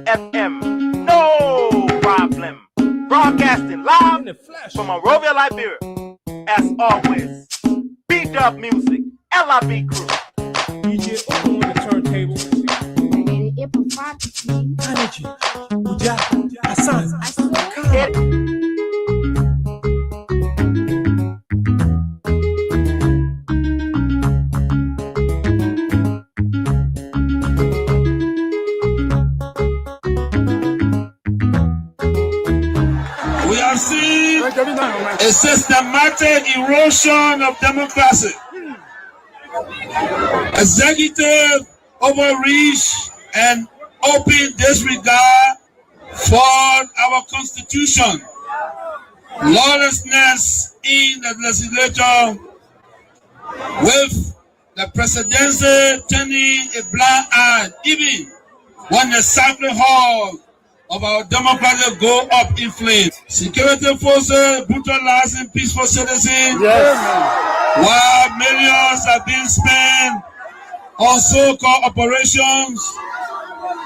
FM. No problem. Broadcasting live from Monrovia, Liberia. As always, B-Dub Music, LIB Crew. DJ Open on the turntable. Energy. Uja. Hassan. We have seen a systematic erosion of democracy. Executive overreach and open disregard for our constitution. Lawlessness in the legislature, with the presidency turning a blind eye even when the sacred hall of our democracy go up in flames. Security forces brutalizing peaceful citizens, while millions are being spent on so-called operations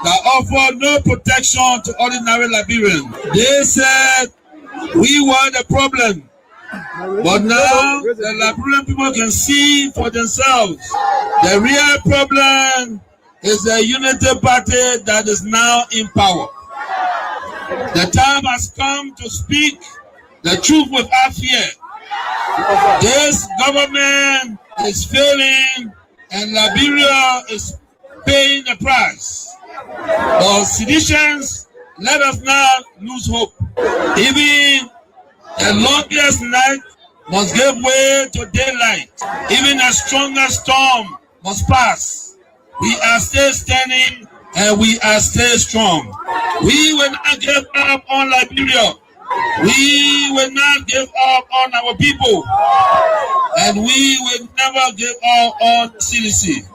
that offer no protection to ordinary Liberians. They said we were the problem, but now the Liberian people can see for themselves. The real problem is the unity party that is now in power. The time has come to speak the truth without fear. This government is failing and Liberia is paying the price. For seditions, let us not lose hope. Even the longest night must give way to daylight. Even the strongest storm must pass. We are still standing and we are still strong. We will not give up on Liberia. We will not give up on our people. And we will never give up on CDC.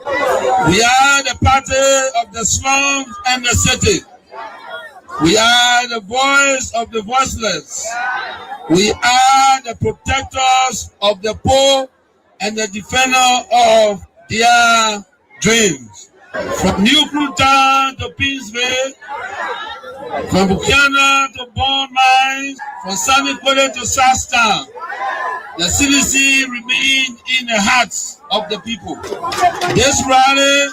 We are the party of the slums and the city. We are the voice of the voiceless. We are the protectors of the poor and the defender of their dreams. From New Cruton to Peaceville, from Buchanan to Bond Mines, from Sunny Quarter to Southtown, the CDC remains in the hearts of the people. This rally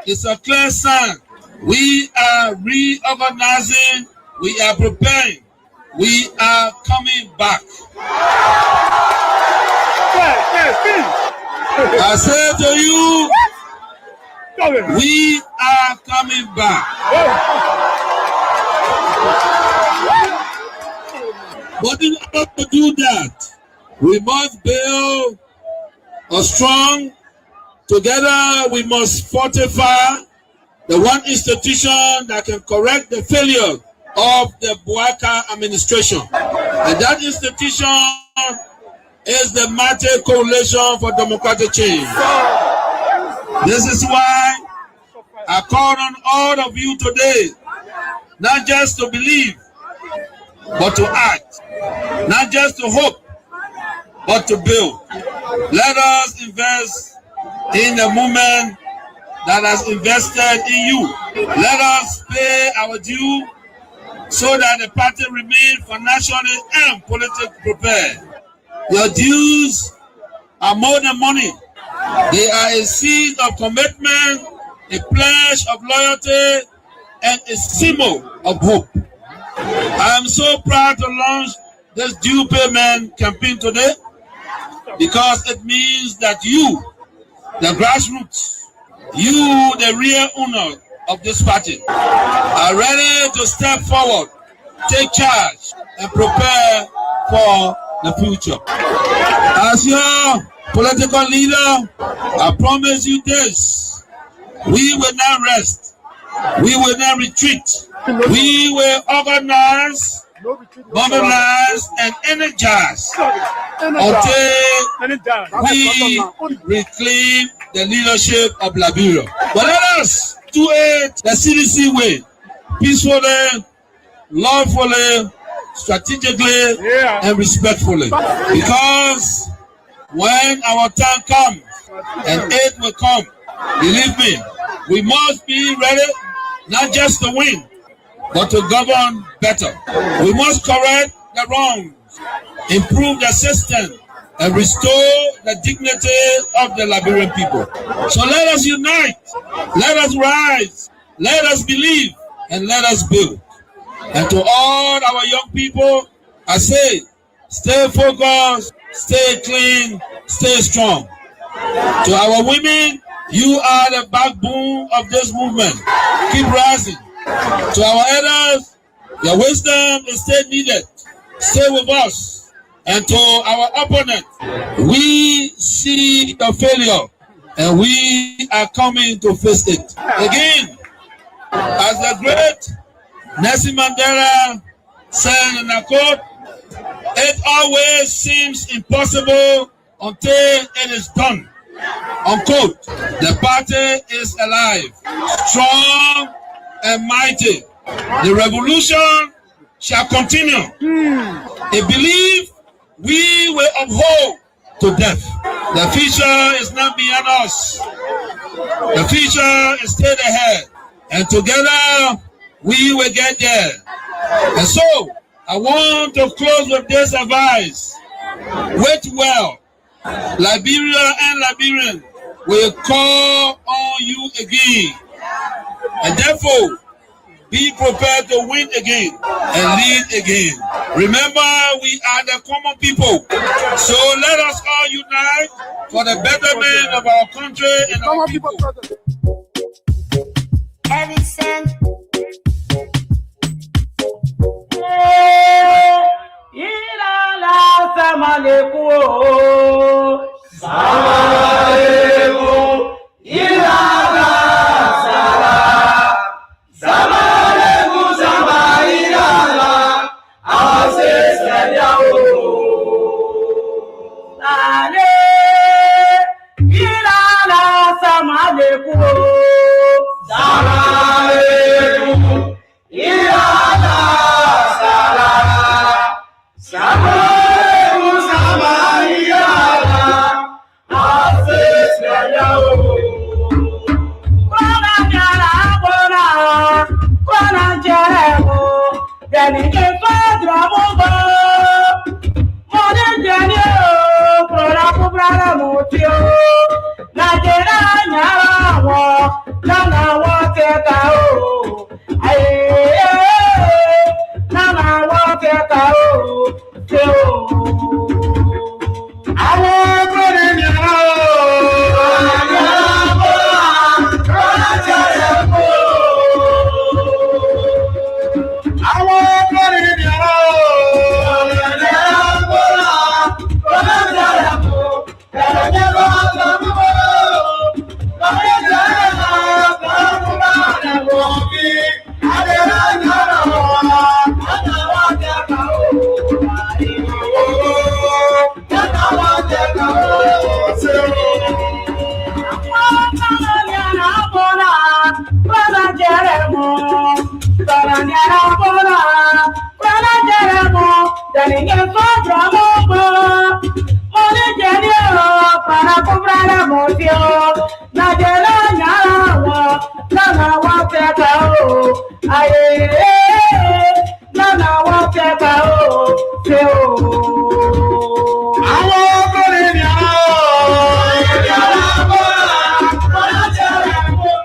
is a clear sign. We are reorganizing, we are preparing, we are coming back. I say to you, we are coming back. But in order to do that, we must build a strong, together we must fortify the one institution that can correct the failure of the Buaka administration. And that institution is the mighty Coalition for Democratic Change. This is why I call on all of you today, not just to believe, but to act. Not just to hope, but to build. Let us invest in the movement that has invested in you. Let us pay our due so that the party remains financially and politically prepared. Your dues are more than money. They are a seed of commitment, a pledge of loyalty, and a symbol of hope. I am so proud to launch this due payment campaign today because it means that you, the grassroots, you, the real owner of this party, are ready to step forward, take charge, and prepare for the future. As your political leader, I promise you this: we will not rest, we will not retreat, we will organize, mobilize, and energize until we reclaim the leadership of Liberia. But let us do it the CDC way, peacefully, lawfully, strategically, and respectfully. Because when our time comes, and it will come, believe me, we must be ready not just to win, but to govern better. We must correct the wrongs, improve the system, and restore the dignity of the Liberian people. So let us unite, let us rise, let us believe, and let us build. And to all our young people, I say, stay focused, stay clean, stay strong. To our women, you are the backbone of this movement. Keep rising. To our elders, your wisdom is still needed. Stay with us. And to our opponent, we see the failure and we are coming to face it. Again, as the great Nelson Mandela said in a quote, it always seems impossible until it is done. Unquote. The party is alive, strong and mighty. The revolution shall continue. A belief we will uphold to death. The future is not beyond us. The future is straight ahead. And together we will get there. And so I want to close with this advice. Wait well. Liberia and Liberians will call on you again. And therefore, be prepared to win again and lead again. Remember, we are the common people. So let us all unite for the betterment of our country and our people. Edison.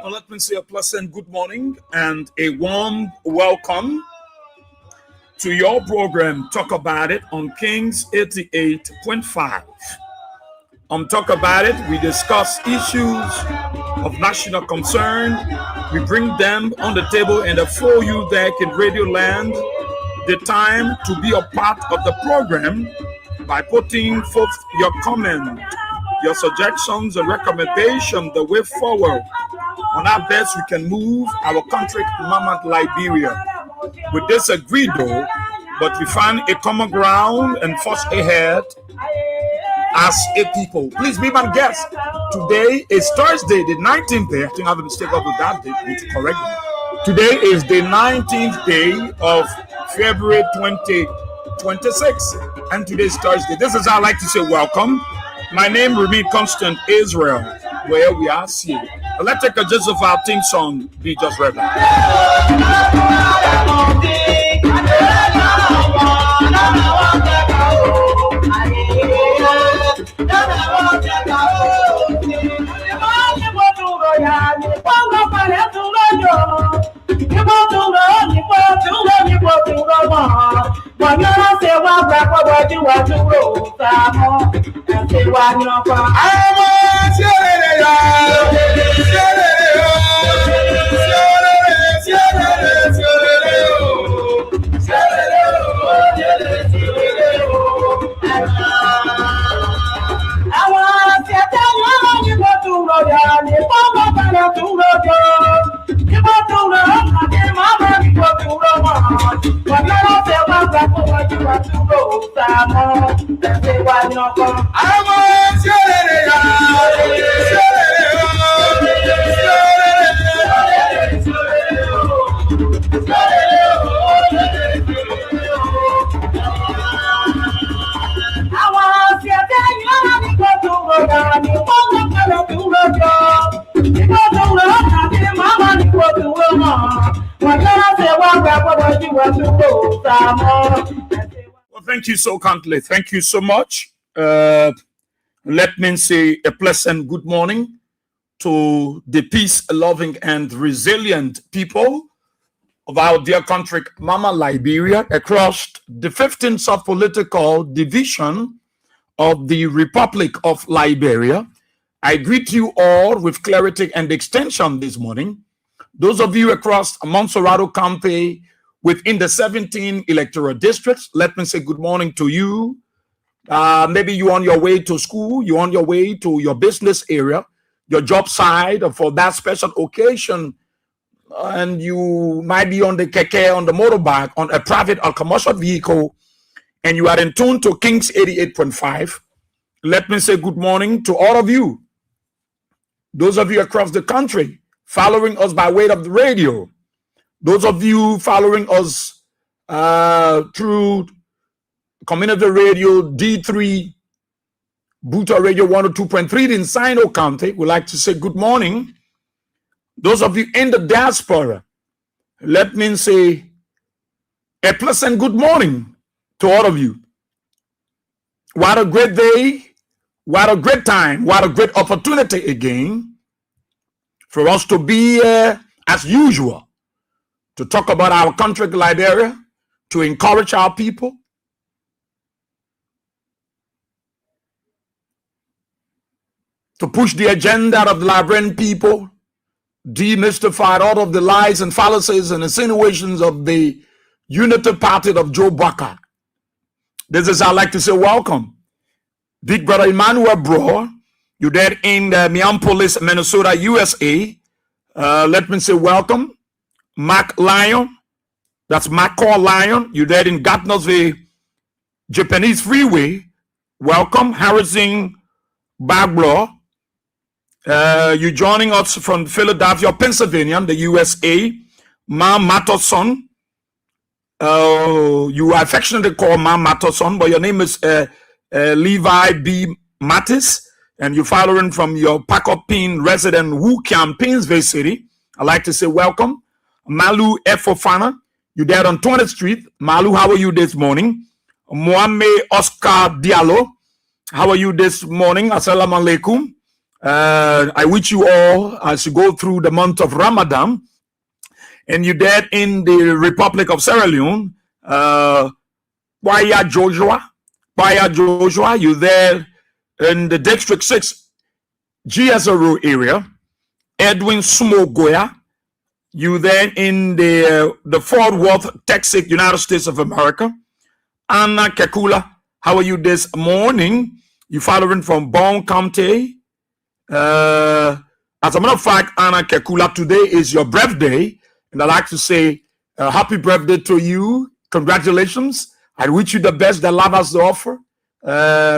Let me say a pleasant good morning and a warm welcome to your program, Talk About It, on Kings 88.5. On Talk About It, we discuss issues of national concern. We bring them on the table and for you there in Radio Land, the time to be a part of the program by putting forth your comment, your suggestions and recommendations, the way forward. On our best, we can move our country, Mama Liberia. We disagree though, but we find a common ground and force ahead as a people. Please be my guest. Today is Thursday, the 19th day. I think I have a mistake of that day. I need to correct it. Today is the 19th day of February 2026. And today is Thursday. This is how I like to say welcome. My name remains Constant Israel, where we are seeing. Let's take a just of our theme song, Be Just Reverend. Well, thank you so kindly. Thank you so much. Let me say a pleasant good morning to the peace-loving and resilient people of our dear country, Mama Liberia, across the 15 sub-political division of the Republic of Liberia. I greet you all with clarity and extension this morning. Those of you across Montserrado County within the 17 electoral districts, let me say good morning to you. Maybe you're on your way to school, you're on your way to your business area, your job site, or for that special occasion, and you might be on the keke, on the motorbike, on a private or commercial vehicle, and you are in tune to Kings 88.5. Let me say good morning to all of you. Those of you across the country following us by way of the radio, those of you following us through community radio D3, Buta Radio 102.3 in Sino County, we'd like to say good morning. Those of you in the diaspora, let me say a pleasant good morning to all of you. What a great day, what a great time, what a great opportunity again for us to be as usual, to talk about our country, Liberia, to encourage our people, to push the agenda of the Liberian people, demystify all of the lies and fallacies and insinuations of the Unity Party of Joe Baka. This is, I like to say, welcome. Big Brother Emmanuel Bro, you're there in Minneapolis, Minnesota, USA. Let me say welcome. Mark Lyon, that's McCall Lyon, you're there in Gatineau, Japanese Freeway. Welcome. Harrison Baglo, you're joining us from Philadelphia, Pennsylvania, the USA. Ma Matterson, you are affectionately called Ma Matterson, but your name is Levi B. Mattis, and you're following from your Pacopin resident Wukiam, Painesville City. I'd like to say welcome. Malu Efofana, you're there on 20th Street. Malu, how are you this morning? Mohamed Oscar Diallo, how are you this morning? Assalamu alaikum. I wish you all, as you go through the month of Ramadan, and you're there in the Republic of Sierra Leone, Baya Joshua, you're there in the District 6 GSRO area. Edwin Sumogoya, you there in the Fort Worth, Texas, United States of America. Anna Kekula, how are you this morning? You following from Bone County. As a matter of fact, Anna Kekula, today is your birthday, and I'd like to say happy birthday to you. Congratulations. I wish you the best that life has to offer.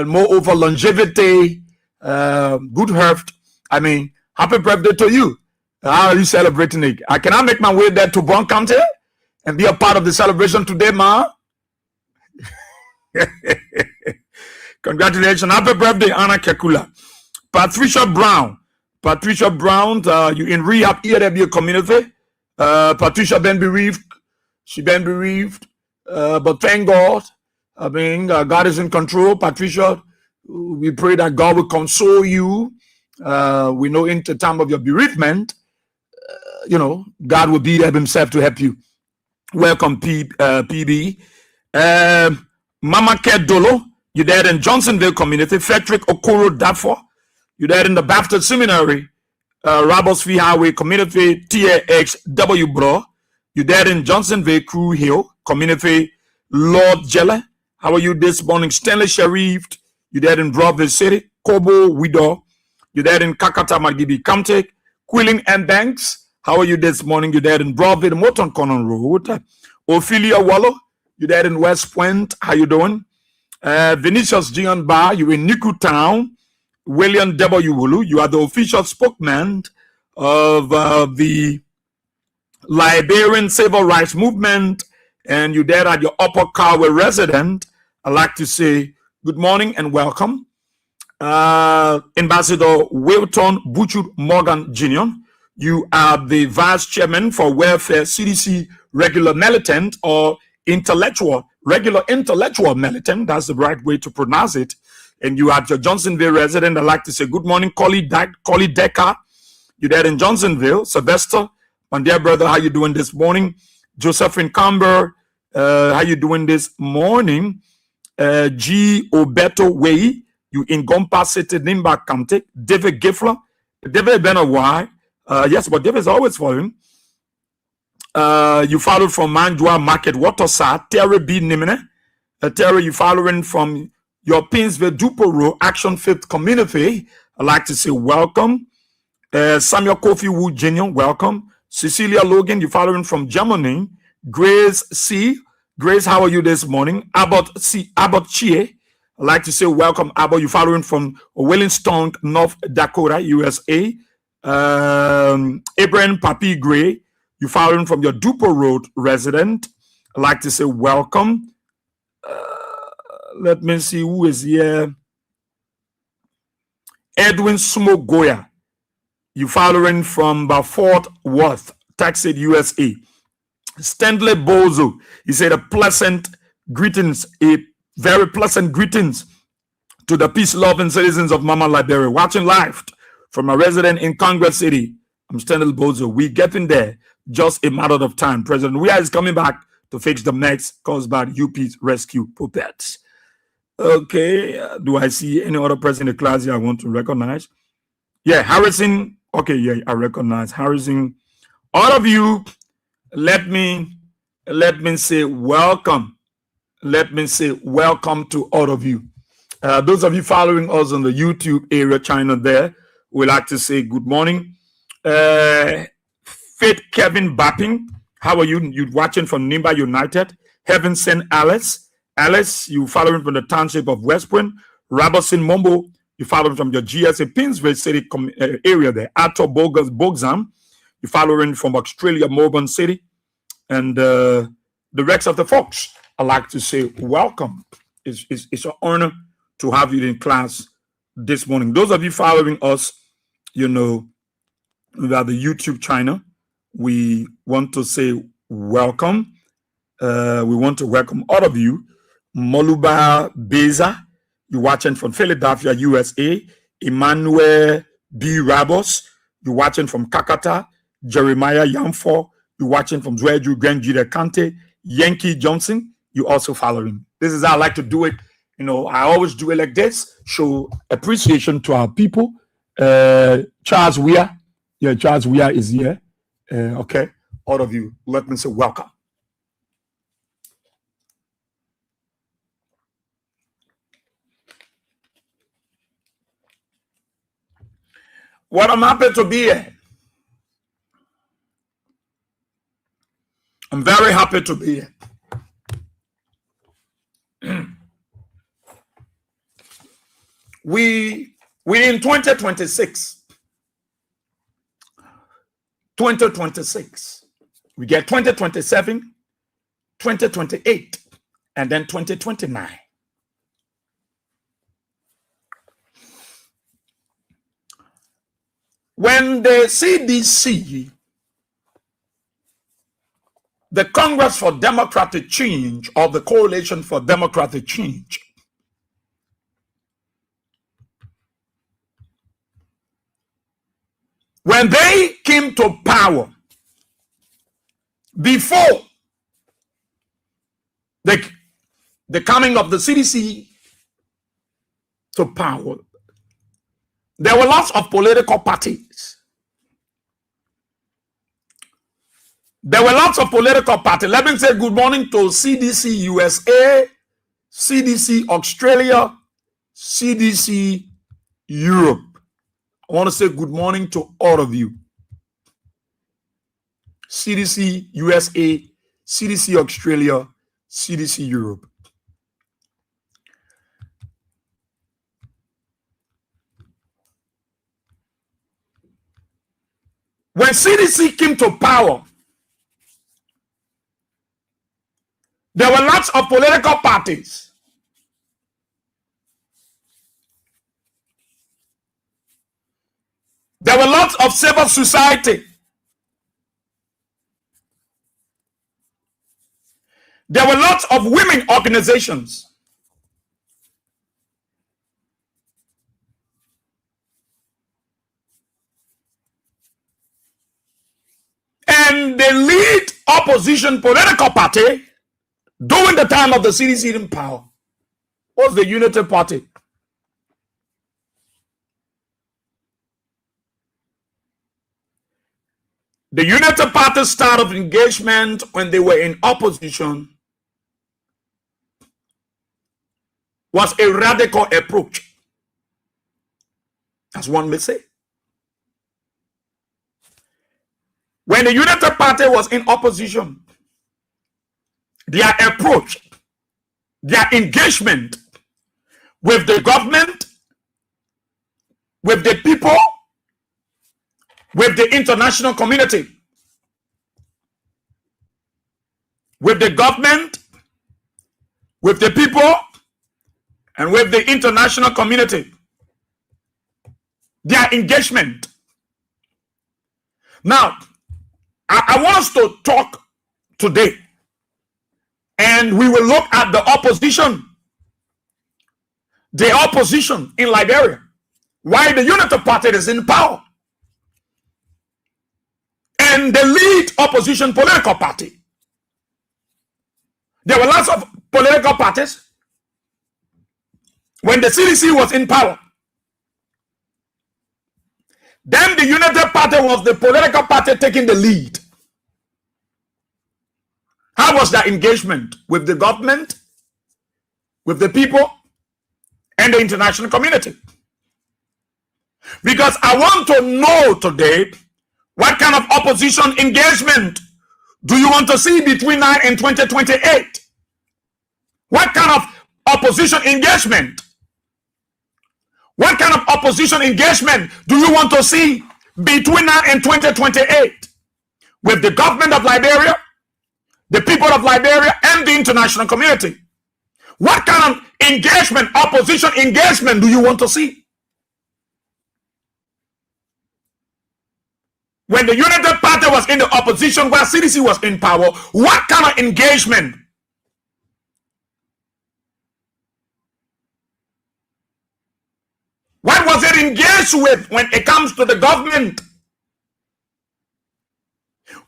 Moreover, longevity, good health. I mean, happy birthday to you. How are you celebrating it? I cannot make my way there to Bone County and be a part of the celebration today, ma. Congratulations. Happy birthday, Anna Kekula. Patricia Brown, you in rehab EAW community. Patricia been bereaved. She been bereaved. But thank God. I mean, God is in control. Patricia, we pray that God will console you. We know in the time of your bereavement, God will be there himself to help you. Welcome, PB. Mama Kedolo, You there in Johnsonville community, Frederick Okoro Dafor. You there in the Baptist Seminary, Rabosville Highway community, TAXW Bro. You there in Johnsonville, Crew Hill community, Lord Jella. How are you this morning? Stanley Sharif. You there in Broadville City, Kobo Widow. You there in Kakata Magibi County, Quilling and Banks. How are you this morning? You there in Broadville, Morton Conan Road. Ophelia Wallow. You there in West Point. How you doing? Vinicius Gian Bar. You in Niku Town. William W. Wulu. You are the official spokesman of the Liberian Civil Rights Movement. And you there at your Upper Carway resident. I'd like to say good morning and welcome. Ambassador Wilton Butchut Morgan Jr. You are the Vice Chairman for Welfare CDC Regular Militant or Regular Intellectual Militant. That's the right way to pronounce it. And you are your Johnsonville resident. I'd like to say good morning, Collie Decker. You're there in Johnsonville. Sylvester, my dear brother, how you doing this morning? Josephine Camber, how you doing this morning? G. Obeto Way. You in Gompa City, Nimba County. David Giffler. David been a while. Yes, but David's always following. You followed from Manjua Market, Waterside. Terry B. Nimene. Terry, you following from your Pinsville Duporo Action 5th Community. I'd like to say welcome. Samuel Kofi Wu Jr., welcome. Cecilia Logan, you following from Germany. Grace C. Grace, how are you this morning? Abbott Chie. I'd like to say welcome, Abbott. You following from Williamstown, North Dakota, USA. Abraham Papi Gray, you following from your Dupo Road resident. I'd like to say welcome. Let me see who is here. Edwin Sumo Goya, you following from Fort Worth, Texas, USA. Stanley Bozo, he said a very pleasant greetings to the peace-loving citizens of Mama Liberia. Watching live from a resident in Congress City. I'm Stanley Bozo. We're getting there, just a matter of time. President Weah is coming back to fix the mess caused by UP's rescue puppets. Okay, do I see any other person in the class here I want to recognize? Yeah, Harrison. Okay, yeah, I recognize Harrison. All of you, let me say welcome. Let me say welcome to all of you. Those of you following us on the YouTube area channel there, we like to say good morning. Faith Kevin Bapping, how are you? You watching from Nimba United? Heaven sent Alice. Alice, you following from the township of West Point. Robertson Mombo, you following from your GSA Pinsville City area there. Ato Bogzam, you following from Australia, Melbourne City. And the rest of the folks, I'd like to say welcome. It's an honor to have you in class this morning. Those of you following us, you know, that the YouTube channel, we want to say welcome. We want to welcome all of you. Moluba Beza, you're watching from Philadelphia, USA. Emmanuel B. Rabos, you're watching from Kakata. Jeremiah Yamfo, you're watching from Zweju Grand County. Yankee Johnson, you also following. This is how I like to do it. You know, I always do it like this. Show appreciation to our people. Charles Weah. Yeah, Charles Weah is here. Okay, all of you, let me say welcome. Well, I'm happy to be here. I'm very happy to be here. We in 2026. 2026. We get 2027, 2028, and then 2029. When the CDC, the Congress for Democratic Change, or the Coalition for Democratic Change, when they came to power, before the coming of the CDC to power, there were lots of political parties. There were lots of political parties. Let me say good morning to CDC USA, CDC Australia, CDC Europe. I want to say good morning to all of you. CDC USA, CDC Australia, CDC Europe. When CDC came to power, there were lots of political parties. There were lots of civil society. There were lots of women organizations. And the lead opposition political party during the time of the CDC in power was the Unity Party. The Unity Party start of engagement when they were in opposition was a radical approach, as one may say. When the Unity Party was in opposition, their approach, their engagement with the government, with the people, with the international community, with the government, with the people, and with the international community, their engagement. Now, I want us to talk today, and we will look at the opposition in Liberia, why the Unity Party is in power, and the lead opposition political party. There were lots of political parties when the CDC was in power. Then the Unity Party was the political party taking the lead. How was that engagement with the government, with the people, and the international community? Because I want to know today, what kind of opposition engagement do you want to see between now and 2028? What kind of opposition engagement? What kind of opposition engagement do you want to see between now and 2028 with the government of Liberia, the people of Liberia, and the international community? What kind of engagement, opposition engagement do you want to see? When the Unity Party was in the opposition, where CDC was in power, what kind of engagement? What was it engaged with when it comes to the government?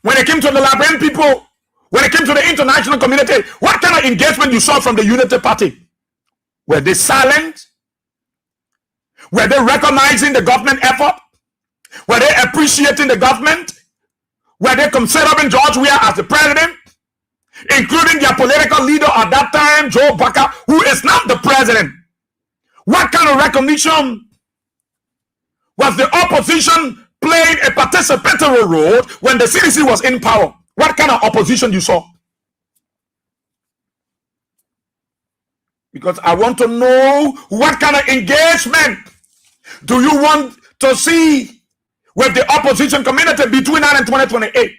When it came to the Liberian people, when it came to the international community, what kind of engagement you saw from the Unity Party? Were they silent? Were they recognizing the government effort? Were they appreciating the government? Were they considering George Weah as the president, including their political leader at that time, Joe Baker, who is not the president? What kind of recognition? Was the opposition playing a participatory role when the CDC was in power? What kind of opposition you saw? Because I want to know what kind of engagement do you want to see with the opposition community between now and 2028?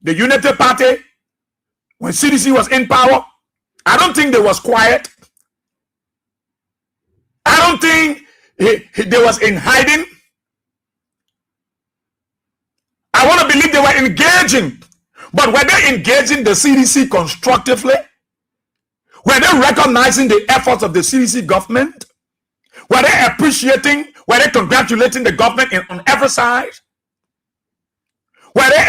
The Unity Party, when CDC was in power, I don't think they was quiet. I don't think they was in hiding. I want to believe they were engaging. But were they engaging the CDC constructively? Were they recognizing the efforts of the CDC government? Were they appreciating, were they congratulating the government on every side? Were they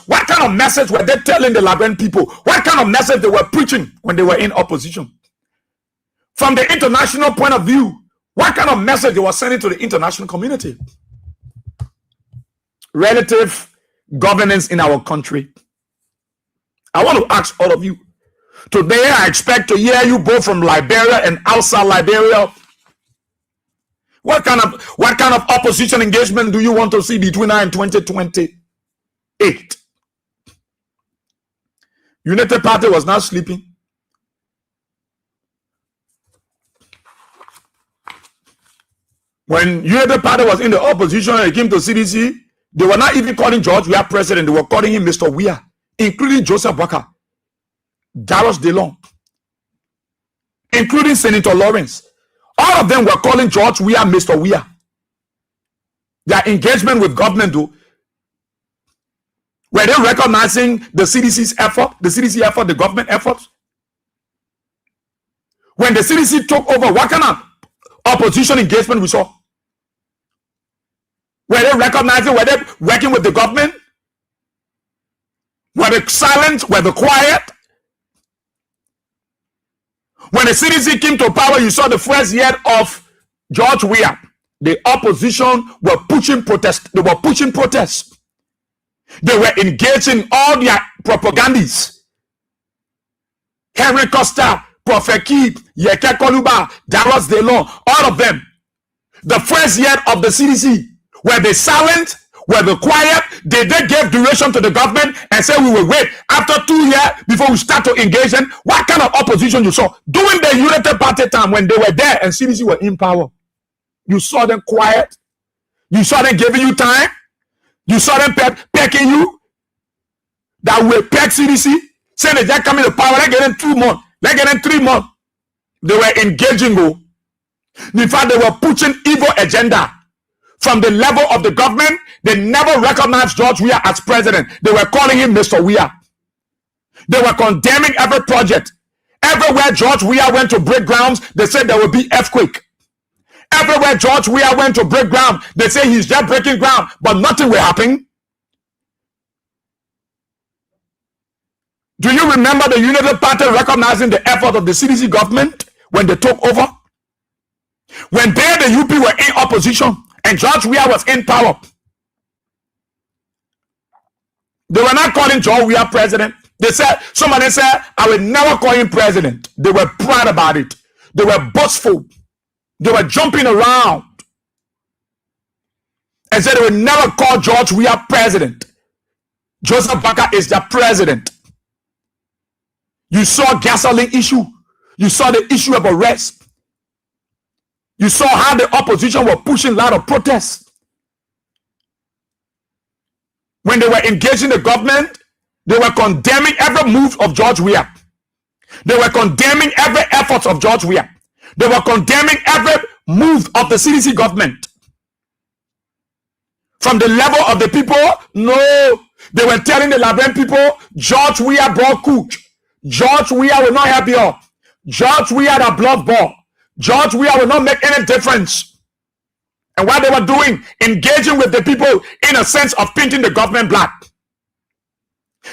what kind of message were they telling the Liberian people? What kind of message they were preaching when they were in opposition? from the international point of view, what kind of message they were sending to the international community? Relative governance in our country. I want to ask all of you. Today, I expect to hear you both from Liberia and outside Liberia. What kind of opposition engagement do you want to see between now and 2028? United Party was not sleeping. When United Party was in the opposition and it came to CDC, they were not even calling George Weah president. They were calling him Mr. Weah, including Joseph Walker, Darius DeLong, including Senator Lawrence. All of them were calling George Weah Mr. Weah. Their engagement with government, though, were they recognizing the CDC's effort, the government effort? When the CDC took over, what kind of opposition engagement we saw? Were they recognizing, were they working with the government? Were they silent? Were they quiet? When the CDC came to power, you saw the first year of George Weah. The opposition were pushing protests. They were pushing protests. They were engaging all their propagandists. Henry Costa, Prophet Keep, Yeke Koluba, Darius DeLong, all of them. The first year of the CDC, were they silent? Were they quiet? Did they give duration to the government and say we will wait after 2 years before we start to engage them? What kind of opposition you saw? During the United Party time when they were there and CDC were in power, you saw them quiet. You saw them giving you time. You saw them pecking you. That will peck CDC. Saying that they're coming to power. They're getting 2 months. They're getting 3 months. They were engaging. In fact, they were pushing evil agenda. From the level of the government, they never recognized George Weah as president. They were calling him Mr. Weah. They were condemning every project. Everywhere George Weah went to break grounds, they said there will be earthquake. Everywhere George Weah went to break ground, they say he's just breaking ground, but nothing will happen. Do you remember the United Party recognizing the effort of the CDC government when they took over? When they, the UP, were in opposition and George Weah was in power, they were not calling George Weah president. They said, somebody said, I will never call him president. They were proud about it. They were boastful. They were jumping around and said they will never call George Weah president. Joseph Walker is the president. You saw gasoline issue. You saw the issue of arrest. You saw how the opposition were pushing a lot of protests. When they were engaging the government, they were condemning every move of George Weah. They were condemning every effort of George Weah. They were condemning every move of the CDC government. From the level of the people, no. They were telling the Liberian people, George Weah brought cook. George Weah will not help you. George Weah the blood ball. George Weah will not make any difference. And what they were doing, engaging with the people in a sense of painting the government black.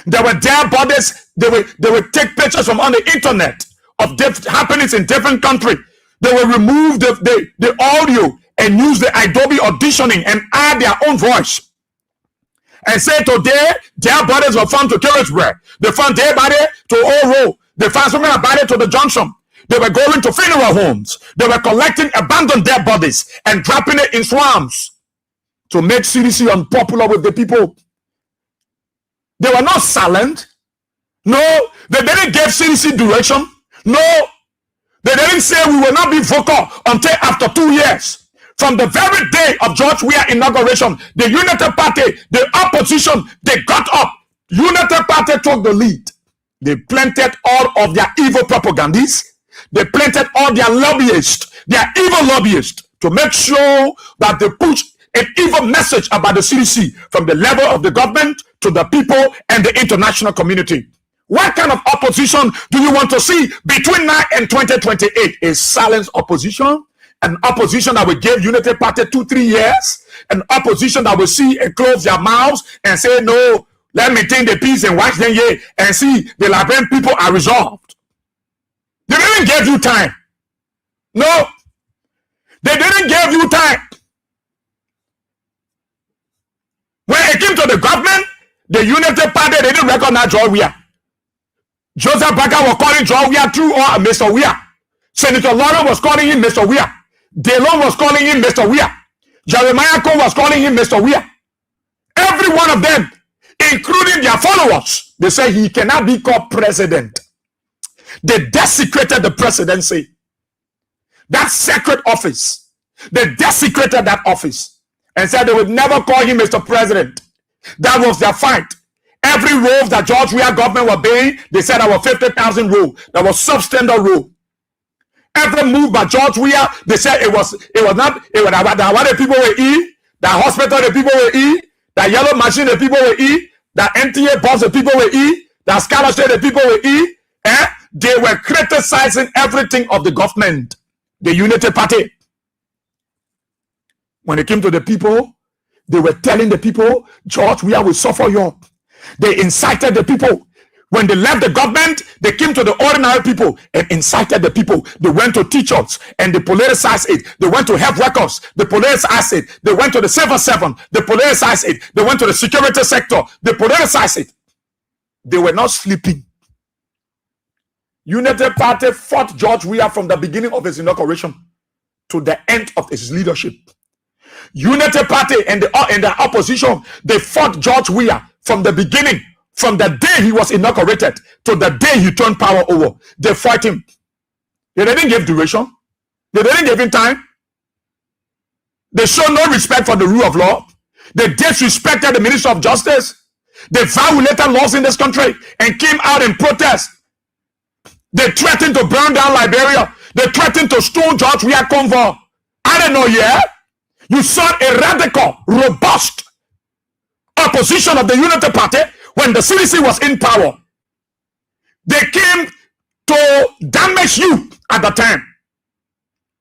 There were their bodies. They would take pictures from on the internet of happenings in different countries. They will remove the audio and use the Adobe auditioning and add their own voice. And say today, their bodies were found to Carriagebray. They found their body to Oro. They found some body to the junction. They were going to funeral homes. They were collecting abandoned dead bodies and dropping it in swamps to make CDC unpopular with the people. They were not silent. No, they didn't give CDC direction. No, they didn't say we will not be vocal until after 2 years. From the very day of George Weah inauguration, the United Party, the opposition, they got up. United Party took the lead. They planted all of their evil propagandists. They planted all their lobbyists, their evil lobbyists, to make sure that they push an evil message about the CDC from the level of the government to the people and the international community. What kind of opposition do you want to see between now and 2028? A silent opposition? An opposition that will give United Party 2-3 years? An opposition that will see and close their mouths and say, no, let me maintain the peace and watch them here and see the Liberian people are resolved. They didn't give you time. No, they didn't give you time. When it came to the government, the Unity Party, they didn't recognize George Weah. Joseph Barker was calling George Weah through or Mr. Weah. Senator Lauren was calling him Mr. Weah. Delon was calling him Mr. Weah. Jeremiah Cole was calling him Mr. Weah. Every one of them, including their followers, they say he cannot be called president. They desecrated the presidency. That sacred office. They desecrated that office and said they would never call him Mr. President. That was their fight. Every role that George Weah government were paying, they said that was 50,000 role. That was substandard role. Every move by George Weah, they said it was not what the people will eat, that hospital the people will eat, that yellow machine the people will eat, that NTA bus the people will eat, that scholarship the people will eat. They were criticizing everything of the government, the Unity Party. When it came to the people, they were telling the people, George Weah will suffer you. They incited the people. When they left the government, they came to the ordinary people and incited the people. They went to teachers and they politicized it. They went to health workers, they politicized it. They went to the civil servant, they politicized it. They went to the security sector, they politicized it. They were not sleeping. Unity Party fought George Weah from the beginning of his inauguration to the end of his leadership. Unity Party and the opposition, they fought George Weah from the beginning, from the day he was inaugurated to the day he turned power over. They fought him. They didn't give duration. They didn't give him time. They showed no respect for the rule of law. They disrespected the Minister of Justice. They violated laws in this country and came out in protest. They threatened to burn down Liberia. They threatened to stone George Weah convoy. I don't know, yeah? You saw a radical, robust opposition of the Unity Party when the CDC was in power. They came to damage you at the time.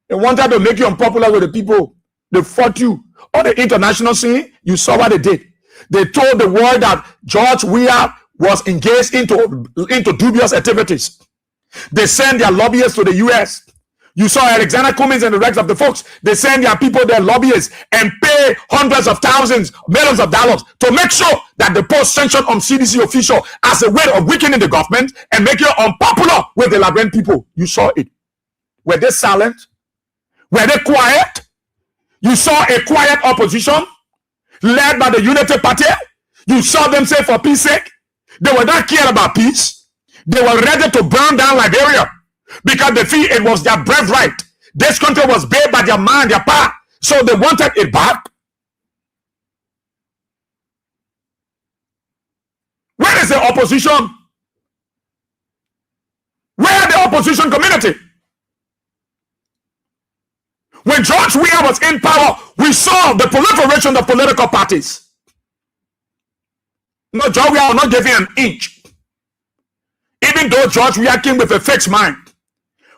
They wanted to make you unpopular with the people. They fought you. On the international scene, you saw what they did. They told the world that George Weah was engaged into dubious activities. They sent their lobbyists to the US. You saw Alexander Cummings and the rest of the folks. They send their people, their lobbyists, and pay hundreds of thousands, millions of dollars to make sure that the post sanctioned on CDC official as a way of weakening the government and making it unpopular with the Liberian people. You saw it. Were they silent? Were they quiet? You saw a quiet opposition led by the Unity Party. You saw them say, for peace sake, they were not care about peace. They were ready to burn down Liberia because they feel it was their birthright. This country was built by their mind, their power, so they wanted it back. Where is the opposition? Where the opposition community? When George Weah was in power, we saw the proliferation of political parties. No, George Weah was not giving an inch. Even though George Weah came with a fixed mind,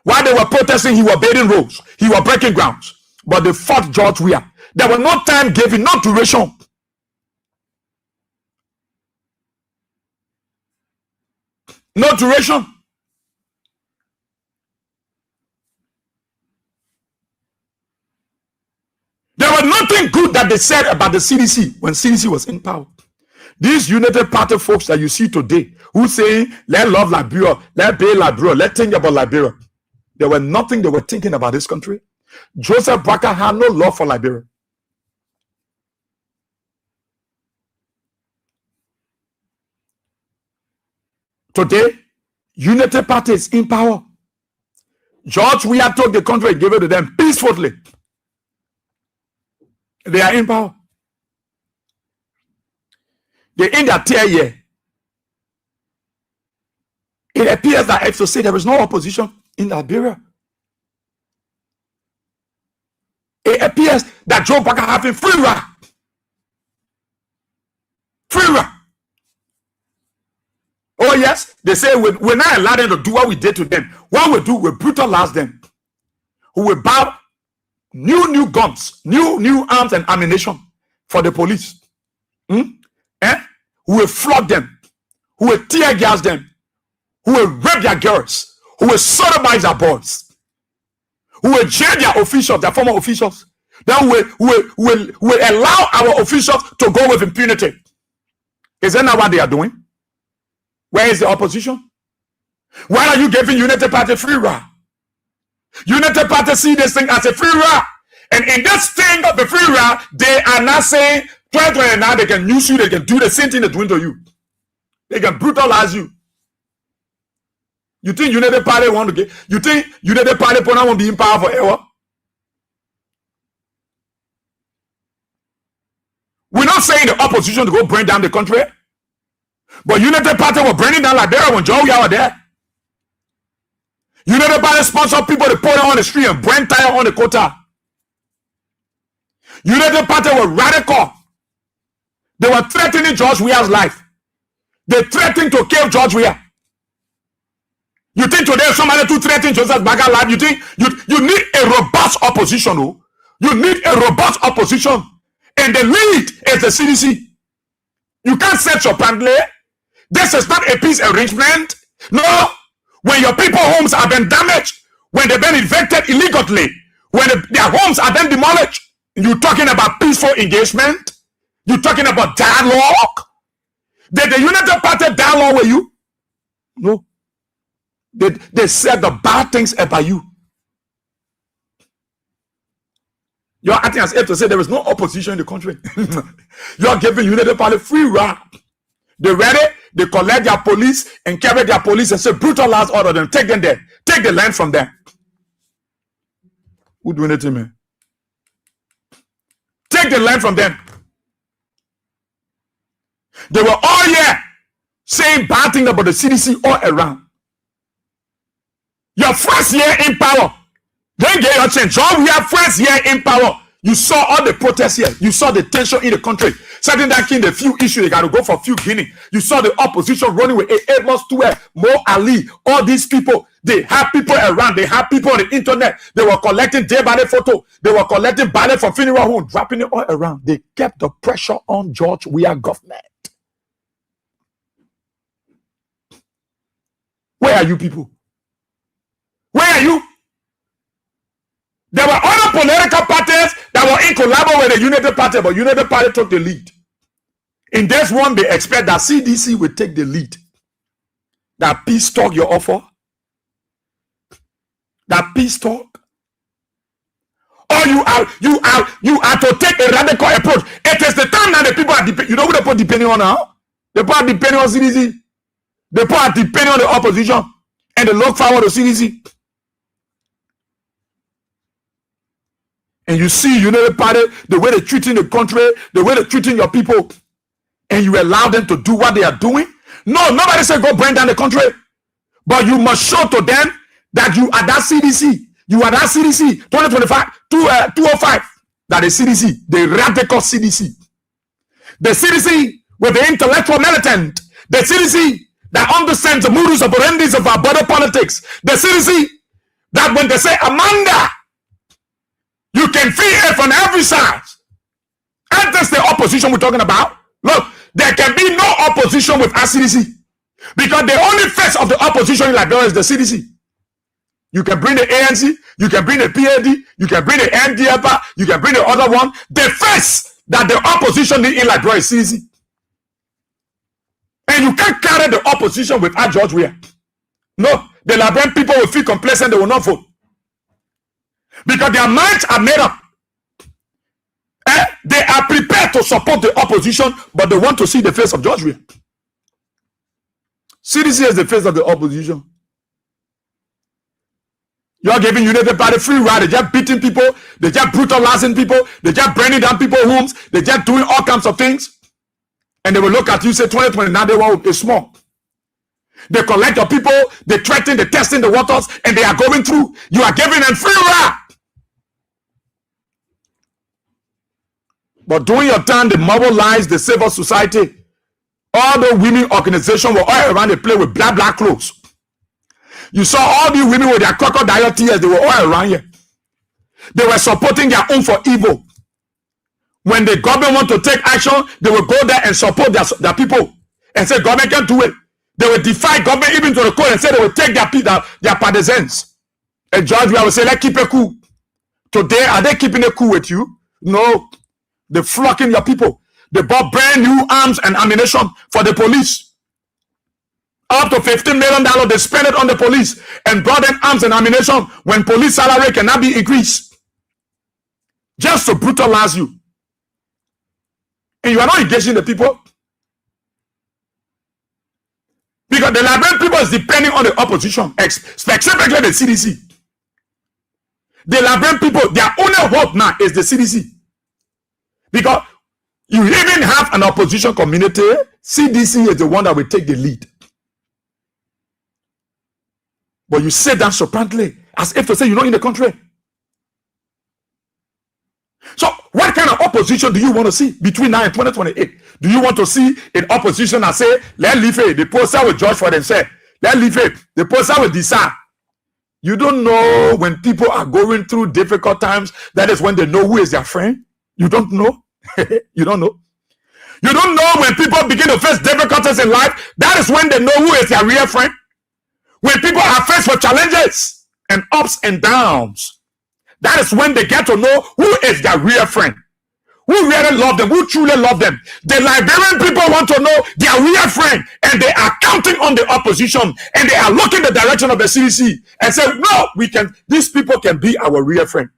while they were protesting, he was building roads, he was breaking grounds. But they fought George Weah. There was no time given, no duration. No duration. There was nothing good that they said about the CDC when CDC was in power. These Unity Party folks that you see today who say, let love Liberia, let pay Liberia, let think about Liberia. There were nothing they were thinking about this country. Joseph Barker had no love for Liberia. Today, Unity Party is in power. George Weah took the country and gave it to them peacefully. They are in power. They're in their 10th year. It appears that if to say there is no opposition in Liberia, it appears that Joe Barker having free ride. Free ride. Oh yes, they say we're not allowed them to do what we did to them. What we do, we brutalize them. We will buy new guns, new arms and ammunition for the police. Who will flog them, who will tear gas them, who will rape their girls, who will sodomize their boys, who will jail their officials, their former officials. Then will allow our officials to go with impunity. Is that not what they are doing? Where is the opposition? Why are you giving United Party free ride? United Party see this thing as a free ride. And in this thing of the free ride, they are not saying, 2029, they can use you, they can do the same thing they're doing to you. They can brutalize you. You think United Party want to get, you think United Party won't be in power forever? We're not saying the opposition to go bring down the country, but United Party were burning down Liberia when Joe Yah was there. United Party sponsored people to put it on the street and burn tire on the quota. United Party were radical. They were threatening George Weah's life. They threatened to kill George Weah. You think today somebody to threaten Joseph Baga life? You think you need a robust opposition? Oh? You need a robust opposition. And the lead is the CDC. You can't set your family. This is not a peace arrangement. No. When your people's homes have been damaged, when they've been evicted illegally, when their homes have been demolished, you're talking about peaceful engagement? You're talking about dialogue? Did the United Party dialogue with you? No. They said the bad things about you. You're acting as if to say there is no opposition in the country. You're giving United Party free ride. They ready, they collect their police and carry their police and say brutalize all of them. Take them there. Take the land from them. Who doing it to me? Take the land from them. They were all here saying bad things about the CDC all around. Your first year in power, then get your change. John, we have first year in power. You saw all the protests here. You saw the tension in the country. Certain that came the few issues, they got to go for a few Guinea. You saw the opposition running with Mo Ali, all these people. They have people around. They have people on the internet. They were collecting day by day photo. They were collecting ballot from funeral home, dropping it all around. They kept the pressure on George Weah government. Where are you people? Where are you? There were other political parties that were in collaboration with the United Party, but United Party took the lead. In this one, they expect that CDC will take the lead. That peace talk you offer. That peace talk. Or you are to take a radical approach. It is the time that the people are depending. You know who they put depending on now? The people are depending on CDC. The people are depending on the opposition. And they look forward to CDC. And you see United Party, the way they're treating the country, the way they're treating your people, and you allow them to do what they are doing. No, nobody said go bring down the country. But you must show to them that you are that CDC. You are that CDC. 2025, 205. That is CDC, the radical CDC. The CDC with the intellectual militant. The CDC that understands the modus operandi of our border politics. The CDC that when they say Amanda, you can feel it from every side. And that's the opposition we're talking about. Look, there can be no opposition with CDC because the only face of the opposition in Liberia is the CDC. You can bring the ANC, you can bring the PAD, you can bring the NDFA, you can bring the other one. The face that the opposition in Liberia is CDC. And you can't carry the opposition with George Weah. No, the Liberian people will feel complacent, they will not vote. Because their minds are made up. They are prepared to support the opposition, but they want to see the face of George Weah. CDC is the face of the opposition. You are giving United Party free ride. They're just beating people. They're just brutalizing people. They're just burning down people's homes. They're just doing all kinds of things. And they will look at you and say 2029, they want is small. They collect your people. They threaten, they testing the waters, and they are going through. You are giving them free ride. But during your time, they mobilized the civil society. All the women organizations were all around the place with black clothes. You saw all the women with their crocodile tears. They were all around here. They were supporting their own for evil. When the government want to take action, they will go there and support their people and say government can't do it. They will defy government even to the court and say they will take their partisans. A judge will say, let's keep it cool. Today, are they keeping it cool with you? No. They're flocking your people. They bought brand new arms and ammunition for the police. Up to $15 million, they spend it on the police and brought in arms and ammunition when police salary cannot be increased. Just to brutalize you. And you are not engaging the people. Because the Liberian people is depending on the opposition, specifically the CDC. The Liberian people, their only hope now is the CDC. Because you even have an opposition community, CDC is the one that will take the lead. But you say that soprantly, as if to say you're not in the country. So, what kind of opposition do you want to see between now and 2028? Do you want to see an opposition that say, let leave it, the poster will judge for themselves. Let leave it, the poster will decide. You don't know when people are going through difficult times, that is when they know who is their friend. You don't know. You don't know. You don't know when people begin to face difficulties in life, that is when they know who is their real friend. When people are faced with challenges and ups and downs, that is when they get to know who is their real friend, who really love them, who truly love them. The Liberian people want to know their real friend, and they are counting on the opposition, and they are looking the direction of the CDC and say, no, these people can be our real friend.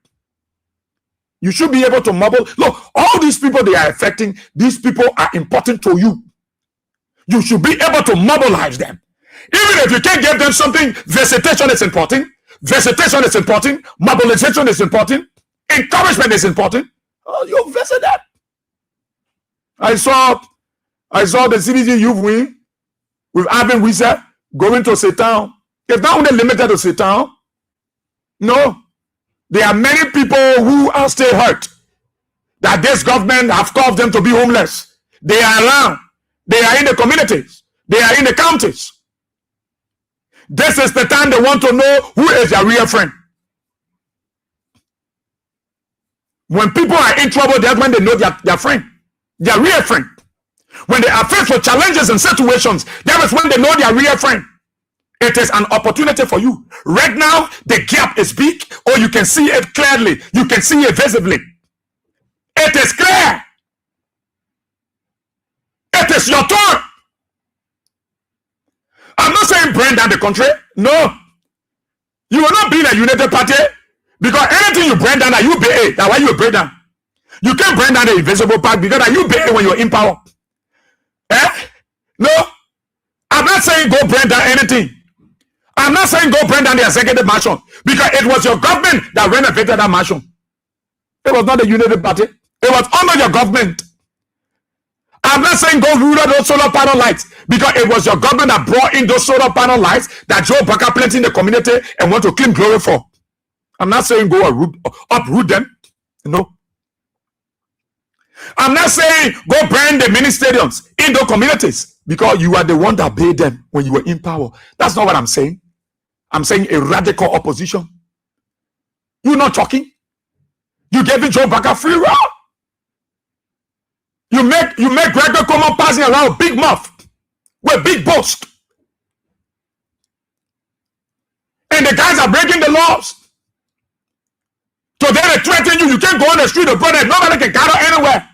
You should be able to mobilize. Look, all these people they are affecting, these people are important to you. You should be able to mobilize them. Even if you can't give them something, visitation is important. Visitation is important. Mobilization is important. Encouragement is important. Oh, you visit that. I saw the CDC youth wing with Alvin Wisa going to Satan. It's not only limited to Satan. No. There are many people who are still hurt that this government have caused them to be homeless. They are around. They are in the communities. They are in the counties. This is the time they want to know who is their real friend. When people are in trouble, that's when they know their friend, their real friend. When they are faced with challenges and situations, that is when they know their real friend. It is an opportunity for you. Right now, the gap is big, or you can see it clearly. You can see it visibly. It is clear. It is your turn. I'm not saying bring down the country. No. You will not be in a united party because anything you bring down, you pay. That's why you bring down. You can't bring down the invisible part because you pay when you're in power. No. I'm not saying go bring down anything. I'm not saying go bring down the executive mansion because it was your government that renovated that mansion. It was not the united party. It was under your government. I'm not saying go rule those solar panel lights because it was your government that brought in those solar panel lights that Joe Baka planted in the community and want to claim glory for. I'm not saying go uproot them. No. I'm not saying go burn the mini stadiums in those communities because you are the one that paid them when you were in power. That's not what I'm saying. I'm saying a radical opposition. You're not talking. You gave Joe Baka free roll. You make Gregor Coleman passing around big mouth with big boast. And the guys are breaking the laws. So they threaten you. You can't go on the street of brother. Nobody can gather anywhere.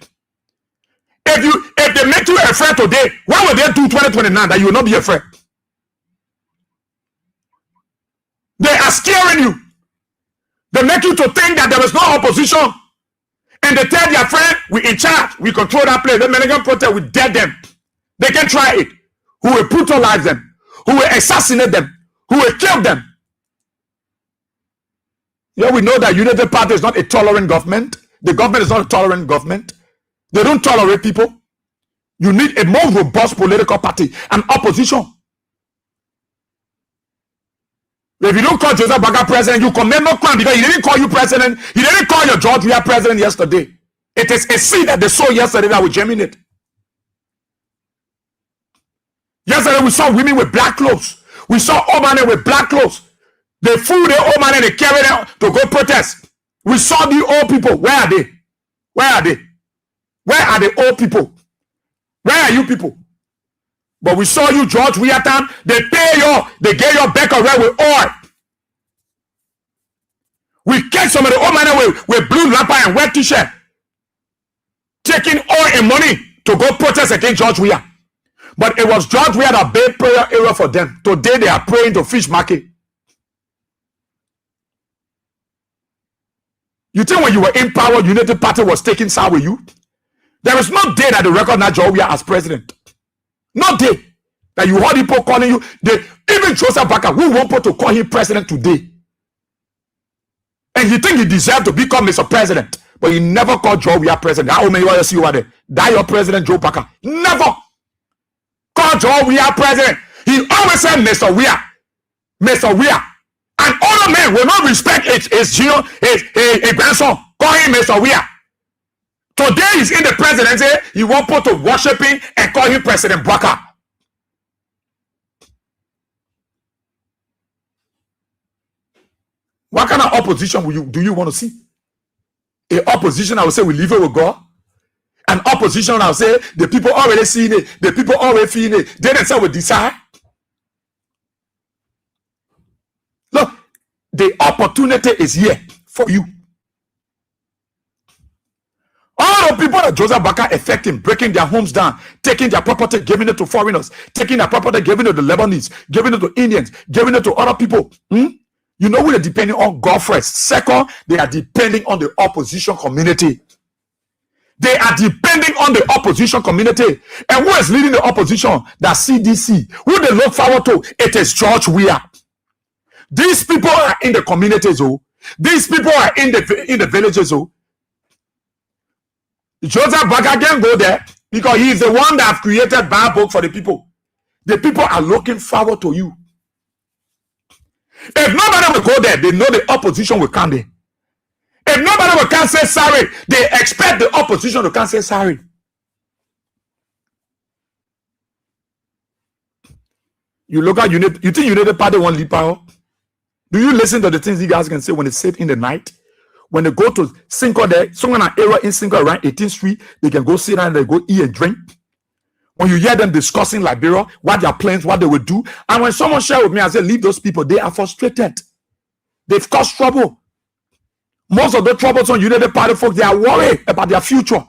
If they make you afraid today, what will they do 2029 that you will not be afraid? They are scaring you. They make you to think that there is no opposition. And they tell their friend, we in charge, we control that place. The American protest, we dead them. They can try it. Who will brutalize them? Who will assassinate them? Who will kill them? Yeah, we know that United Party is not a tolerant government. The government is not a tolerant government. They don't tolerate people. You need a more robust political party, an opposition. If you don't call Joseph Baka president, you commit no crime because he didn't call you president. He didn't call your George Weah president yesterday. It is a seed that they sowed yesterday that will germinate. Yesterday we saw women with black clothes. We saw old men with black clothes. They fooled the old man and they carried them to go protest. We saw the old people. Where are they? Where are they? Where are the old people? Where are you people? But we saw you, George Weah time. They gave your back already with oil. We catch some of the old man with blue wrapper and white t-shirt, taking oil and money to go protest against George Weah. But it was George Weah that made prayer area for them. Today they are praying to fish market. You think when you were in power, United Party was taking side with you? There is no day that they recognize George Weah as president. No day that you heard people calling you. Even Joseph Baka, who want to call him president today. And you think he deserved to become Mr. President. But he never called George Weah president. How many of you are there? That your president, Joe Parker. Never called George Weah president. He always said Mr. Weah. Mr. Weah. And other men will not respect his grandson. Call him Mr. Weah. Today he's in the presidency. He won't put to worship him and call him President Baka. What kind of opposition do you want to see? A opposition, I would say, we leave it with God. An opposition, I would say, the people already seeing it. The people already feeling it. They themselves will decide. Look, the opportunity is here for you. All the people that Joseph Baka affecting, breaking their homes down, taking their property, giving it to foreigners, taking their property, giving it to the Lebanese, giving it to Indians, giving it to other people. You know who they're depending on? God first. Second, they are depending on the opposition community. They are depending on the opposition community. And who is leading the opposition? The CDC. Who they look forward to? It is George Weah. These people are in the communities. These people are in the villages. Joseph Baka can go there because he is the one that created Bible book for the people. The people are looking forward to you. If nobody will go there, they know the opposition will come there. If nobody will come say sorry, they expect the opposition to come say sorry. You look at you think United Party won't lead power? Do you listen to the things you guys can say when they sit in the night? When they go to Cinco there, someone an area in Cinco around 18th Street, they can go sit down and they go eat and drink. When you hear them discussing Liberia, what their plans, what they will do, and when someone share with me, I say, leave those people, they are frustrated. They've caused trouble. Most of the troubles on United Party folks, they are worried about their future.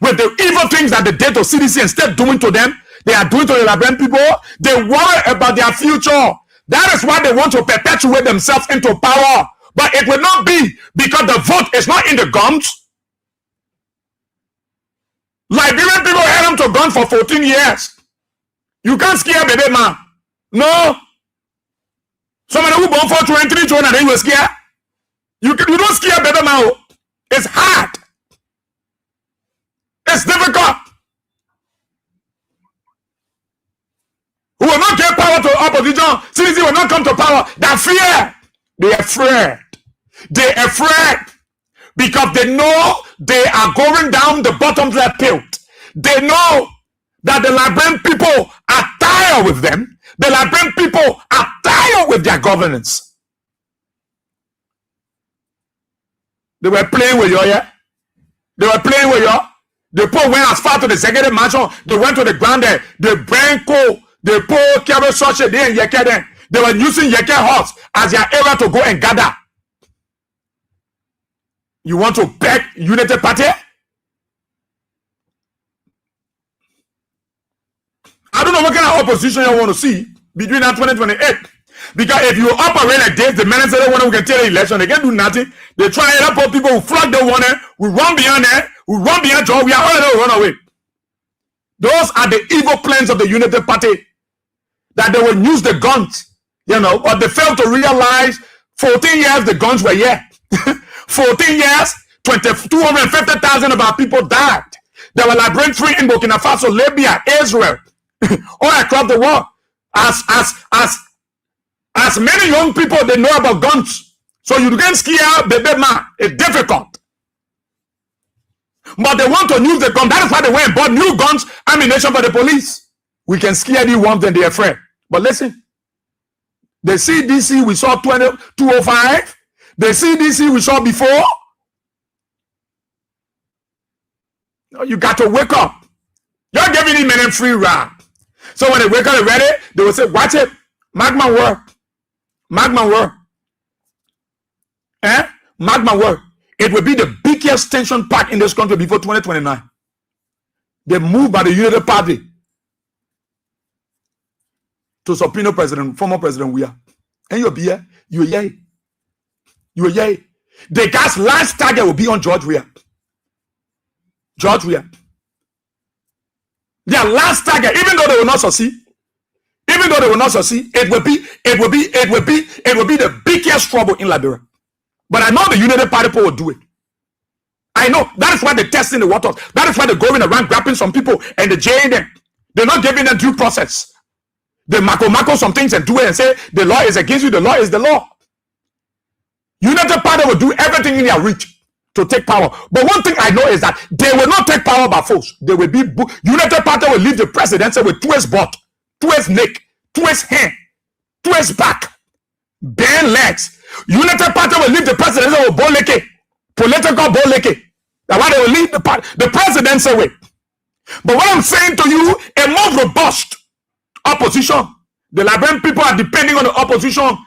With the evil things that they did to CDC instead doing to them, they are doing to the Liberian people, they worry about their future. That is why they want to perpetuate themselves into power. But it will not be because the vote is not in the guns. Liberian people held them to gun for 14 years. You can't scare baby man. No. Somebody who born for 23 children and they will scare. You don't scare baby man. It's hard. It's difficult. Who will not get power to opposition. CDC will not come to power. That fear. They are afraid. They are afraid. Because they know they are going down the bottom of their pit. They know that the Liberian people are tired with them. The Liberian people are tired with their governance. They were playing with you, yeah? They were playing with you. The poor went as far to the executive mansion. They went to the ground there. They bring coal. They pour carry such a day in Yeke then. They were using Yeke horse as their area to go and gather. You want to beg United Party? I don't know what kind of opposition you want to see between that 2028. Because if you operate like this, the minister don't want to get the election, they can't do nothing. They try to help people who flood the one, we run beyond there, we run beyond George, we are all going to run away. Those are the evil plans of the United Party. That they will use the guns, but they failed to realize 14 years the guns were here. 14 years, 250,000 of our people died. There were Liberian free in Burkina Faso, Libya, Israel, all across the world. As many young people, they know about guns. So you can scare baby man. It's difficult. But they want to use the gun. That is why they went and bought new guns, ammunition for the police. We can scare the ones and they're afraid. But listen, the CDC we saw 205. The CDC we saw before. You got to wake up. You're giving them free ride. So when they wake up and ready, they will say, watch it. Mark my word. Mark my word. Mark my word, it will be the biggest tension pack in this country before 2029. They moved by the United Party to subpoena former President Weah. And you'll be here. You are yay. The guy's last target will be on George Weah. George Weah. Their last target, even though they will not succeed, it will be the biggest trouble in Liberia. But I know the United Party people will do it. I know. That is why they're testing the waters. That is why they're going around grabbing some people and they're jailing them. They're not giving them due process. They macro some things and do it and say the law is against you, the law is the law. United Party will do everything in their reach to take power. But one thing I know is that they will not take power by force. They will be United Party will leave the presidency with 2 butt, 2 neck, 2 hand, 2 back, bare legs. United Party will leave the presidency with boleke, political boleke. That's why they will leave the presidency with. But what I'm saying to you, a more robust opposition. The Liberian people are depending on the opposition,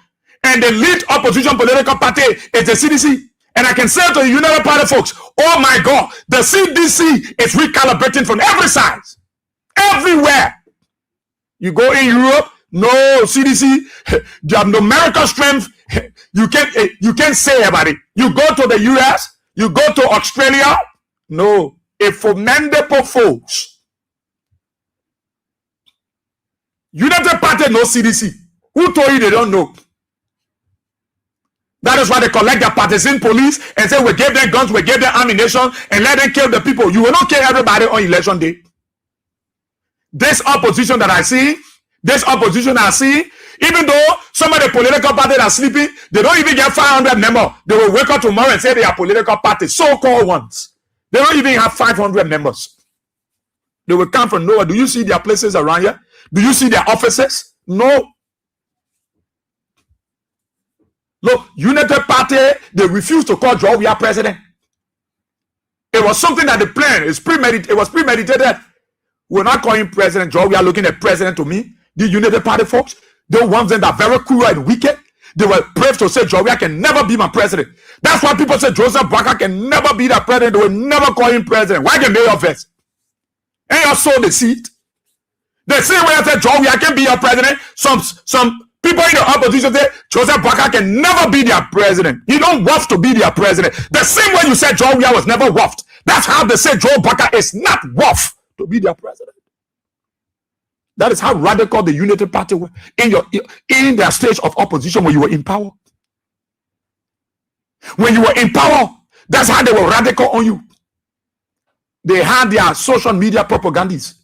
and the lead opposition political party is the CDC. And I can say to the United Party folks, oh my God, the CDC is recalibrating from every side, everywhere. You go in Europe, no CDC, you have numerical strength. You can't say about it. You go to the US, you go to Australia, no, a formidable folks. United Party no CDC. Who told you they don't know? That is why they collect their partisan police and say we gave them guns, we gave them ammunition, and let them kill the people. You will not kill everybody on election day. This opposition that I see, even though some of the political parties are sleeping, they don't even get 500 members. They will wake up tomorrow and say they are political parties, so-called ones. They don't even have 500 members. They will come from nowhere. Do you see their places around here? Do you see their offices? No. Look, United Party, they refused to call George Weah president. It was something that they planned. It was premeditated. We're not calling President George Weah looking at president to me. The United Party folks, the ones that are very cruel and wicked, they were brave to say George Weah can never be my president. That's why people say Joseph Baka can never be the president. They will never call him president. Why can they of it? And you sow the seed. The same way I said George Weah can be your president. Some people in the opposition say Joseph Baka can never be their president. He don't want to be their president. The same way you said George Weah was never worth. That's how they say Joe Baka is not worth to be their president. That is how radical the United Party were in their stage of opposition when you were in power. When you were in power, that's how they were radical on you. They had their social media propagandists.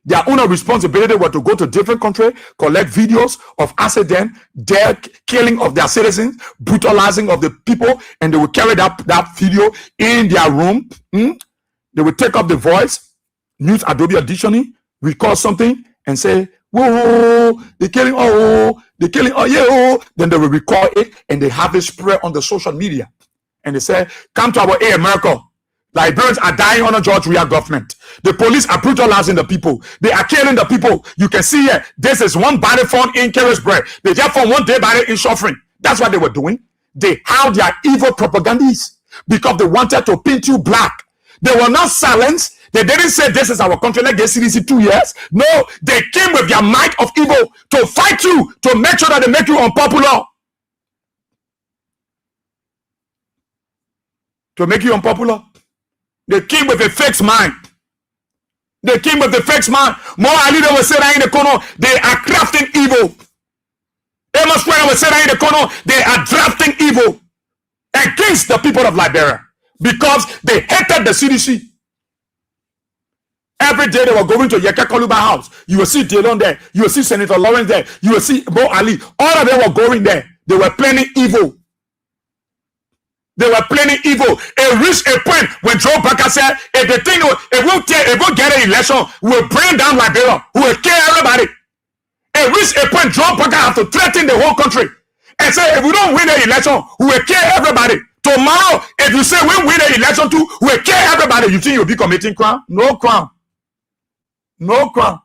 Their only responsibility was to go to different countries, collect videos of accident, their killing of their citizens, brutalizing of the people, and they will carry that video in their room. They will take up the voice, use Adobe Auditioning, record something, and say, whoa, they're killing, oh, yeah, oh. Then they will record it, and they have it spread on the social media. And they say, come to our America. Liberians are dying under George Weah government. The police are brutalizing the people. They are killing the people. You can see here, this is one body found in Carrisburg. They just found one dead body in Suffering. That's what they were doing. They held their evil propagandists because they wanted to paint you black. They were not silenced. They didn't say this is our country, let's get CDC 2 years. No, they came with their might of evil to fight you, to make sure that they make you unpopular. To make you unpopular. They came with a fixed mind. They came with a fixed mind. More Ali will say that in the corner, they are crafting evil. Amos Square will say that in the corner, they are drafting evil against the people of Liberia because they hated the CDC. Every day they were going to Yeka Koluba house. You will see Delon there. You will see Senator Lawrence there. You will see Mo Ali. All of them were going there. They were planning evil. They were planning evil. It reached a point when Joe Baka said, if the thing, it won't get an election, we'll bring down Liberia, we'll kill everybody. It reached a point Joe Baka have to threaten the whole country and say, if we don't win the election, we will kill everybody. Tomorrow, if you say we win the election too, we'll kill everybody. You think you'll be committing crime? No crime. No crime.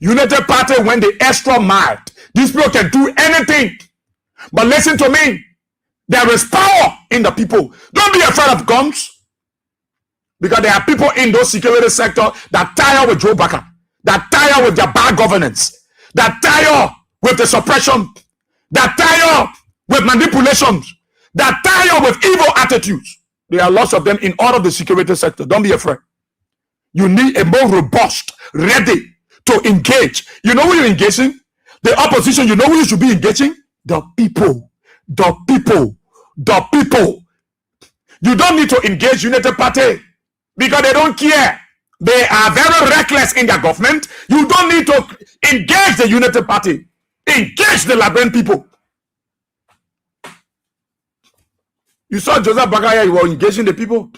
United Party went the extra mile. These people can do anything. But listen to me. There is power in the people. Don't be afraid of guns. Because there are people in those security sector that tire with Joe Baka, that tire with their bad governance, that tire with the suppression, that tire with manipulations, that tire with evil attitudes. There are lots of them in all of the security sector. Don't be afraid. You need a more robust, ready to engage. You know who you're engaging? The opposition. You know who you should be engaging? The people. The people. The people. You don't need to engage United Party because they don't care. They are very reckless in their government. You don't need to engage the United Party. Engage the Liberian people. You saw Joseph Bagaya, you were engaging the people.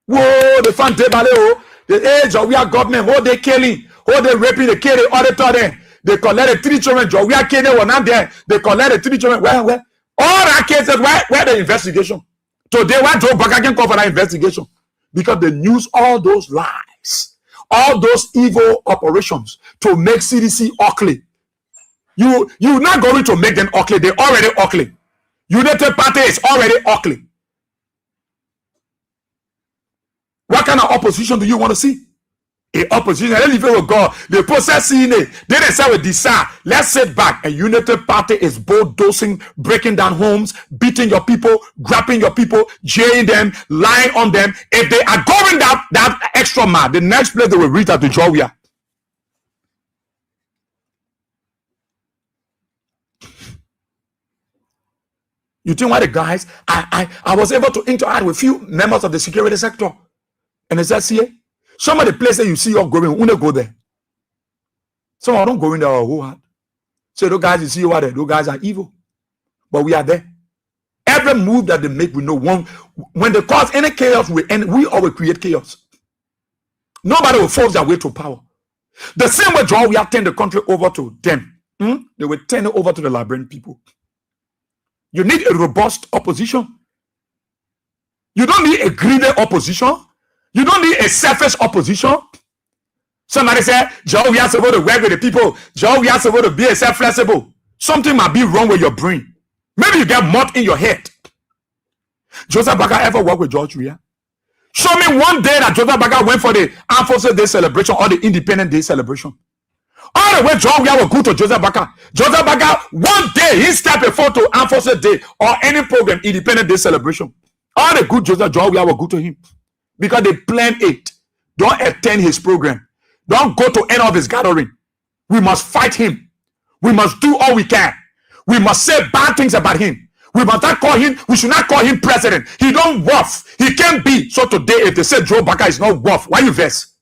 Whoa, the fan table, the age of we are government, what they killing, what they raping, they killing, all the time. They collect the 3 children, we are killing one and there. They collect the 3 children. Where? All our cases, where the investigation? Today, why Joe Bagaya can cover that investigation? Because they use all those lies, all those evil operations to make CDC ugly. You're not going to make them ugly. They're already ugly. United Party is already ugly. What kind of opposition do you want to see? A opposition, let's leave it with God. The process in it. Then they say with desire. Let's sit back. A United Party is bulldozing, breaking down homes, beating your people, grabbing your people, jailing them, lying on them. If they are going that extra mile, the next place they will reach out to Georgia. You think why the guys? I was able to interact with few members of the security sector, and they said, see, some of the places you see you're going, we don't go there. Some of them don't go in there or who had. So those guys you see over there, those guys are evil, but we are there. Every move that they make, we know when they cause any chaos, we always create chaos. Nobody will force their way to power. The same way John, we have turned the country over to them. They will turn it over to the Liberian people. You need a robust opposition. You don't need a greedy opposition. You don't need a selfish opposition. Somebody said, Joe, we are supposed to work with the people. Joe, we are supposed to be a self-flexible. Something might be wrong with your brain. Maybe you get mud in your head. Joseph Baga ever worked with George Weah? Show me one day that Joseph Baga went for the Armed Forces Day celebration or the Independence Day celebration. All the way John Weah will go to Joseph Baga. Joseph Baga, one day he stepped a photo Armed Forces Day or any program, Independence Day celebration. All the good Joseph John Weah will go to him. Because they plan it. Don't attend his program. Don't go to any of his gathering. We must fight him. We must do all we can. We must say bad things about him. We must not call him, we should not call him president. He don't worth. He can't be. So today, if they say Joe Baga is not worth, why you vex?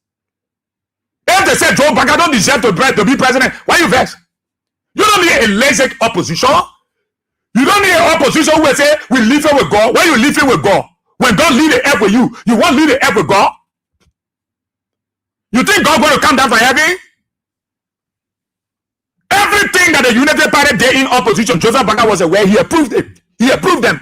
If they say Joe Baga don't deserve to be president, why you vex? You don't need a lazy opposition. You don't need an opposition who will say, we live it with God. Why you live it with God? When God lead the earth with you, you won't lead the earth with God? You think God going to come down from heaven? Everything that the United Party did in opposition, Joseph Baga was aware. He approved it. He approved them.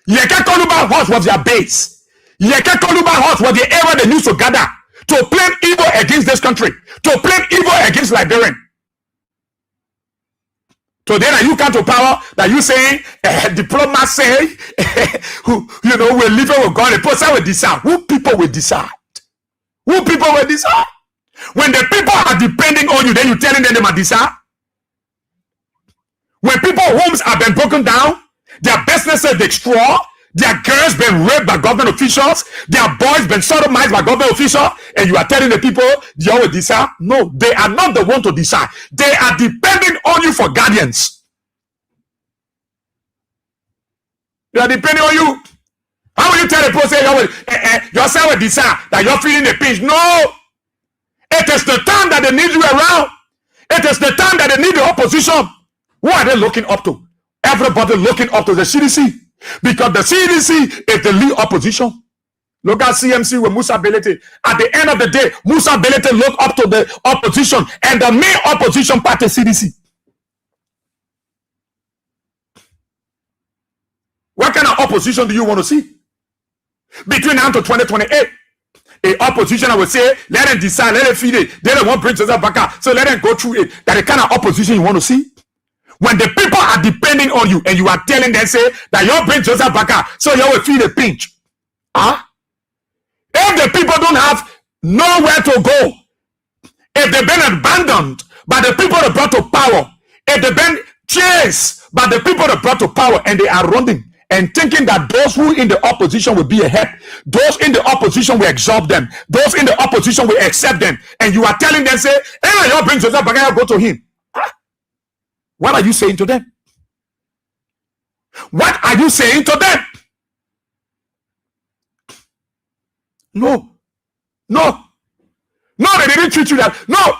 Yeke Koluba House was their base. Yeke Koluba House was the area they used to gather to plan evil against this country, to plan evil against Liberian. So then you come to power that you saying diplomacy, we're living with God. The person will decide. Who people will decide? Who people will decide? When the people are depending on you, then you're telling them they must decide. When people's homes have been broken down, their businesses destroyed, their girls been raped by government officials, their boys been sodomized by government officials, and you are telling the people they will decide? No, they are not the one to decide. They are depending on you for guardians. They are depending on you. How will you tell the person yourself will decide that you're feeling the pinch? No. It is the time that they need you around. It is the time that they need the opposition. Who are they looking up to? Everybody looking up to the CDC. Because the CDC is the lead opposition. Look at CMC with Musa Belete. At the end of the day, Musa Belete look up to the opposition and the main opposition party, CDC. What kind of opposition do you want to see? Between now to 2028, a opposition, I would say, let them decide, let them feed it. They don't want to bring Joseph Baga, so let them go through it. That the kind of opposition you want to see? When the people are depending on you and you are telling them, say, that you bring Joseph Baka, so you will feel the pinch. Huh? If the people don't have nowhere to go, if they've been abandoned by the people that brought to power, if they've been chased by the people that brought to power, and they are running and thinking that those who in the opposition will be ahead, those in the opposition will exalt them, those in the opposition will accept them, and you are telling them, say, hey, you bring Joseph Baka, go to him. What are you saying to them? What are you saying to them? No, they didn't treat you that. No.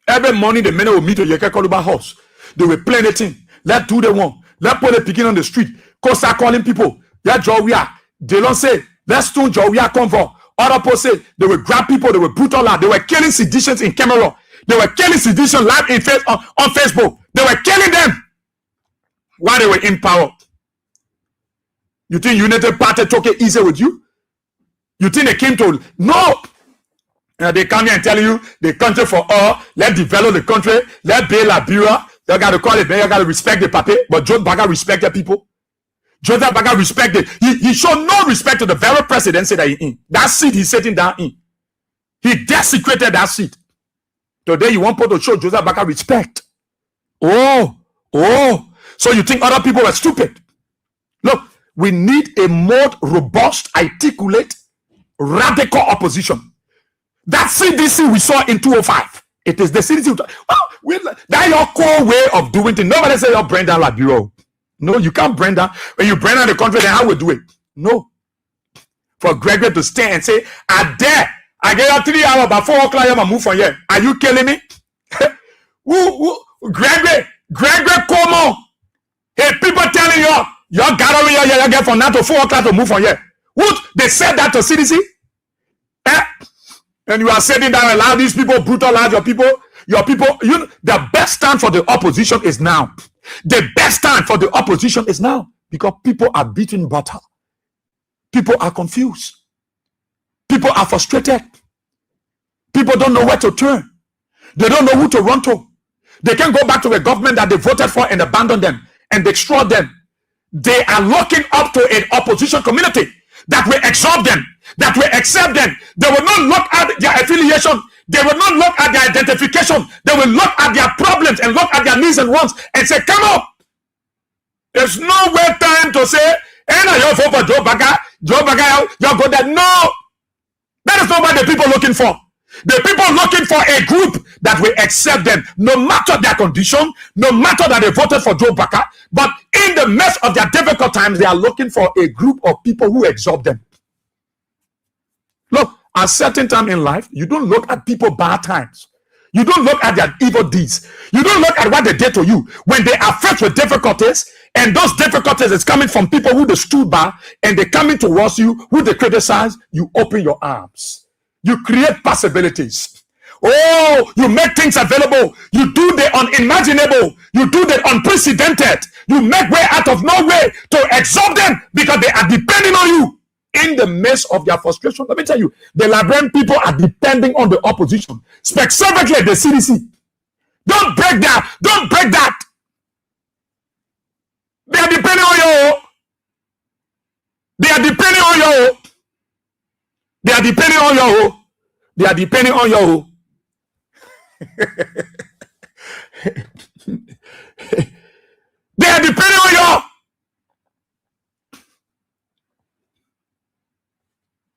Every morning the men will meet at Yeke Koluba house. They will play anything. Let's do the one. Let's put a picking on the street. Go start calling people. Yeah, Jowia. They don't say, let's do Jowia convo. Other people say, they will grab people, they will brutalize. They were killing seditions in Cameroon. They were killing sedition live on Facebook. They were killing them while they were in power. You think United Party took it easy with you? You think they came to... No. They come here and tell you the country for all. Let's develop the country. Let's build Liberia. You got to call it, you got to respect the papi. But Joseph Baka respected people. Joseph Baka respected. He showed no respect to the very presidency that he's in. That seat he's sitting down in. He desecrated that seat. Today you want people to show Joseph Baka respect. Oh. So you think other people were stupid? Look, we need a more robust, articulate, radical opposition. That CDC we saw in 2005. It is the CDC. That's your core way of doing things. Nobody say you're bring down Liberia. No, you can't bring down. When you bring down the country, then how we do it? No. For Gregory to stand and say, I dare. I get you 3 hours, by 4 o'clock, I'm move from here. Are you killing me? Gregory, come on. Hey, people telling you, you're gathering you get from now to 4 o'clock to move from here. What? They said that to CDC? And you are sitting down and allow these people brutalize your people. The best time for the opposition is now. The best time for the opposition is now. Because people are beating butter. People are confused. People are frustrated. People don't know where to turn. They don't know who to run to. They can't go back to a government that they voted for and abandon them and destroy them. They are looking up to an opposition community that will exalt them, that will accept them. They will not look at their affiliation. They will not look at their identification. They will look at their problems and look at their needs and wants and say, come on. There's no way time to say, hey, no, you're for Joe Baka, you're good at. No. That is not what the people looking for. The people looking for a group that will accept them, no matter their condition, no matter that they voted for Joe Baka, but in the midst of their difficult times, they are looking for a group of people who exalt them. Look, at a certain time in life, you don't look at people bad times. You don't look at their evil deeds. You don't look at what they did to you. When they are faced with difficulties, and those difficulties is coming from people who they stood by, and they coming towards you, who they criticize, you open your arms. You create possibilities. Oh, you make things available. You do the unimaginable. You do the unprecedented. You make way out of no way to exalt them because they are depending on you in the midst of their frustration. Let me tell you, the Liberian people are depending on the opposition, specifically the CDC. Don't break that. Don't break that. They are depending on you. They are depending on you. They are depending on you. They are depending on you. They are depending on you.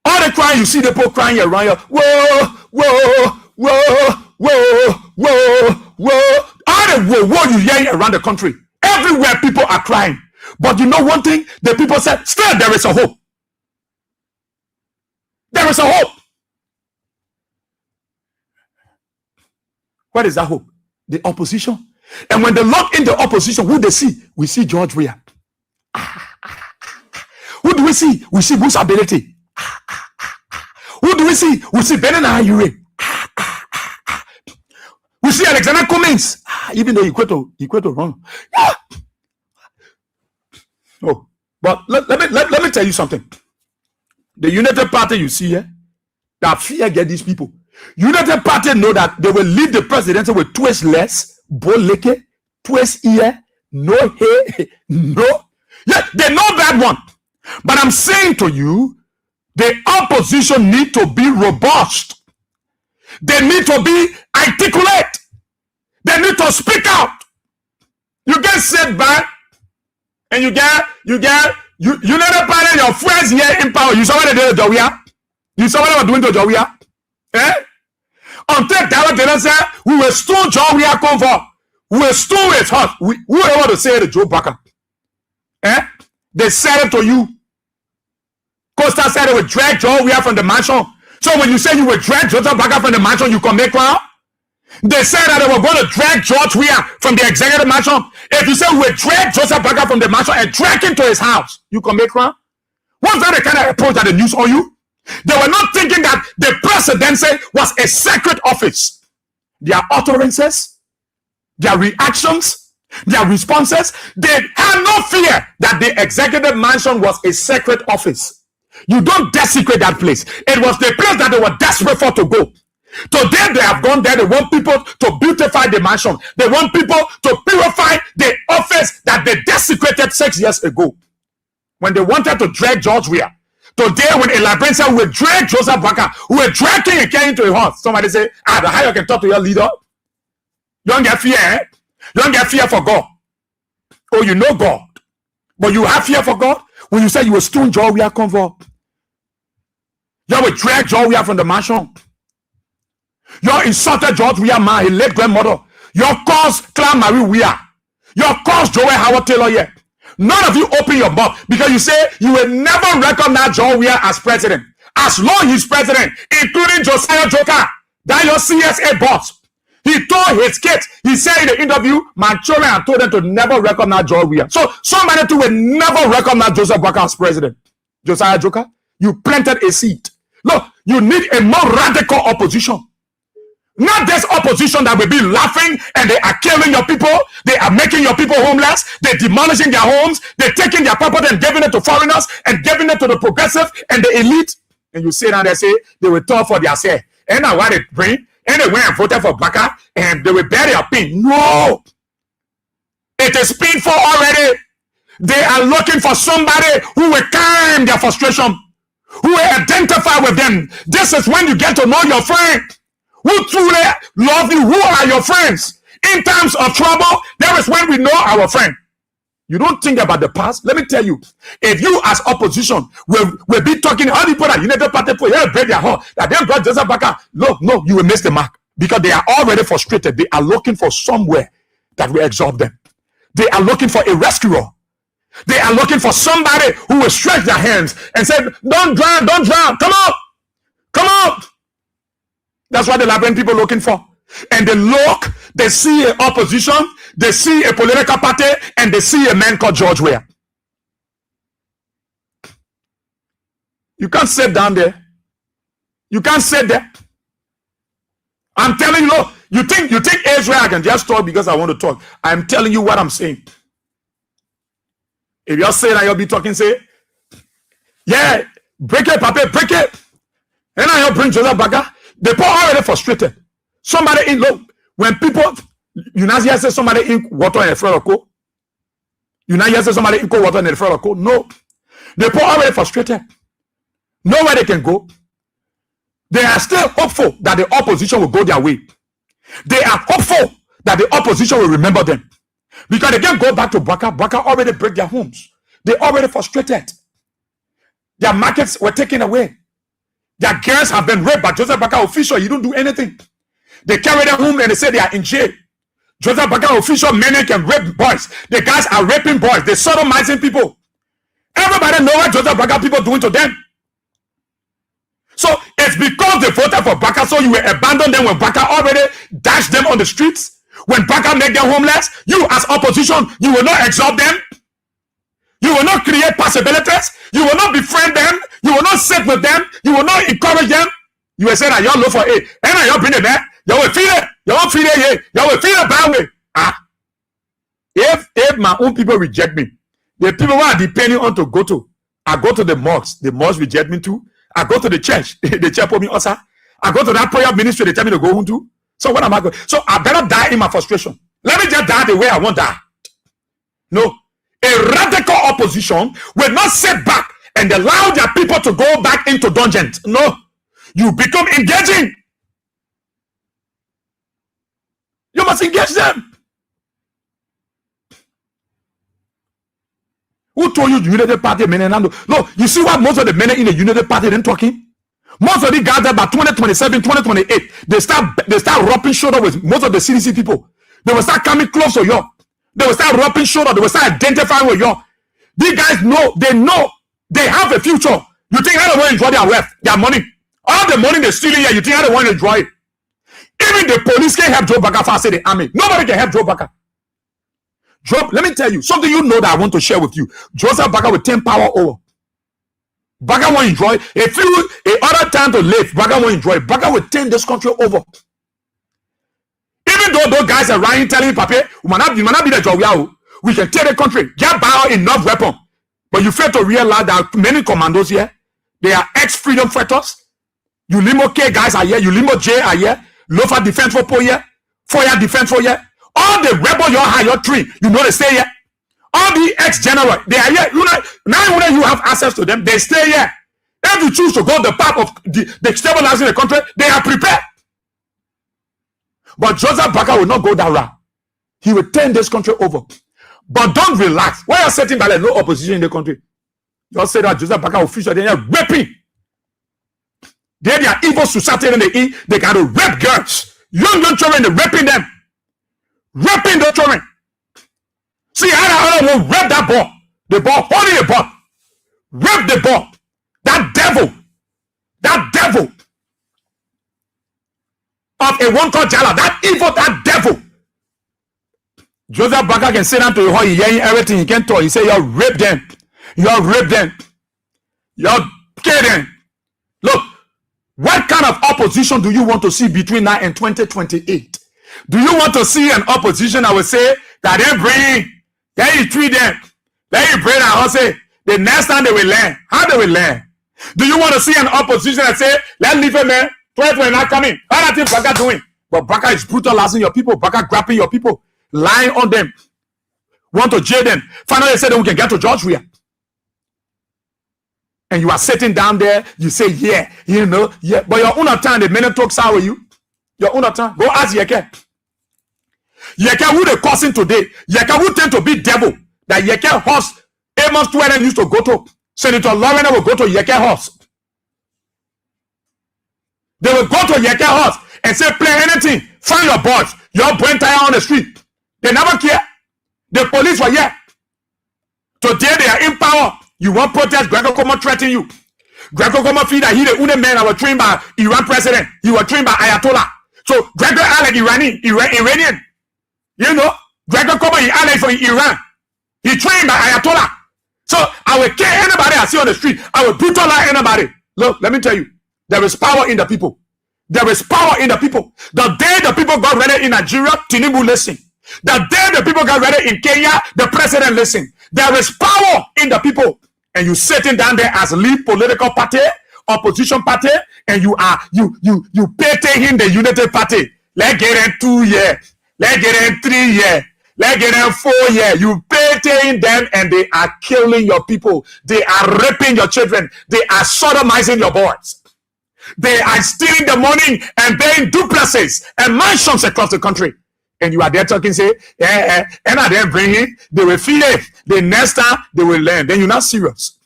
All the crying, you see the people crying around you. Whoa, whoa, whoa, whoa, whoa, whoa. All the whoa you hear around the country. Everywhere people are crying. But you know one thing? The people said, still there is a hope. There is a hope. What is that hope? The opposition. And when they look in the opposition, who they see? We see George Weah. Who do we see? We see Bruce Ability. Who do we see? We see Benin Ayure. We see Alexander Cummings. Even though he quit to run. Oh, but let me tell you something. The United Party you see here, that fear get these people. United Party know that they will leave the presidency with twist less, boleke, twist ear, no hair, no. Yeah, they know that one. But I'm saying to you, the opposition need to be robust. They need to be articulate. They need to speak out. You get set back and you know the party, your friends here in power. You saw what they did to Jawia? You saw what they were doing to Jawia? Eh? Until that they don't say, we will stone Jawia come for. We will stone his heart. Whoever to say it to Joe Baker. Eh? They said it to you. Costa said they would drag Jawia from the mansion. So when you say you will drag Joseph Baker from the mansion, you commit crime? They said that they were going to drag George Weah from the executive mansion. If you say we will drag Joseph Baker from the mansion and drag him to his house, you commit crime? Was that the kind of approach that the news on you? They were not thinking that the presidency was a sacred office. Their utterances, their reactions, their responses, they had no fear that the executive mansion was a sacred office. You don't desecrate that place. It was the place that they were desperate for to go. Today they have gone there. They want people to beautify the mansion. They want people to purify the office that they desecrated 6 years ago. When they wanted to drag George Weah. Today when a librarian said we will drag Joseph Baker, we will drag King and King into a horse. Somebody say, the higher you can talk to your leader. You don't get fear, eh? You don't get fear for God. Oh, you know God. But you have fear for God? When you say you will stone George Weah come for. You will drag George Weah from the mansion. You insulted George Weah, man, his late grandmother. You caused Clan Marie Weah. You caused Joel Howard Taylor here. None of you open your mouth because you say you will never recognize George Weah as president. As long he's president, including Josiah Joker, that your CSA boss. He told his kids, he said in the interview, my children have told them to never recognize George Weah. So somebody too will never recognize Joseph Baker as president. Josiah Joker, you planted a seed. Look, you need a more radical opposition. Not this opposition that will be laughing and they are killing your people. They are making your people homeless. They're demolishing their homes. They're taking their property and giving it to foreigners and giving it to the progressive and the elite. And you sit down there and say they will talk for their say. And now what they bring, and they went and voted for Baka and they will bury a pin. No. It is painful already. They are looking for somebody who will calm their frustration, who will identify with them. This is when you get to know your friend. Who truly love you? Who are your friends? In times of trouble, there is when we know our friend. You don't think about the past. Let me tell you, if you as opposition will be talking, how do you put that United Party for you break their heart that they brought Joseph Baker? No, you will miss the mark because they are already frustrated. They are looking for somewhere that will exalt them. They are looking for a rescuer. They are looking for somebody who will stretch their hands and say, don't drown, come on. That's what the Liberian people are looking for. And they look, they see an opposition, they see a political party, and they see a man called George Weah. You can't sit down there. You can't sit there. I'm telling you, look, you think Israel can just talk because I want to talk. I'm telling you what I'm saying. If you're saying that you'll be talking, say, yeah, break it, Papa, break it. And now you'll bring Joseph Baker. The poor are already frustrated. Somebody in look when people you not hear say somebody in water in a flood of coal. You not hear say somebody in cold water in a flood of coal. No, the poor are already frustrated. Nowhere they can go. They are still hopeful that the opposition will go their way. They are hopeful that the opposition will remember them because they can't go back to Baka. Baka already break their homes. They already frustrated. Their markets were taken away. Their girls have been raped by Joseph Baker official. You don't do anything. They carry them home and they say they are in jail. Joseph Baker official men can rape boys. The guys are raping boys. They're sodomizing people. Everybody know what Joseph Baker people doing to them. So it's because they voted for Baker, so you will abandon them when Baker already dashed them on the streets. When Baker make them homeless, you as opposition, you will not exalt them. You will not create possibilities. You will not befriend them. You will not sit with them. You will not encourage them. You will say that y'all look for it. And y'all bring it back. Y'all will feel it. Y'all won't feel it here. Y'all will feel it bad way. If my own people reject me, the people who are depending on to go to, I go to the mosque. The mosque reject me too. I go to the church. The church put me also. I go to that prayer ministry, they tell me to go home to. So what am I going? So I better die in my frustration. Let me just die the way I want to die. No. A radical opposition will not sit back and allow their people to go back into dungeons. No. You become engaging. You must engage them. Who told you United Party men? No, you see what most of the men in the United Party then talking? Most of the guys that by 2027, 2028, they start rubbing shoulder with most of the CDC people. They will start coming close to you. They will start rubbing shoulder. They will start identifying with you. These guys know they have a future. You think how they want to enjoy their wealth, their money? All the money they're stealing here, you think how they want to enjoy it? Even the police can't help Joe Baka faster the army. Nobody can help Joe Baka. Joe, let me tell you something you know that I want to share with you. Joseph Baka will turn power over. Baka won't enjoy it. If you other time to live, Baka won't enjoy it. Baka will turn this country over. Even though those guys are running, telling Pape, we might not be the job. We can take the country, get by enough weapon. But you fail to realize that many commandos here, they are ex-freedom fighters. You limo K guys are here, you limo J are here, Lofa defense for here, Fire defense for here. All the rebel your high, your tree, you know they stay here. All the ex-general, they are here. You know, now when you have access to them, they stay here. If you choose to go the path of the stabilizing the country, they are prepared. But Joseph Baka will not go that route. He will turn this country over. But don't relax. Why are you sitting by like no opposition in the country? Just say that Joseph Baka will feature them. They are raping. They are evil society and they got to rape girls. Young children, they're raping them. Raping the children. See, I will rape that ball. The ball, holding the ball. Rape the ball. That devil of a one called Jala, that evil, that devil. Joseph Baka can sit down to you, hearing everything he can talk. He say, you rape them. You rape them. You kill them. Look, what kind of opposition do you want to see between now and 2028? Do you want to see an opposition that will say that they bring, then you treat them, then you bring and say, the next time they will learn. How they will learn? Do you want to see an opposition that say, let's leave a man, 2020 not coming? How that Baka doing? But Baka is brutalizing your people. Baka grabbing your people, lying on them, want to jail them. Finally, they say that we can get to Georgia. And you are sitting down there, you say, yeah, you know, yeah. But your own time, the minute talks out with you. Your own time. Go ask Yeke. Yeke, who they causing today? Yeke, who tend to be devil? That Yeke horse, Amos Twellen used to go to. Senator Lauren will go to Yeke horse. They will go to Yeke horse and say, play anything. Find your boys. Your brain tire on the street. They never care. The police were here. Today they are in power. You want protest, Gregor Como threaten you. Gregor Como feel that he the only man that was trained by Iran president. He was trained by Ayatollah. So Gregor like Iranian. You know, Gregor Como he from Iran. He trained by Ayatollah. So I will kill anybody I see on the street. I will brutalize anybody. Look, let me tell you, there is power in the people. There is power in the people. The day the people got ready in Nigeria, Tinubu listened. The day the people got ready in Kenya, the president listened. There is power in the people. And you sitting down there as lead political party, opposition party, and you pay him the United Party. Let's get in 2 years. Let's get in 3 years. Let's get in 4 years. You paying them and they are killing your people. They are raping your children. They are sodomizing your boys. They are stealing the money and buying duplexes and mansions across the country. And you are there talking, say, and I then bring it, they will feel it. The next time they will learn. Then you're not serious.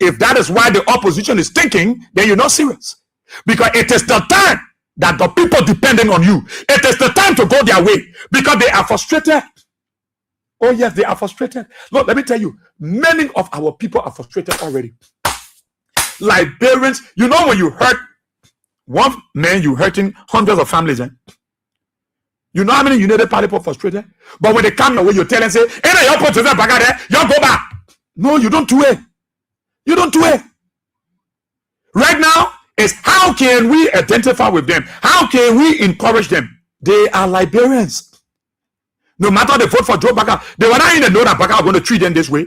If that is why the opposition is thinking, then you're not serious. Because it is the time that the people depending on you. It is the time to go their way. Because they are frustrated. Oh yes, they are frustrated. Look, let me tell you, many of our people are frustrated already. Liberians, you know when you hurt one man, you hurting hundreds of families, eh? You know how many United Party people frustrated? But when they come away, you tell them, say, hey, you put yourself back out there, you go back. No, you don't do it. You don't do it. Right now, is how can we identify with them? How can we encourage them? They are Liberians. No matter they vote for Joe Baka, they were not even know that Baka are going to treat them this way.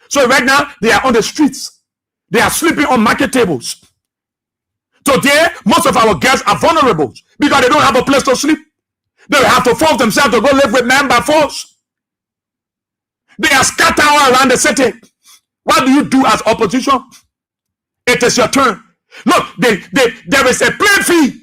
So right now, they are on the streets. They are sleeping on market tables. Today, most of our girls are vulnerable because they don't have a place to sleep. They have to force themselves to go live with men by force. They are scattered all around the city. What do you do as opposition? It is your turn. Look, there is a plain fee.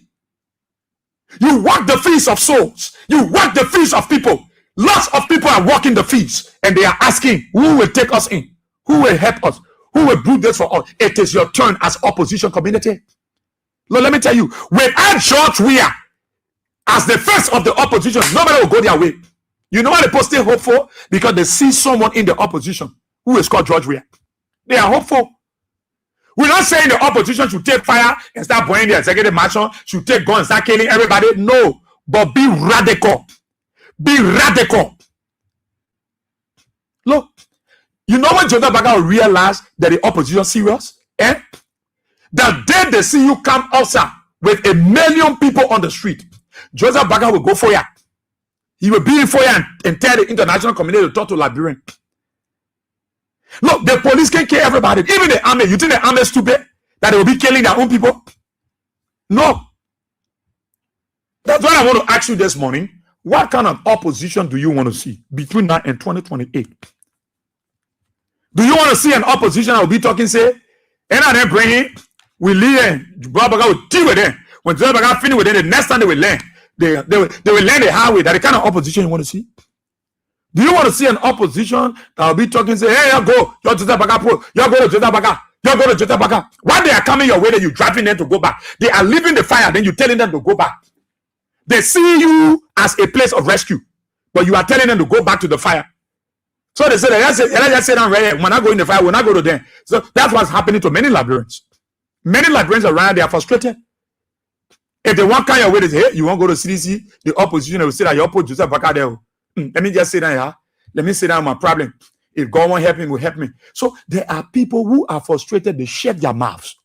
You walk the feast of souls. You walk the feast of people. Lots of people are walking the feast, and they are asking, who will take us in? Who will help us? Who will do this for us? It is your turn as opposition community. Look, let me tell you, without George Weah as the face of the opposition, nobody will go their way. You know what the post hope for? Because they see someone in the opposition who is called George Weah. They are hopeful. We're not saying the opposition should take fire and start burning the executive mansion, should take guns and start killing everybody. No, but be radical. Be radical. Look, you know when Joseph Baga will realize that the opposition is serious? The day they see you come outside with 1 million people on the street, Joseph Baga will go for you. He will be in for you and tell the international community to talk to Liberian. Look, the police can kill everybody, even the army. You think the army is stupid that they will be killing their own people? No. That's what I want to ask you this morning. What kind of opposition do you want to see between now and 2028? Do you want to see an opposition that will be talking, say, and I then bring it, we leave, Baga will deal with them. When Baga finish with them, the next time they will learn, they will learn the hard way. That the kind of opposition you want to see? Do you want to see an opposition that will be talking, say, hey, you go, you're Joseph Baga Pro, you go to Joseph Baga, you go to Joseph Baga. While they are coming your way, then you driving them to go back. They are leaving the fire, then you telling them to go back. They see you as a place of rescue, but you are telling them to go back to the fire. So they say, let's just say down right, when I go in the fire, when I go to them. So that's what's happening to many Liberians. Many Liberians around, they are frustrated. If they want kind of way, they say, hey, you want to go to CDC, the opposition will say that you oppose Joseph Baga there. Let me just say that, yeah. Let me say that my problem. If God won't help me, will help me. So there are people who are frustrated, they shut their mouths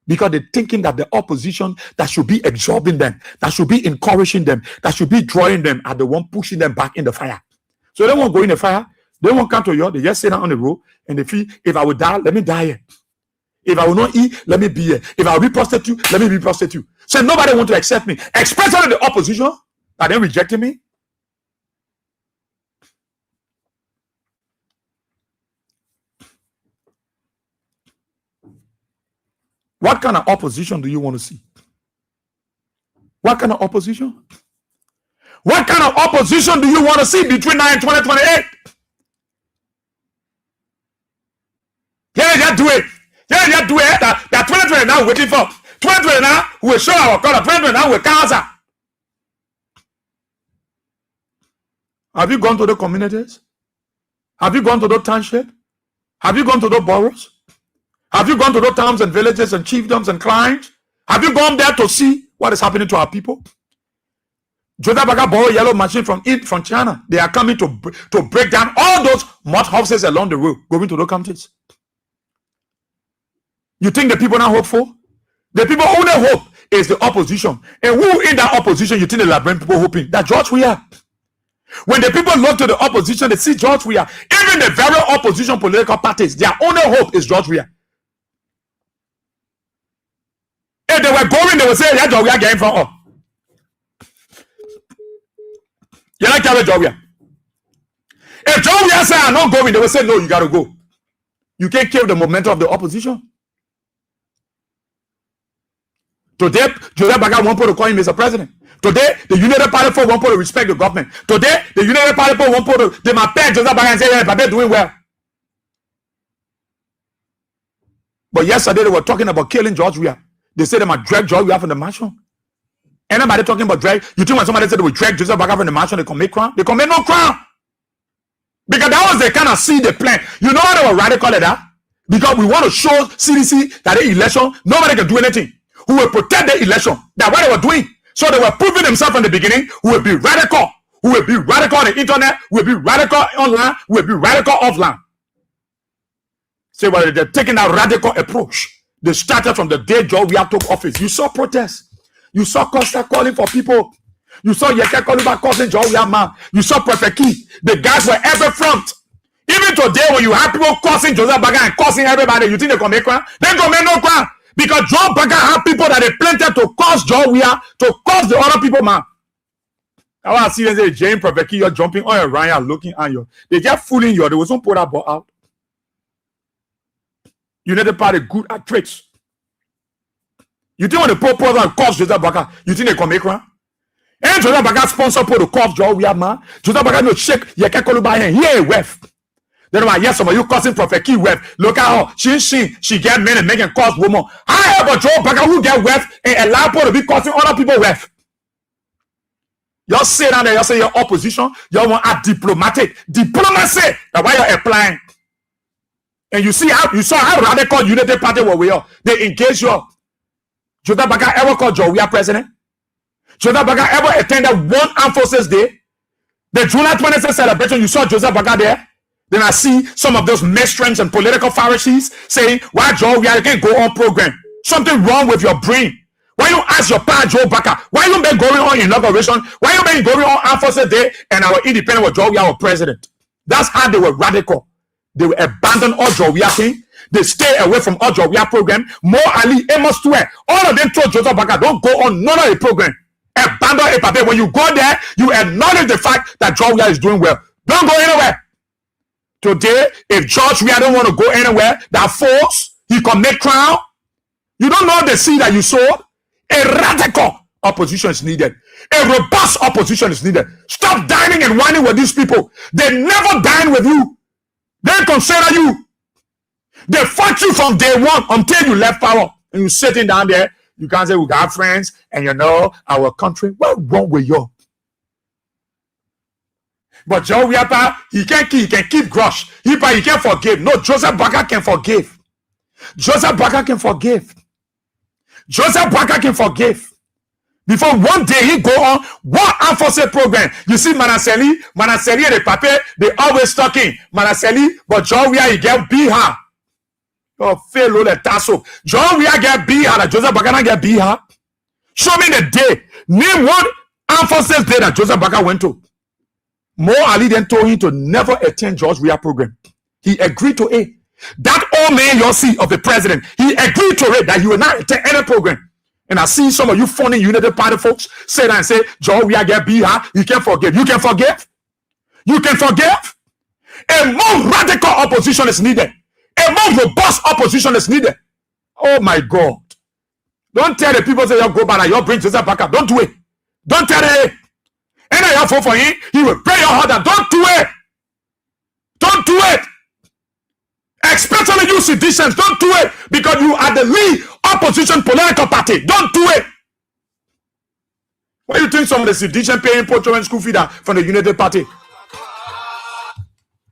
because they're thinking that the opposition that should be absorbing them, that should be encouraging them, that should be drawing them, are the one pushing them back in the fire. So they won't go in the fire. They won't come to you. They just sit down on the road and they feel, if I will die, let me die here. If I will not eat, let me be here. If I will be prostitute, let me be prostitute. So nobody want to accept me, especially the opposition that they rejecting me. What kind of opposition do you want to see? What kind of opposition? What kind of opposition do you want to see between now and 2028? Yeah, just do it. Yeah, just do it. That 2020 now waiting for. 2020 now we will show our color. 2020 now we will cancer. Have you gone to the communities? Have you gone to the township? Have you gone to the boroughs? Have you gone to those towns and villages and chiefdoms and clients? Have you gone there to see what is happening to our people? Joseph Baga borrowed a yellow machine from China. They are coming to break down all those mud houses along the road going to those countries. You think the people are not hopeful? The people only hope is the opposition. And who in that opposition you think the Liberian people hoping? That George Weah. When the people look to the opposition, they see George Weah. Even the very opposition political parties, their only hope is George Weah. If they were going, they would say, yeah, George Weah getting from up. You like George Weah? If George Weah say, I'm not going, they will say, no, you got to go. You can't kill the momentum of the opposition. Today, Joseph Baga won't put to call him Mr. President. Today, the United Party for won't put to respect the government. Today, the United Party for won't put to, they might pay Joseph Baga and say, yeah, but they're doing well. But yesterday, they were talking about killing George Weah. They said they might drag George Weah from the mansion. Anybody talking about drag? You think when somebody said they would drag Joseph Baga from the mansion, they commit crime? They commit no crime. Because that was the kind of see the plan. You know why they were radical at that? Because we want to show CDC that the election, nobody can do anything. Who will protect the election. That's what they were doing. So they were proving themselves from the beginning who will be radical. Who will be radical on the internet, who will be radical online, who will be radical offline. Say, well, they're taking that radical approach. They started from the day George Weah took office. You saw protests. You saw Costa calling for people. You saw Yeke calling back causing George Weah man. You saw Prefect Key. The guys were ever front. Even today, when you have people causing Joseph Baga and causing everybody, you think they can make crime? They can make no crime. Because Joe Baga have people that they planted to cause Joe Weah, to cause the other people, man. I want to see them say, Jane Prophet, you're jumping on your Ryan, looking at you. They just fooling you. They wasn't put that ball out. United Party good at tricks. You think when the proposal and cause Joseph Baga, you think they can make one? And Joseph Baga sponsor for the cause Joe Weah, man. Joseph Baga no check, you can't call by him. Yeah, wef. Then I yes, some of you causing Prophet Key wef. Look at her. She get men and making cause woman. However, Joe Baga who get wef and allow people to be causing other people wef. Y'all say down there, y'all say your opposition, y'all want a diplomatic. Diplomacy, that's why you're applying. And you saw how radical United Party were we are. They engage you. Joseph Baga ever called Joe Weah president? Joseph Baga ever attended one Armed Forces Day? The July 26th celebration, you saw Joseph Baga there? Then I see some of those mainstreams and political Pharisees saying, why Joe Weah can't go on program? Something wrong with your brain. Why you ask your pa Joe Baga? Why you been going on inauguration? Why you been going on Armed Forces Day and our independent with Joe Weah our president? That's how they were radical. They will abandon all Joe Weah thing. They stay away from all Joe Weah program. More Ali, Amos Tuer, all of them told Joseph Baga, don't go on none of the program. Abandon a paper. When you go there, you acknowledge the fact that Joe Weah is doing well. Don't go anywhere. Today, if George Weah don't want to go anywhere, that force, he can make crown. You don't know the seed that you sowed. A radical opposition is needed. A robust opposition is needed. Stop dining and whining with these people. They never dine with you. They consider you. They fought you from day one until you left power. And you sitting down there, you can't say we got friends and you know our country. What's wrong with you? But Joe Weah, he can keep grudge. He can forgive. No, Joseph Baga can forgive. Joseph Baga can forgive. Joseph Baga can forgive. Before one day he go on one Armed Forces program. You see Manaseli and the paper, they always talking. Manaseli, but Joe Weah, he get Biha. Oh, fellow the tasso. Joe Weah get Biha, that Joseph Baga get Biha. Show me the day. Name one Armed Forces day that Joseph Baga went to. Mo Ali then told him to never attend George Weah program. He agreed to it. That old man you see of the president, he agreed to it that he will not attend any program. And I see some of you funny United Party folks say that and say, George Weah get Biha, you can forgive. You can forgive? You can forgive? A more radical opposition is needed. A more robust opposition is needed. Oh my God. Don't tell the people say, you go back and you bring Joseph back up. Don't do it. Don't tell it. And you vote for him, he will pray your heart out. Don't do it. Don't do it. Especially you citizens, don't do it because you are the lead opposition political party. Don't do it. Why do you think some of the citizens paying for children school feeder from the United Party?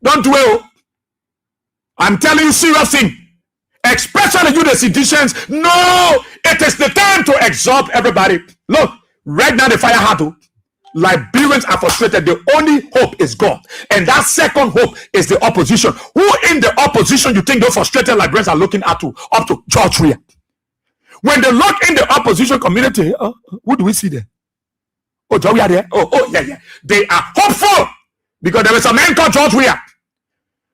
Don't do it. Oh. I'm telling you serious thing. Especially you the citizens. No, it is the time to exalt everybody. Look, right now the fire hot. Liberians are frustrated. The only hope is God. And that second hope is the opposition. Who in the opposition you think those frustrated Liberians are looking up to George Weah? When they look in the opposition community, who do we see there? Oh, George Weah there? Oh, yeah. They are hopeful because there is a man called George Weah.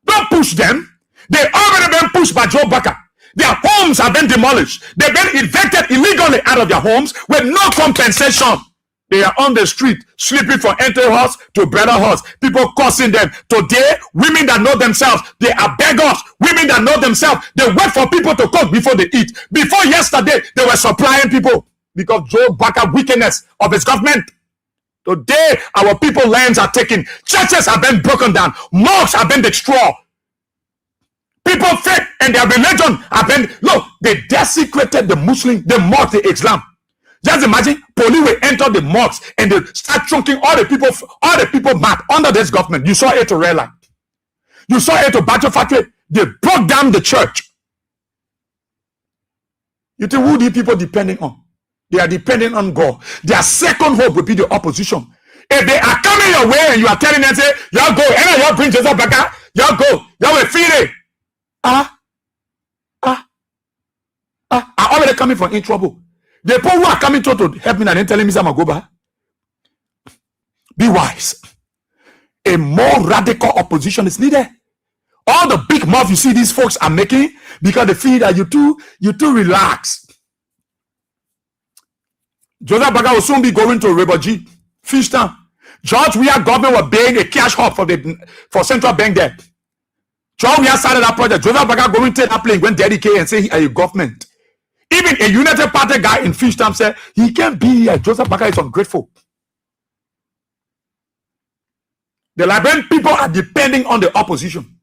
Don't push them. They already been pushed by Joe Baga. Their homes have been demolished. They've been evicted illegally out of their homes with no compensation. They are on the street, sleeping from empty house to better house. People cursing them. Today, women that know themselves, they are beggars. Women that know themselves, they wait for people to cook before they eat. Before yesterday, they were supplying people because Joe Baga wickedness of his government. Today, our people lands are taken. Churches have been broken down. Mosques have been destroyed. People faith and their religion have been, look, they desecrated the Muslim, the mosque, the Islam. Just imagine, police will enter the mosques and they start chunking all the people mad under this government. You saw it to Red Line. You saw it to Battle Factory. They broke down the church. You think who the people depending on? They are depending on God. Their second hope will be the opposition. If they are coming your way and you are telling them, say, y'all go, and y'all bring Joseph back, y'all go, y'all will feed it. Are already coming from in trouble. The people who are coming to help me and then telling me I'm going to go back. Be wise. A more radical opposition is needed. All the big mouth you see these folks are making because they feel that you too relaxed. Joseph Baga will soon be going to Reboji, Fishtown. George Weah government was paying a cash hub for central bank there. George Weah started that project. Joseph Baga going to that plane, went dedicate and say he are a government. Even a United Party guy in Fishtown said he can't be here. Joseph Baga is ungrateful. The Liberian people are depending on the opposition.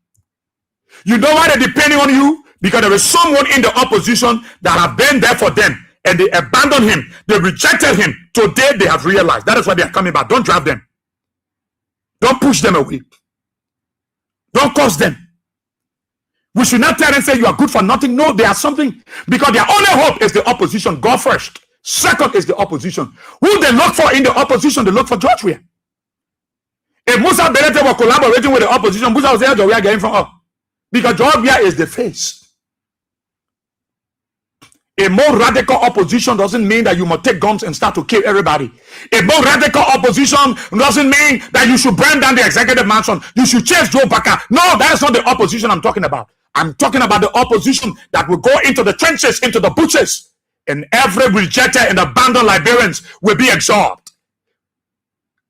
You know why they're depending on you? Because there is someone in the opposition that have been there for them. And they abandoned him. They rejected him. Today they have realized. That is why they are coming back. Don't drive them. Don't push them away. Don't cause them. We should not tell them say you are good for nothing. No, they are something. Because their only hope is the opposition. God first. Second is the opposition. Who they look for in the opposition? They look for George Weah. If Musa Belete were collaborating with the opposition, Musa was there, George Weah getting from up. Because George Weah is the face. A more radical opposition doesn't mean that you must take guns and start to kill everybody. A more radical opposition doesn't mean that you should burn down the executive mansion. You should chase Joe Baka. No, that is not the opposition I'm talking about. I'm talking about the opposition that will go into the trenches, into the bushes, and every rejected and abandoned Liberians will be absorbed.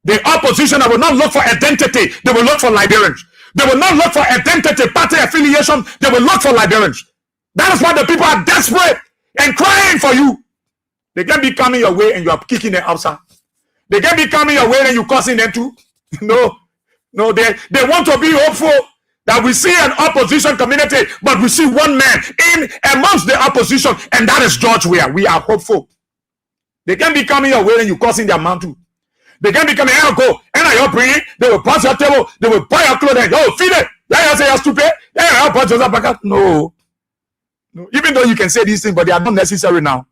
The opposition that will not look for identity, they will look for Liberians. They will not look for identity, party affiliation, they will look for Liberians. That is why the people are desperate and crying for you. They can be coming your way and you are kicking them outside. They can be coming your way and you causing them too. No, they want to be hopeful that we see an opposition community, but we see one man in amongst the opposition, and that is George Weah. We are hopeful. They can be coming your way and you causing their mouth too. They can be coming, I'll go, and I bring it, they will pass your table, they will buy your clothing, oh, feed it. Yeah, you say you're stupid. Yeah, I'll put Joseph back. No, even though you can say these things, but they are not necessary now.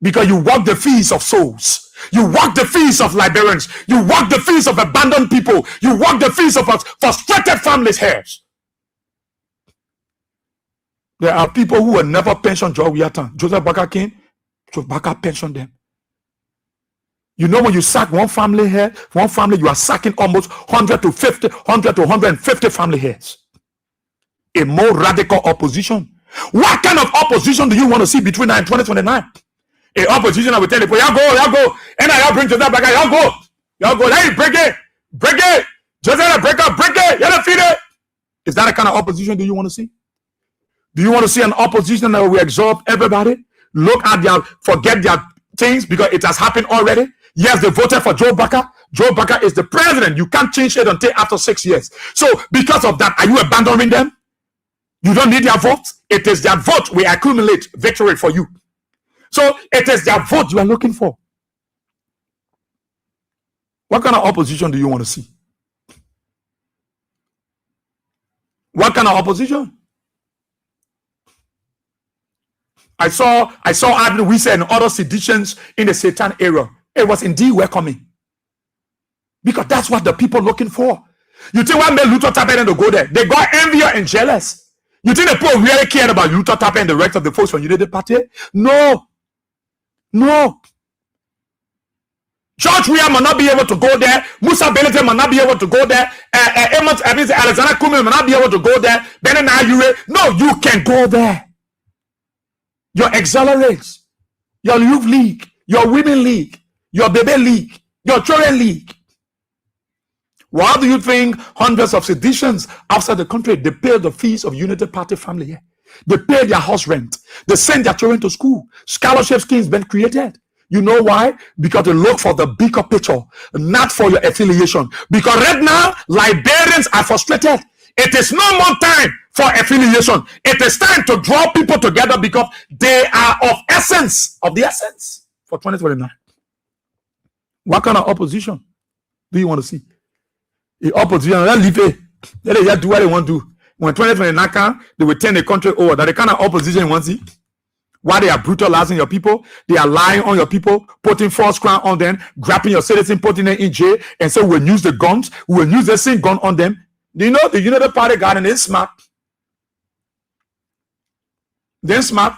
Because you walk the feast of souls. You walk the feast of Liberians. You walk the feast of abandoned people. You walk the feast of frustrated families' hairs. There are people who will never pension George Weah. Joseph Baka came, Joseph Baka pensioned them. You know, when you sack one family hair, one family, you are sacking almost 100 to 150 family hairs. A more radical opposition. What kind of opposition do you want to see between now and 2029? A opposition that will tell people, y'all go, and I'll bring Joseph back, y'all go, hey, break it, Joseph, break it, y'all feed it. Is that the kind of opposition do you want to see? Do you want to see an opposition that will absorb everybody? Look at forget their things because it has happened already. Yes, they voted for Joe Baka. Joe Baka is the president. You can't change it until after 6 years. So because of that, are you abandoning them? You don't need their vote. It is their vote we accumulate victory for you. So it is their vote you are looking for. What kind of opposition do you want to see? What kind of opposition? I saw Admiral Wisa and other seditions in the Satan era. It was indeed welcoming. Because that's what the people looking for. You think what made Luther Tappen to go there? They got envious and jealous. You think the people really cared about Luther Tappen and the rest of the folks from United Party? No. George Weah might not be able to go there. Musa Belete might not be able to go there. Alexander Kumin might not be able to go there. Benin Ayure. No, you can go there. Your accelerates, your youth league, your women league, your baby league, your children league. Why do you think hundreds of seditions outside the country, they pay the fees of United Party family here? They pay their house rent. They send their children to school. Scholarship schemes been created. You know why? Because they look for the bigger picture, not for your affiliation. Because right now, Liberians are frustrated. It is no more time for affiliation. It is time to draw people together because they are of the essence for 2029. What kind of opposition do you want to see? The opposition, let them do what they want to do. When 2029 comes, they will turn the country over. That the kind of opposition you want to see? Why they are brutalizing your people, they are lying on your people, putting false crown on them, grabbing your citizen, putting them in jail, and so we'll use the guns, we'll use the same gun on them. Do you know the United Party garden is smart? They're smart.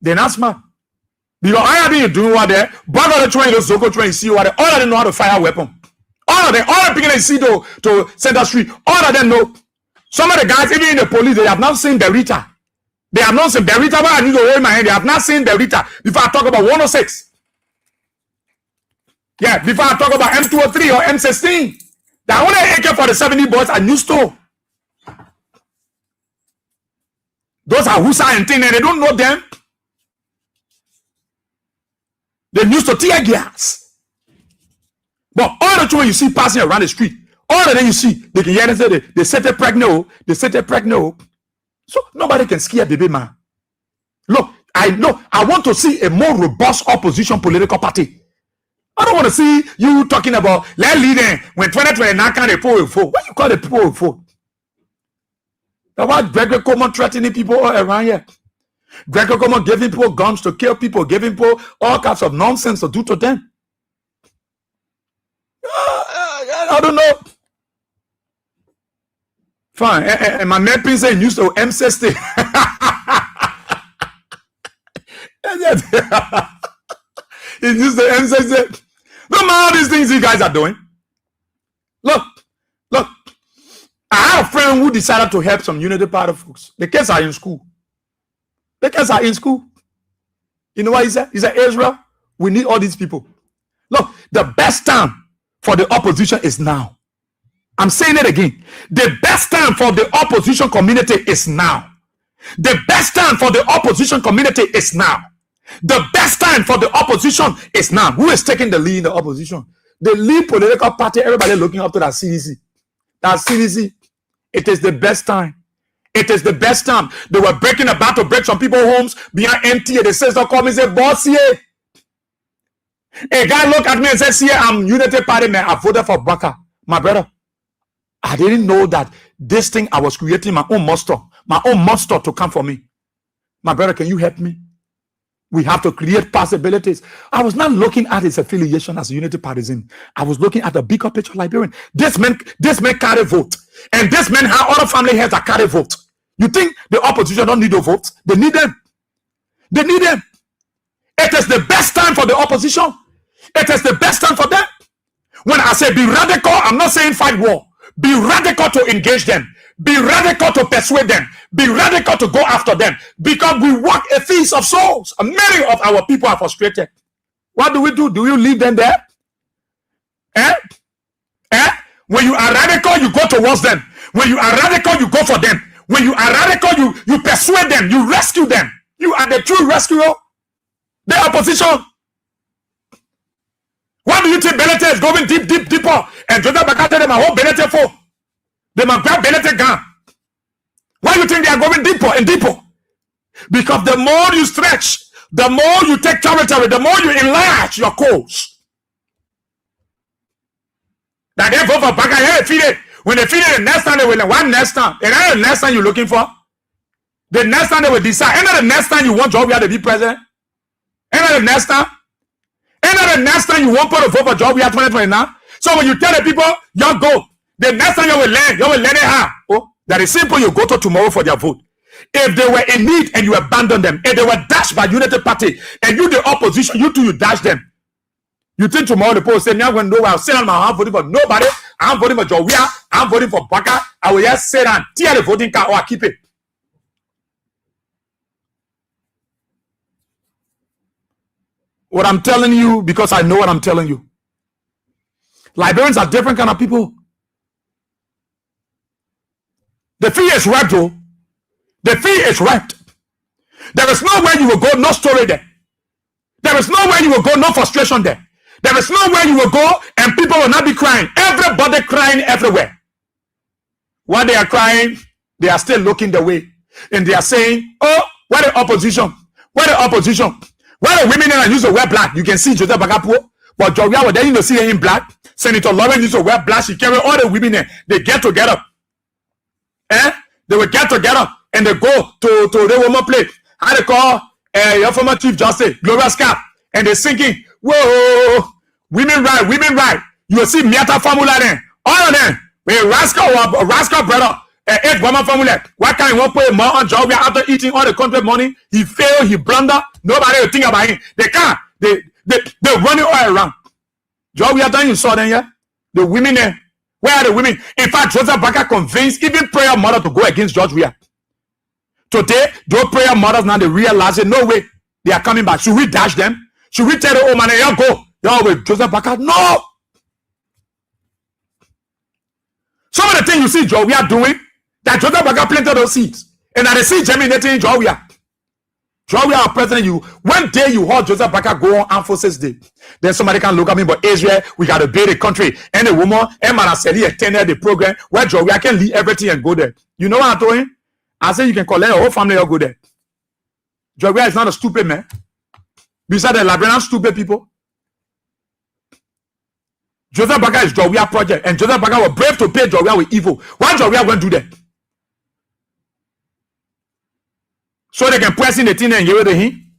They're not smart. Because all I didn't do what they, but all the train, the Zoko train, see what they, all I didn't know how to fire a weapon. All of them, all the people they see to Center Street, all of them know. Some of the guys, even in the police, they have not seen Berita. They have not seen Berita. But I need to hold my hand. They have not seen Berita. Before I talk about 106. Yeah, before I talk about M203 or M16. The only AK-47 boys are new store. Those are Husa and thing, and they don't know them. They used to tear gas. But all the children you see passing around the street, all of them you see, they can hear them say they set it pregnant, they set it pregnant. So nobody can scare baby man. Look, I know I want to see a more robust opposition political party. I don't want to see you talking about let leading when 2029 can they pull for. What you call the people for? That's why Gregory Coleman threatening people all around here. Gregory Coleman giving people guns to kill people, giving people all kinds of nonsense to do to them. I don't know. Fine. And my nephew saying used to M60. He used to M60. Look at all these things you guys are doing. Look. I have a friend who decided to help some Unity Party folks. The kids are in school. You know what he said? He said, Israel, we need all these people. Look, the best time for the opposition is now. I'm saying it again. The best time for the opposition community is now. The best time for the opposition community is now. The best time for the opposition is now. Who is taking the lead in the opposition? The lead political party, everybody looking up to that CDC. That CDC, it is the best time. It is the best time. They were about to break some people's homes behind MTA. The sister called me and said, boss, here. A guy looked at me and said, see, I'm Unity Party man. I voted for Baka. My brother, I didn't know that this thing I was creating my own monster to come for me. My brother, can you help me? We have to create possibilities. I was not looking at his affiliation as a Unity Partisan. I was looking at the bigger picture Liberian. This man carry vote. And this man have other family heads that carry vote. You think the opposition don't need the votes? They need them. They need them. It is the best time for the opposition. It is the best time for them. When I say be radical, I'm not saying fight war. Be radical to engage them. Be radical to persuade them. Be radical to go after them. Because we walk a feast of souls. And many of our people are frustrated. What do? Do you leave them there? When you are radical, you go towards them. When you are radical, you go for them. When you are radical, you persuade them. You rescue them. You are the true rescuer. The opposition. What do you think Benete is going deeper? And Joseph Bakate, them are all Benete for. They might grab Benete gun. Why do you think they are going deeper and deeper? Because the more you stretch, the more you take territory, the more you enlarge your cause. That they vote for Baka, hey, feed it. When they feed it, the next time they will, one next time. And that's the next time you're looking for. The next time they will decide. And the next time you want Job to be president. And the next time. And the next time you want to vote for Job 2029. So when you tell the people, you go. The next time you will learn it how. Oh, that is simple. You go to tomorrow for their vote. If they were in need and you abandon them, if they were dashed by Unity Party and you the opposition, you too, you dash them. You think tomorrow the post say, "Me, I'm going to know I'll sit on my hand voting for nobody. I'm voting for Jowia. I'm voting for Baka. I will just sit and tear the voting card or I keep it." What I'm telling you, because I know what I'm telling you. Liberians are different kind of people. The fee is wrapped, though. The fee is wrapped. There is nowhere you will go, no story there. There is nowhere you will go, no frustration there. There is nowhere you will go and people will not be crying. Everybody crying everywhere. While they are crying, they are still looking the way. And they are saying, oh, where the opposition? Where the opposition? Where the women that used to wear black? You can see Joseph Bagapo. But Joria was there, you see her in black. Senator Lauren used to wear black. She carry all the women there. They get together. They will get together and they go to the woman play. How they call your former Chief Justice, Gloria Scott. And they're singing, whoa, women right. You will see Miata formula there. All of them. With rascal brother. 8 woman formula. Why can't you put more on job after eating all the country money? He failed, he blunder. Nobody will think about him. They can't. They run it all around. Job we are done, you saw them, yeah? The women there. Where are the women? In fact, Joseph Baker convinced even prayer mother to go against George Weah. Today, those prayer mothers now they realize it. No way, they are coming back. Should we dash them? Should we tell the old man, y'all go? Y'all with Joseph Baker? No. Some of the things you see George Weah doing, that Joseph Baker planted those seeds, and that the seed germinating in George Weah. George Weah, our president, you one day you heard Joseph Baker go on Armed Forces Day. Then somebody can look at me, but Israel, we got to build a country. And a woman, and Manaseli attended the program where George Weah can leave everything and go there. You know what I told him? I said you can collect your whole family or go there. George Weah is not a stupid man. Besides the Liberian stupid people. Joseph Baker is George Weah project, and Joseph Baker was brave to pay George Weah with evil. Why George Weah going to do that? So they can press in the thing and give it to him.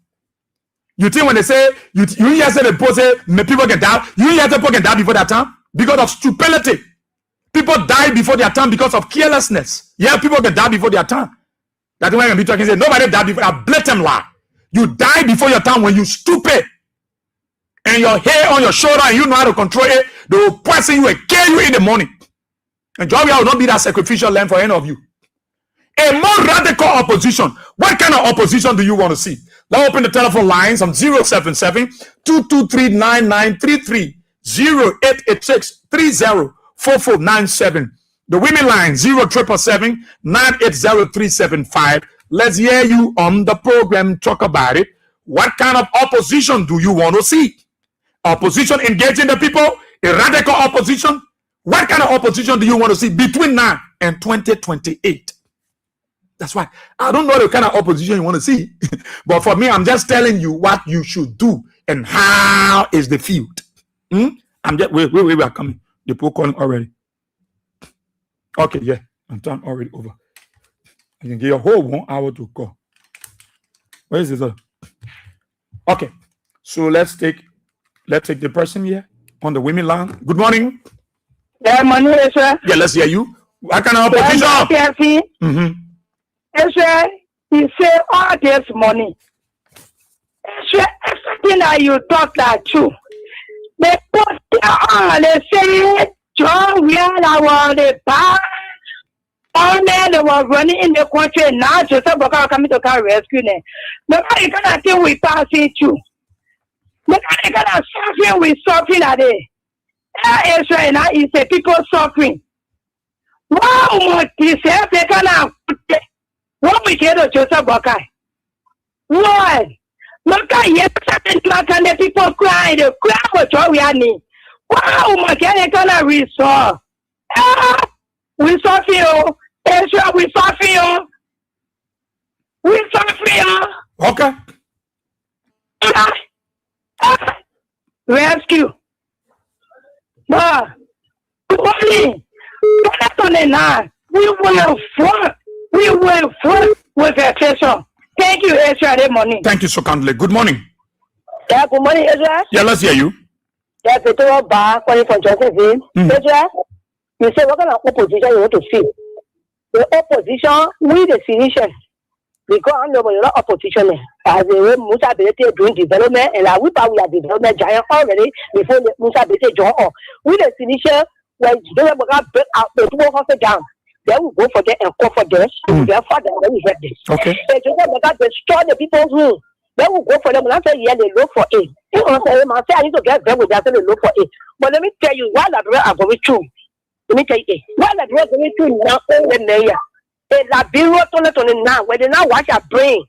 You think when they say you hear say the people say people can die, you hear people can die before their time because of stupidity. People die before their time because of carelessness. Yeah, people can die before their time. That's why I can be talking. Say nobody died before. I blatant lie. You die before your time when you stupid, and your hair on your shoulder and you know how to control it. They will poison you and kill you in the morning. And George Weah will not be that sacrificial lamb for any of you. A more radical opposition. What kind of opposition do you want to see? Let's open the telephone lines on 077-223-9933, 0886-304497. The women line 0777-980-375. Let's hear you on the program. Talk about it. What kind of opposition do you want to see? Opposition engaging the people? A radical opposition? What kind of opposition do you want to see between now and 2028? That's why I don't know the kind of opposition you want to see. But for me, I'm just telling you what you should do and how is the field. I'm just wait, we are coming. The poll calling already. Okay, yeah, I'm done already over. I can give you a whole 1 hour to call. Where is this? Okay, so let's take the person here on the women line. Good morning. Good morning, sir. Yeah, let's hear you. What kind of opposition? Sir, he said all this money. Sir, everything that you talk that true. They put they say John Weah was the bad. All men they were running in the country now. Joseph Baker coming to come rescue them. Nobody gonna think we passing through. Nobody gonna suffering with suffering at it. Israel now is the people suffering. Wow, this they gonna. What we get to Joseph Baker? What? Look at yes, and the people crying. They cry for George Weah. Wow, my God, they gonna resolve. We suffer you. Israel, we suffer you. We suffer you. Okay. Rescue. But only we will fight. We will fight with attention. Thank you, Ezra. Good morning. Thank you so kindly. Good morning. Yeah, good morning, Ezra. Yeah, let's hear you. Yeah, Peter Bar calling from Josephine. Ezra, you say what kind of opposition you want to see? The opposition, we the citizens, because I'm not opposition. As the way Musa Bete doing development, and we are development giant already before the Musa Bete join on. We the citizens, when they break out the 2 down. Then we go for them and call for them. Therefore, then we help them. Okay. They just destroy the people's room. Then we go for them. And I say, yeah, they look for it. You know, I say, I need to get them with that. They look for it. But let me tell you, while the are going through, let me tell you, while the are going through now, the mayor, the bureau told now, when they now wash your brain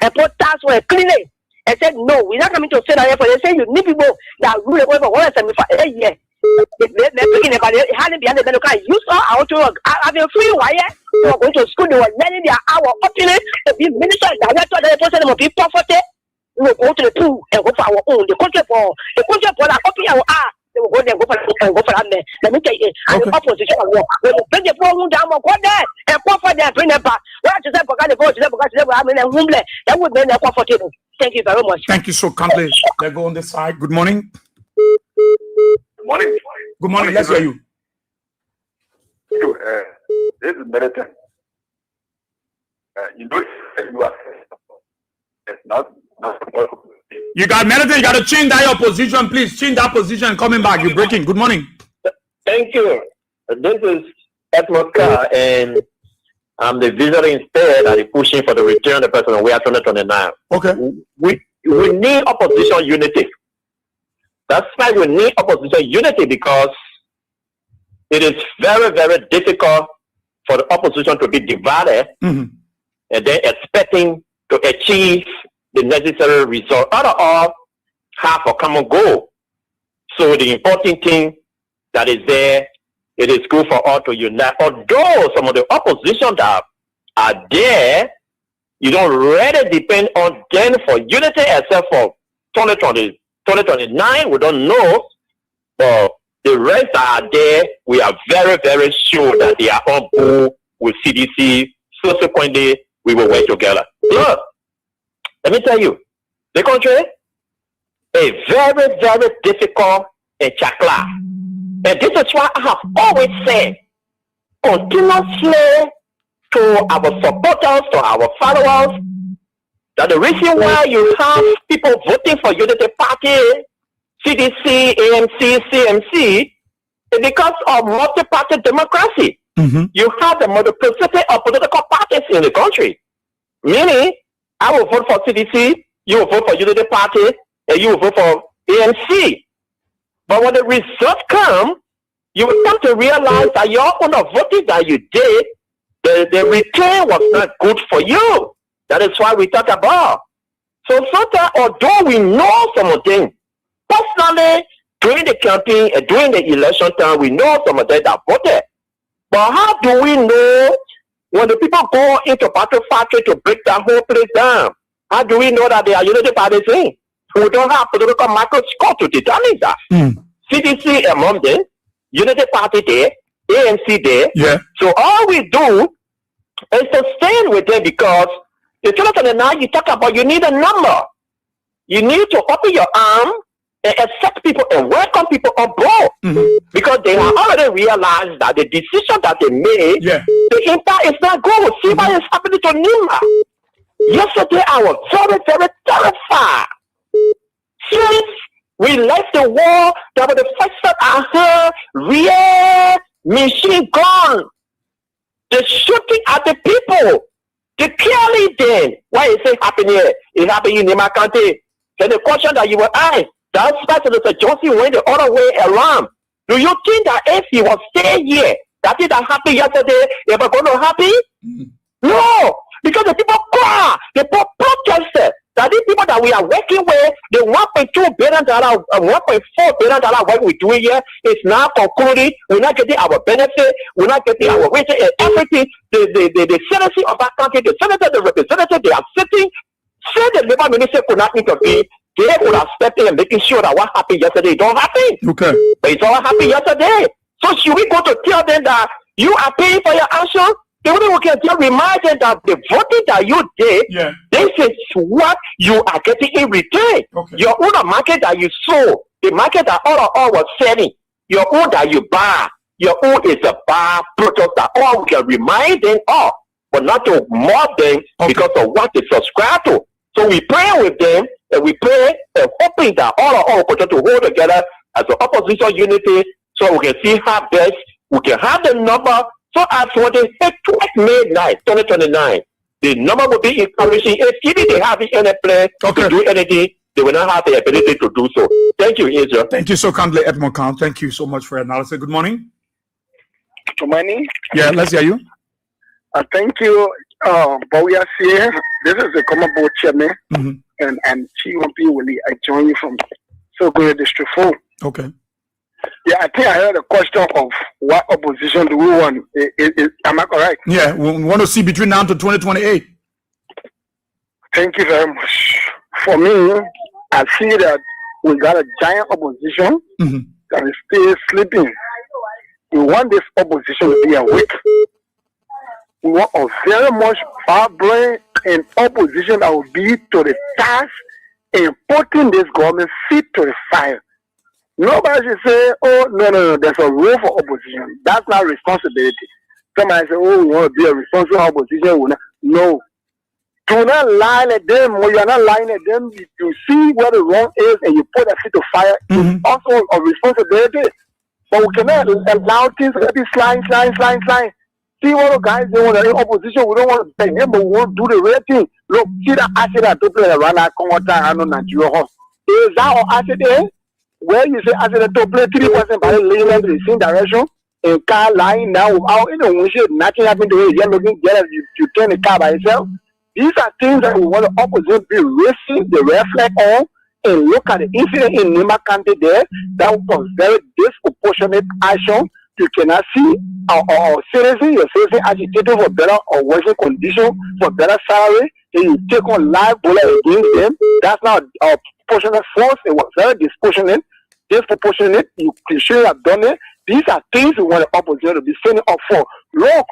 and put tasks for clean it, and said, no, we're not coming to say that. They say, you need people that rule away for 175 years. They're picking about it. Hadn't been the local. You saw how to have a free wire. You were going to school. They were learning their hour opulent. The minister, director, the person will be profited. We will go to the pool and go for our own. The country for that copy our art. They will go there and go for that man. Let me tell you, and the opposition will walk. When you bring the problem down, go there and go for them, bring them back. Where to say, because they go to them, because they will have them homeless. That would be comfortable. Thank you very much. Thank you so kindly. Let's go on this side. Good morning. Morning. Good morning. Let's hear you. This is Meriton. You know, you are. It's not. You got Meriton. You got to change that your position, please. Change that position. Coming back. You're breaking. Good morning. Thank you. This is Edmund Carr, and I'm the visiting state that is pushing for the return of the president. We are 2029. Okay. We need opposition unity. That's why we need opposition unity, because it is very, very difficult for the opposition to be divided and then expecting to achieve the necessary result. All have a common goal. So the important thing that is there, it is good for all to unite. Although some of the opposition that are there, you don't really depend on them for unity, except for 2029, we don't know. But the rest that are there, we are very, very sure that they are on board with CDC. Subsequently, we will work together. Look, let me tell you, the country is very, very difficult in chakla. And this is why I have always said, continuously to our supporters, to our followers, that the reason why you have people voting for Unity Party, CDC, ANC, CMC, is because of multi-party democracy. You have the multiplicity of political parties in the country. Meaning, I will vote for CDC, you will vote for Unity Party, and you will vote for ANC. But when the results come, you will come to realize that your own voting that you did, the return was not good for you. That is why we talk about. So sometimes, although we know some of them, personally, during the campaign and during the election time, we know some of them that voted. But how do we know when the people go into battle factory to break that whole place down? How do we know that they are Unity Party thing? We don't have political microscope to determine that. CDC among them, Unity Party there, ANC there. Yeah. So all we do is to stand with them, because the 2029 you talk about, you need a number. You need to open your arm and accept people and welcome people on board, because they have already realized that the decision that they made, the impact is not good. See what is happening to Nima. Yesterday I was very, very terrified. Since we left the war, that was the first time I heard real machine gun. The shooting at the people. The killing them. Why is it happening here? It happened in Nima County. Then the question that you were asked, that's why Senator Johnson went the other way around. Do you think that if he was staying here, that thing that happened yesterday, ever going to happen? No, because the people cry, the people protested. That these people that we are working with, the $1.2 billion, $1.4 billion work we're doing here is now concluding. We're not getting our benefit. We're not getting our wages and everything. The citizen of our country, the senator, the representative, they are sitting. Say the labor minister could not intervene. They would have stepped in and making sure that what happened yesterday don't happen. Okay. But it's all happened yesterday. So should we go to tell them that you are paying for your action? The only we can just remind them that the voting that you did, this is what you are getting in return. Okay. Your own market that you sold, the market that all was selling, your own that you buy, your own is a buy product that all we can remind them of, but not to mock them because of what they subscribe to. So we pray with them, and we pray and hoping that all will continue to hold together as an opposition unity, so we can see how best we can have the number. So as for the 12th May night, 2029, the number will be encouraging. If even they have any plan to do anything, they will not have the ability to do so. Thank you, Israel. Thank you so kindly, Edmond Khan. Thank you so much for your analysis. Good morning. Good morning. Yeah, let's hear you. Thank you. But we are here. This is the common board chairman, and Chief Willie. I join you from So Good District 4. Okay. Yeah, I think I heard a question of what opposition do we want. Am I correct? Yeah, we want to see between now to 2028. Thank you very much. For me, I see that we got a giant opposition that is still sleeping. We want this opposition to be awake. We want a very much vibrant and opposition that will be to the task in putting this government feet to the fire. Nobody should say, oh, no, there's a role for opposition. That's not responsibility. Somebody say, oh, we want to be a responsible opposition. No. Do not lie at them. When you are not lying at them, you see where the wrong is and you put a feet to fire. It's also a responsibility. But we cannot allow things to be slime. See what the guys they want in opposition. We don't want to beg them, but we want to do the real thing. Look, see that accident to play around that Congo I know Nigeria house. Is that our accident? Where you say accident to play 3% by the lane in the same direction? A car lying now without any windshield, nothing happened to it. You're looking at you turn the car by itself. These are things that we want the opposition to be racing the red flag on and look at the incident in Nima County there. That was very disproportionate action. You cannot see our citizens, your citizens agitated for better or working conditions, for better salary, and you take on live bullet against them. That's not our proportionate force. It was very disproportionate. You shouldn't have done it. These are things we want the opposition to be standing up for. Look,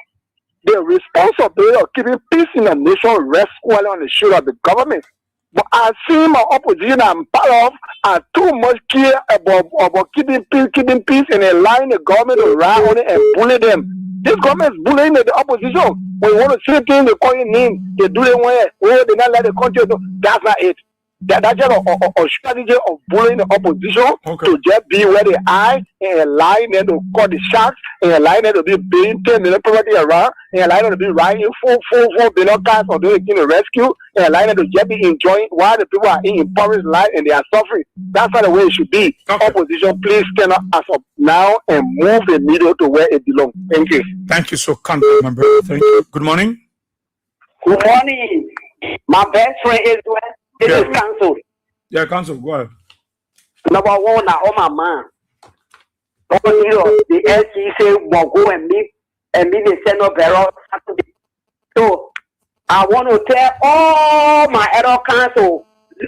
the responsibility of keeping peace in the nation rests squarely on the shoulder of the government. But I see my opposition I'm part of are too much care about keeping peace and allowing the government to ride on it and bully them. This government is bullying the opposition. When you want to say things, they call your name. They do it where they not let the country do. That's not it. That's just a strategy of bullying the opposition to just be where they are and allowing them to cut the shots and allowing them to be paying 10 million property around and allowing them to be riding 4 billion cars or doing a rescue and allowing them to just be enjoying while the people are in impoverished life and they are suffering. That's not the way it should be. Opposition, please stand up as of now and move the needle to where it belongs. Thank you. Thank you so kind, my brother. Thank you. Good morning. Good morning. My best friend is This is council. Yeah, council, go ahead. Number one, now, my man. The LG will go and meet the Senate Bureau Saturday. So, I want to tell all my adult council,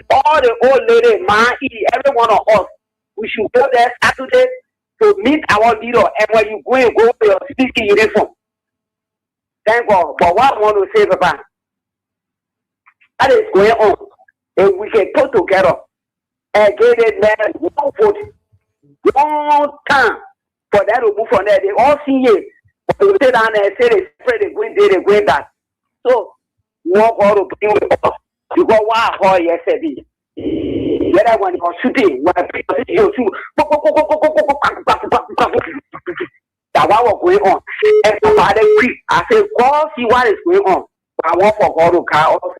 all the old lady, man, every one of us, we should go there Saturday to meet our leader. And when you go with your speaking uniform. Thank God. But what I want to say about that is going on. And we can put together and get it there one vote, one time for that to move from there. They all see it. But they sit down there and say they spread the green, they green that. So, we want all to bring with us. You go, wow, yesterday. The other one was shooting. When people shoot, that what was going on. And somebody quick. I said, go see what is going on. I want for God to car off.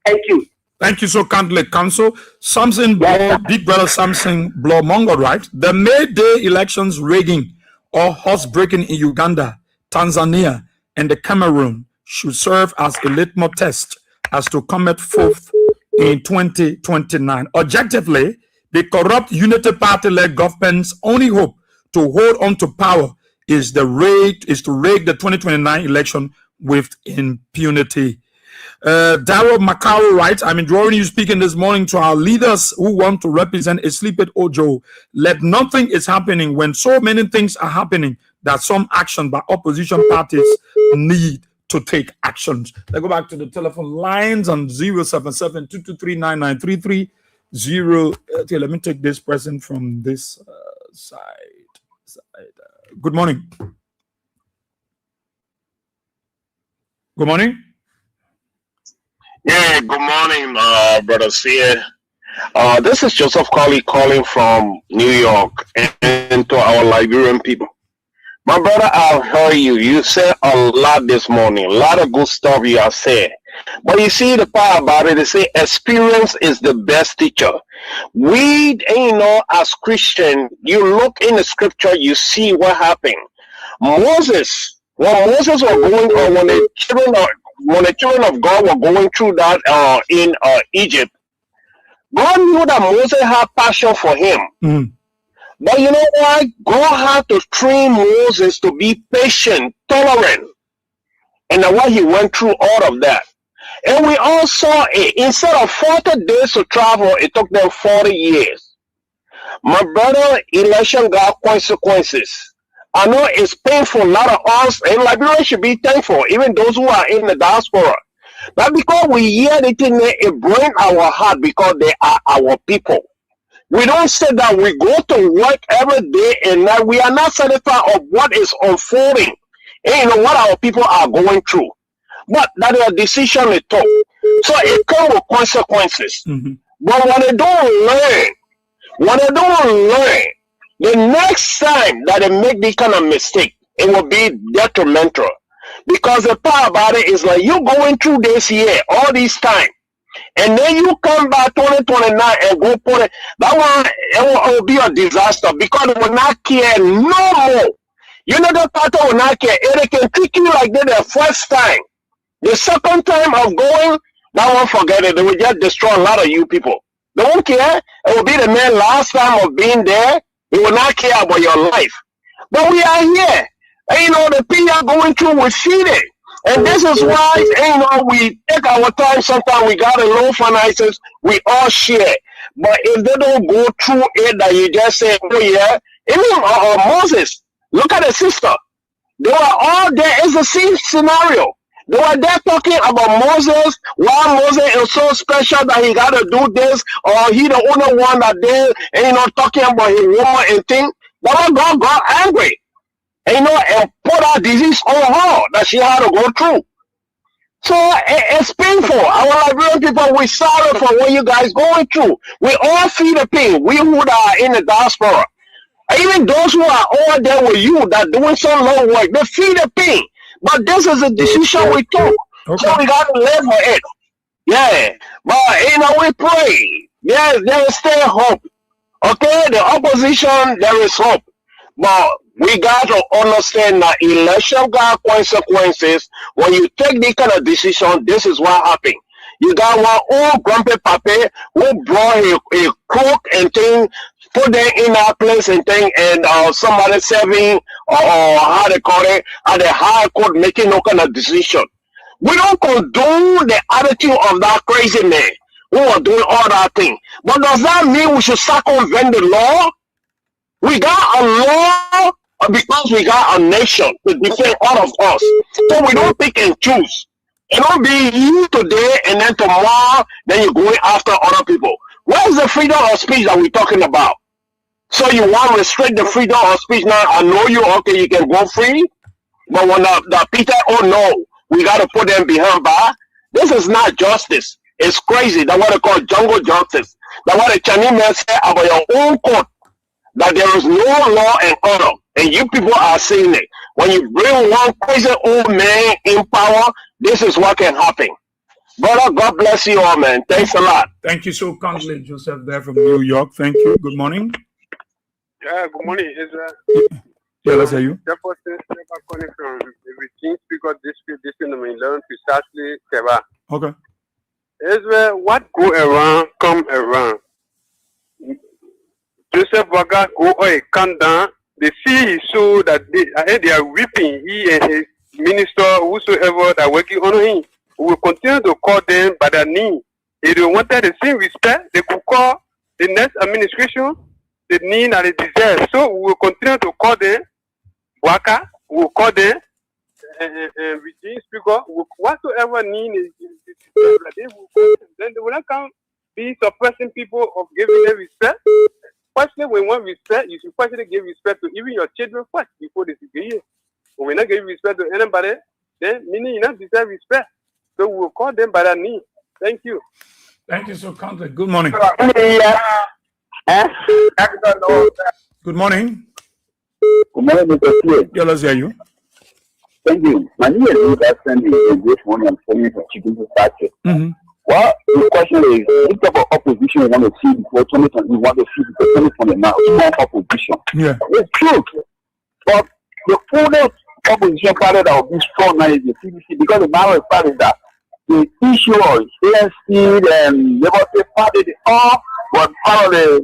Thank you. Thank you so kindly, Council. Samson Blow, Big Brother Samson Blow Mongo, right? The May Day elections rigging or horse breaking in Uganda, Tanzania, and the Cameroon should serve as a litmus test as to Comet 4th in 2029. Objectively, the corrupt Unity Party-led government's only hope to hold on to power is to rig the 2029 election with impunity. Darrow Macau writes, I'm enjoying you speaking this morning to our leaders who want to represent a sleepy Ojo. Let nothing is happening when so many things are happening that some action by opposition parties need to take actions. Let's go back to the telephone lines on 077-223-9933. Let me take this present from this side. Good morning. Good morning. Yeah, good morning, Brother Seer. This is Joseph Colley calling from New York and to our Liberian people. My brother, I've heard you. You said a lot this morning, a lot of good stuff you have said. But you see, the part about it, they say experience is the best teacher. We, as Christians, you look in the scripture, you see what happened. Moses, when Moses was going on, when the children of God were going through that in Egypt, God knew that Moses had passion for him. But you know why? God had to train Moses to be patient, tolerant. And that's why he went through all of that. And we all saw it. Instead of 40 days to travel, it took them 40 years. My brother, election got consequences. I know it's painful. A lot of us in Liberia should be thankful, even those who are in the diaspora. But because we hear the thing, it breaks our heart because they are our people. We don't say that we go to work every day and that we are not satisfied of what is unfolding and what our people are going through. But that is a decision they took. So it comes with consequences. But when they don't learn, The next time that they make this kind of mistake, it will be detrimental. Because the part about it is like you going through this year, all this time, and then you come back 2029 and go put it. That one, it will be a disaster because they will not care no more. You know, the part will not care. It can treat you like that the first time. The second time of going, that one forget it. They will just destroy a lot of you people. They won't care. It will be the man last time of being there. He will not care about your life. But we are here. And you know, the people are going through, we feed it. And this is why, you know, we take our time. Sometimes we got a low finances, we all share. But if they don't go through it, that you just say, oh yeah, even Moses, look at the sister. They were all there. It's the same scenario. They were there talking about Moses, why Moses is so special that he got to do this, or he the only one that they, you know, talking about his woman and thing. But God got angry. And, you know, and put our disease on her that she had to go through. So it's painful. Our Liberian people, we're sorry for what you guys going through. We all feel the pain. We who are in the diaspora. And even those who are all there with you that doing some long work, they feel the pain. But this is a decision we took. Okay. So we got to live with it. Yeah. But, you know, we pray. Yes, there is still hope. Okay? The opposition, there is hope. But we got to understand that election got consequences. When you take this kind of decision, this is what happened. You got one old grumpy papi who brought a crook and thing, put them in that place and thing, and somebody serving, or how they call it, at the high court making no kind of decision. We don't condone the attitude of that crazy man who are doing all that thing. But does that mean we should circumvent the law? We got a law because we got a nation to defend all of us. So we don't pick and choose. It don't be you today and then tomorrow, then you're going after other people. Where's the freedom of speech that we're talking about? So you want to restrict the freedom of speech now? I know you, okay, you can go free. But when the Peter, oh no, we got to put them behind bar. This is not justice. It's crazy. That's what they call jungle justice. That's what the Chinese man said about your own court. That there is no law and order, and you people are seeing it. When you bring one crazy old man in power, this is what can happen. Brother, God bless you all, man. Thanks a lot. Thank you so kindly, Joseph, there from New York. Thank you. Good morning. Yeah, good morning, Israel. Yeah, let's hear you. The person calling from everything because this in the learn precisely Keba. Okay. Israel, what go around, come around. Joseph Waga go or come down. They see so that they are weeping. He and his minister, whosoever that working on him, we will continue to call them by their name. If they wanted the same respect, they could call the next administration the name that they deserve. So we will continue to call them Waka. We will call them Regime Speaker. Whatsoever name is they will call them. Then they will not come be suppressing people of giving them respect. Firstly, when one respect, you should firstly give respect to even your children first before they give you. When we not give respect to anybody, then meaning you not deserve respect. So we will call them by their name. Thank you. Thank you so kindly. Good morning. Good morning. Good morning, Mr. Slade. Yeah, let's hear you. Thank you. My name is Lucas Sandy. This morning I'm calling from Chicken Statue. Well, the question is, what type of opposition we want to see before 2020? We want to see before 2020 now. Small opposition. Yeah. It's true. But the fullest opposition party that will be strong now is the CDC, because the matter of fact is that the issue of ANC and Liberty Party, they all were part of the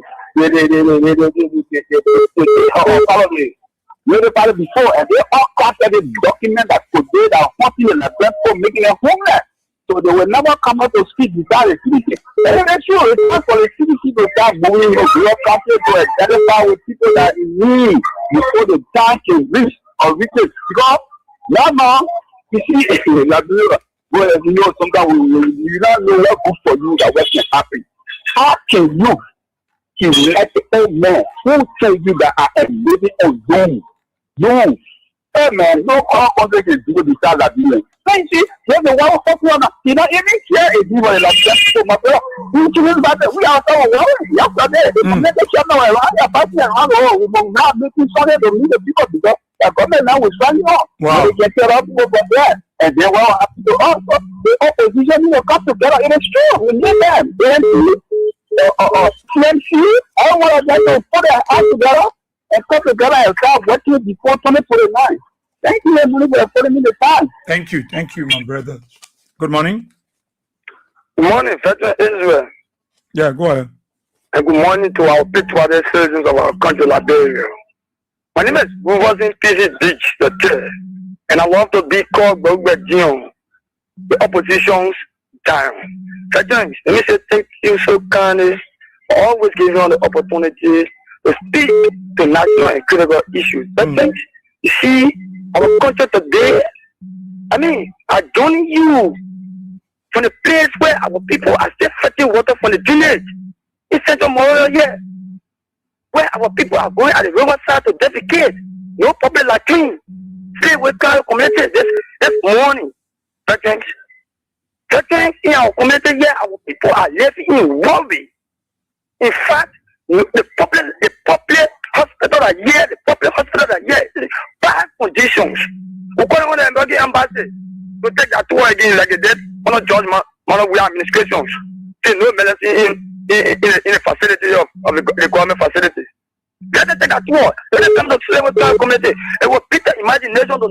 party before, and they all crafted a document that today that are hurting in the platform, making them homeless. So they will never come out to speak without the CDC. And that's true. It's time for the CDC to start moving the real country to identify with people that in need before the time can reach or reaches. Because now, you see, well, you know, sometimes you don't know what good for you that what can happen. How can you let the old man who tell you that I am living on doom? No. Hey man, no all country can do besides that doing. thing, see, there's the one one. You know, even here is even like that. So my brother, we choose that we are so well. Yesterday, the community channel around your party and all we will not making sorry to meet the people because the government now is running off. Wow. They get set up over there. And then well after the also the opposition will come together in a strong. We need them. Then CMC, all one of them will put their hands together and come together and start working before 2049. Thank you, everybody, for putting me the time. Thank you, my brother. Good morning. Good morning, Federal Israel. Yeah, go ahead. And good morning to our patriotic citizens of our country, Liberia. My name is Wilson P.C. Beach, the chair. And I love to be called Dion, the opposition's down. Let me say thank you so kindly for always giving us the opportunity to speak to national and critical issues. But you see, our country today, I join you from the place where our people are still fetching water from the drainage in Central Memorial here, where our people are going at the riverside to defecate. No public latrine. Stay with our community this morning. Veterans in our community here, our people are living in worry. In fact, the public hospital are here, bad conditions. We call on the embassy to take that tour again like they did on a judgment, we administrations. Say no medicine in the facility of the government facility. Let them take that tour. Let them come to the community. It will pick the imagination to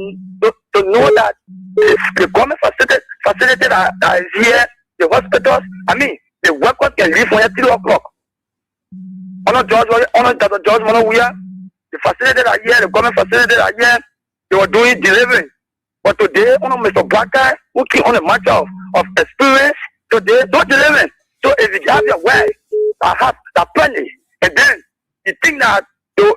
know that the government facility that is here, the hospitals, the workers can leave from here 3 o'clock. On a judge, the facility that are here, the government facility that are here, they were doing delivery. But today, on Mr. Black guy, who came on a matter of experience, today, no delivery. So if you have your way, I have that plenty. And then you think that by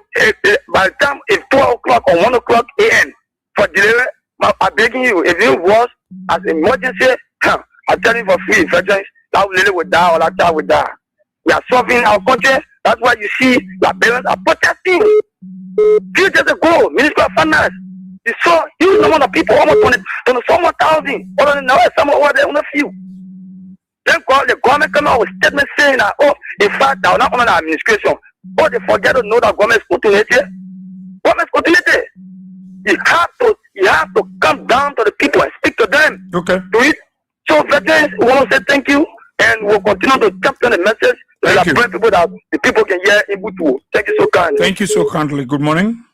the time it's 12 o'clock or 1 o'clock a.m. for delivery, I'm begging you, if it was as emergency, I'm telling you for free, veterans, that lady will die or that child will die. We are suffering our country. That's why you see Liberians are protesting. 2 days ago, Minister of Finance, you saw huge number of people, almost 20,000. Other than that, some over there on a few. Then the government come out with statement saying that, in fact, they are not under the administration. But they forget to know that government is continuity. You have to come down to the people and speak to them. Okay. To it. So veterans, we want to say thank you, and we'll continue to capture the message. Thank you. People that the people can hear in Butu. Thank you so kindly. Thank you so kindly. Good morning.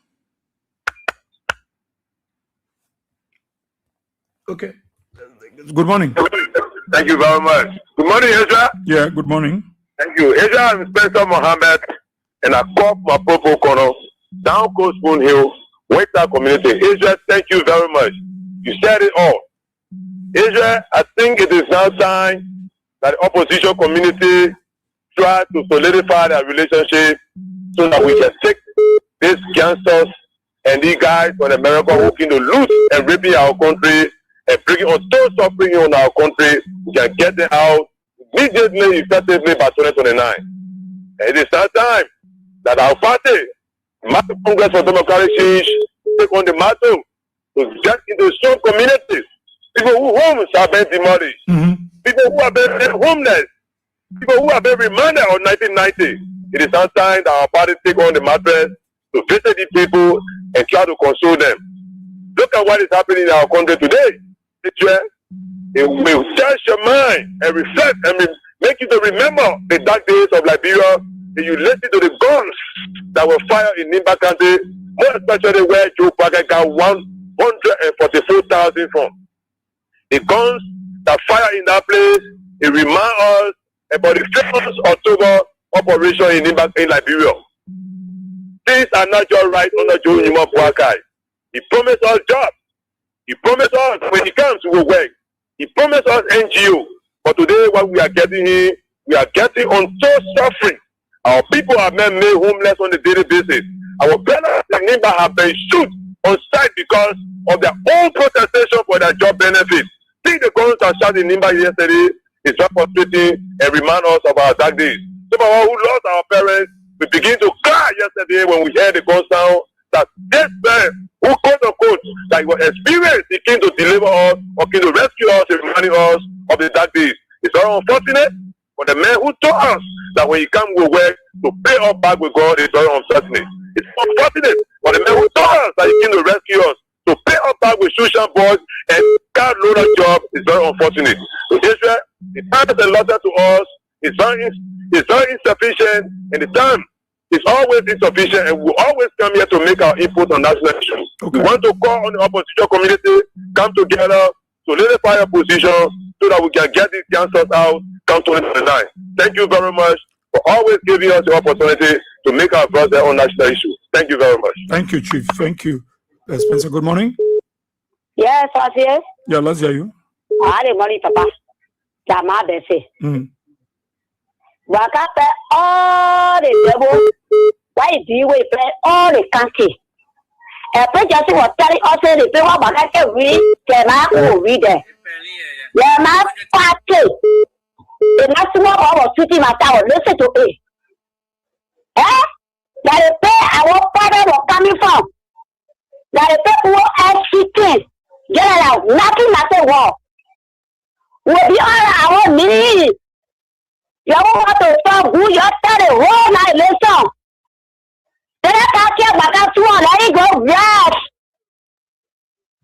Okay. Good morning. Thank you very much. Good morning, Ezra. Yeah, good morning. Thank you. Ezra, I'm Spencer Mohammed, and I call my Popo Kono, down Coast Spoon Hill, Western community. Ezra, thank you very much. You said it all. Ezra, I think it is now time that the opposition community try to solidify their relationship so that we can take these gangsters and these guys from America who can loot and raping our country and bringing on so suffering on our country. We can get them out immediately, effectively by 2029. And it is now time that our party, Master Congress for Democratic Change, take on the matter to get into strong communities. People whose homes have been demolished. People who have been homeless. People who have been remanded on 1990. It is now time that our party take on the mattress to visit the people and try to console them. Look at what is happening in our country today. It will touch your mind and reflect and make you to remember the dark days of Liberia. And you listen to the guns that were fired in Nimba County, more especially where Joe Parker got 144,000 from. The guns that fire in that place, it reminds us about the 1st October operation in Liberia. Things are not just right under Joe Nima Buakai. He promised us jobs. He promised us when he comes we will work. He promised us NGO. But today what we are getting here, we are getting on so suffering. Our people are made homeless on a daily basis. Our brothers and neighbors have been shot on sight because of their own protestation for their job benefits. See the guns that shot in Nimba yesterday is very frustrating and remind us of our dark days. Some of us who lost our parents, we begin to cry yesterday when we heard the gun sound that this man who quote unquote that he was experienced, he came to deliver us or came to rescue us and remind us of the dark days. It's very unfortunate for the man who told us that when he come with work to pay us back with God is very unfortunate. It's unfortunate for the man who told us that he came to rescue us to pay us back with social boards and car loader job is very unfortunate. So Israel, the time is allotted to us is very insufficient, and the time is always insufficient, and we always come here to make our input on national issues. Okay. We want to call on the opposition community, come together, solidify our position so that we can get these cancers out come 2029. Thank you very much for always giving us the opportunity to make our voice on national issues. Thank you very much. Thank you, Chief. Thank you. Spencer, good morning. Yes, yes. Yeah, let's hear you. Good morning, Papa. Jama Bessie. Waka all the devil. Why do you play all the country? A preacher was telling us the people about every can read it. The man party. The national of city matter listen to it. Eh? That the pay our father was coming from. That the people are seeking. General, nothing matter what. Will be all our needs. You want to stop who you started whole night listen. Then I can't care about that one. I go rush.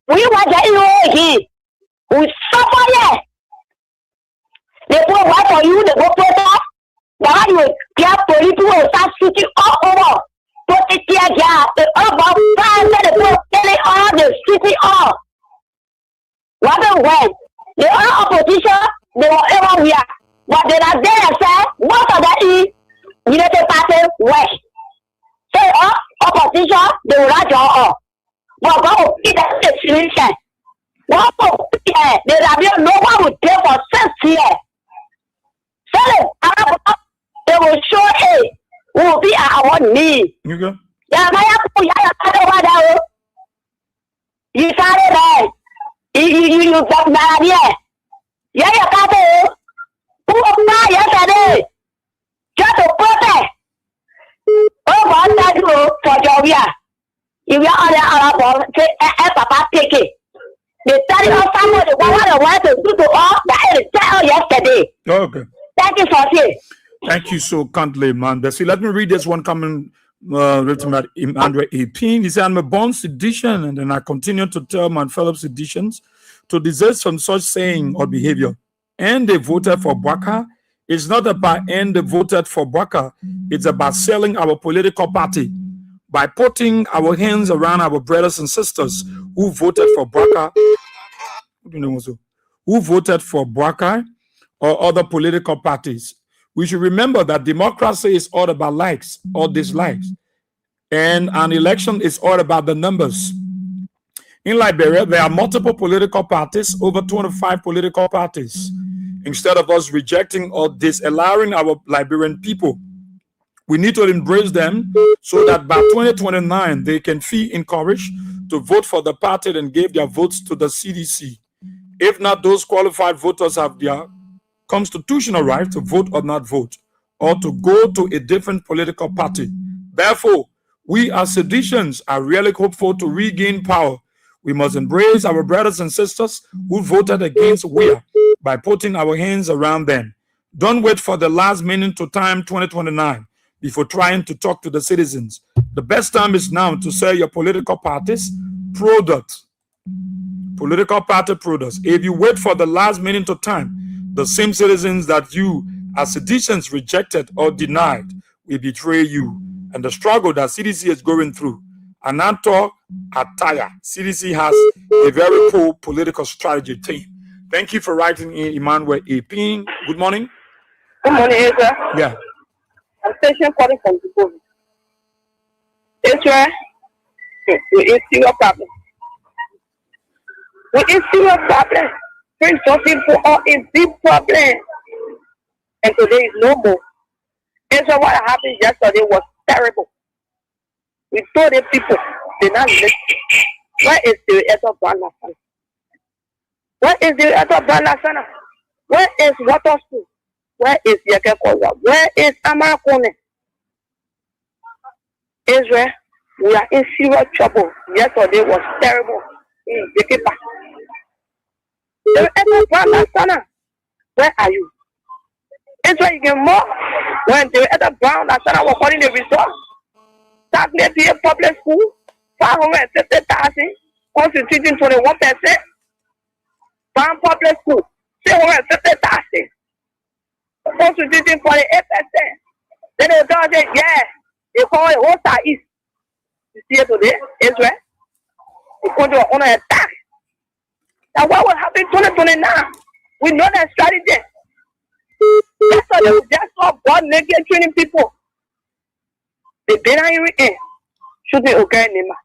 We want to know here. We suffer yet. They put what for you, they go protest. Why you get people who start shooting all over? Put it here, yeah. The about 5 minutes, they telling all the city all. What the when? The other opposition, they were everywhere. But they are there and say, what are they United Party way? Say, opposition, they will not draw up. But God will be the solution. What will be there? No one will pay for 6 years. So, they will show it. We will be at our need. You go. Yeah, you started there. You got married here. Yeah, you got it. Who was yesterday? Just to protest. Oh, one that you for Jovia. If you are on say, Papa, take it. They tell you someone what to do to all that tell yesterday. Okay. Thank you for it. Thank you so kindly, man. Bessie, let me read this one comment written by Andre 18. He said, I'm a born sedition, and then I continue to tell my fellow seditions to desist from such saying or behavior. And they voted for Bwaka. It's not about and they voted for Bwaka. It's about selling our political party by putting our hands around our brothers and sisters who voted for Bwaka, or other political parties. We should remember that democracy is all about likes or dislikes, and an election is all about the numbers. In Liberia, there are multiple political parties, over 25 political parties. Instead of us rejecting or disallowing our Liberian people, we need to embrace them so that by 2029, they can feel encouraged to vote for the party and give their votes to the CDC. If not, those qualified voters have their constitutional right to vote or not vote, or to go to a different political party. Therefore, we as seditions are really hopeful to regain power. We must embrace our brothers and sisters who voted against we by putting our hands around them. Don't wait for the last minute to time 2029 before trying to talk to the citizens. The best time is now to sell your political parties products. Political party products. If you wait for the last minute of time, the same citizens that you as seditions rejected or denied will betray you. And the struggle that CDC is going through. Ananto Ataya. CDC has a very poor political strategy team. Thank you for writing in, Emmanuel Epin. Good morning. Good morning, sir. Yeah. I'm station calling from the phone. Israel, it's your problem. It's your problem. Bring something for all is big problem. And today is no more. Israel, what happened yesterday was terrible. We told the people, they not listen. Where is the Eto Banasana? Where is the Eto Banasana? Where is Water School? Where is Yakekoza? Where is Amakone? Israel, We are in serious trouble. Yesterday was terrible. Where are you? It's where you get more. When they were at the brown, I said I was calling the resort. Start be a public school. 550,000, constituting 21%. Brown public school, 650,000, constituting 48%. Then they tell you, yeah, they call it What's East. You see it today, Israel. They go to on an attack. Now what will happen 2029? We know that strategy. That's why they just saw God naked training people. They didn't hear it. Shooting okay anymore.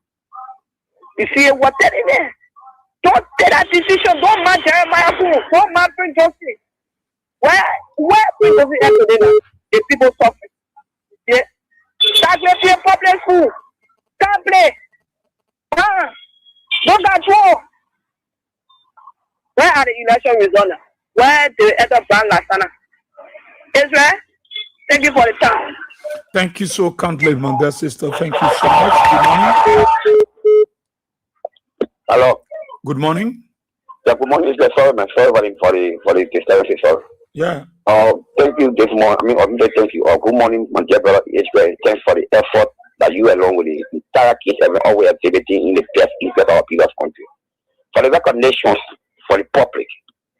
You see what that is there? Don't take that decision. Don't mind Jeremiah Boone. Don't mind Prince Joseph. Where Prince Joseph is today now? The people suffering. Yeah. Start with your public school. Can't play. Don't control. Where are the election results? Where the other brand last night? Israel, thank you for the time. Thank you so kindly, my dear sister. Thank you so much. Good morning. Hello. Good morning. Yeah, good morning. Sorry, man. Sorry for the disturbance, sir. Yeah. Thank you this morning. Thank you. Good morning, my dear brother Israel. Thanks for the effort that you, along with the entire case, have always activity in the best interest of our people's country. For the recognition, for the public,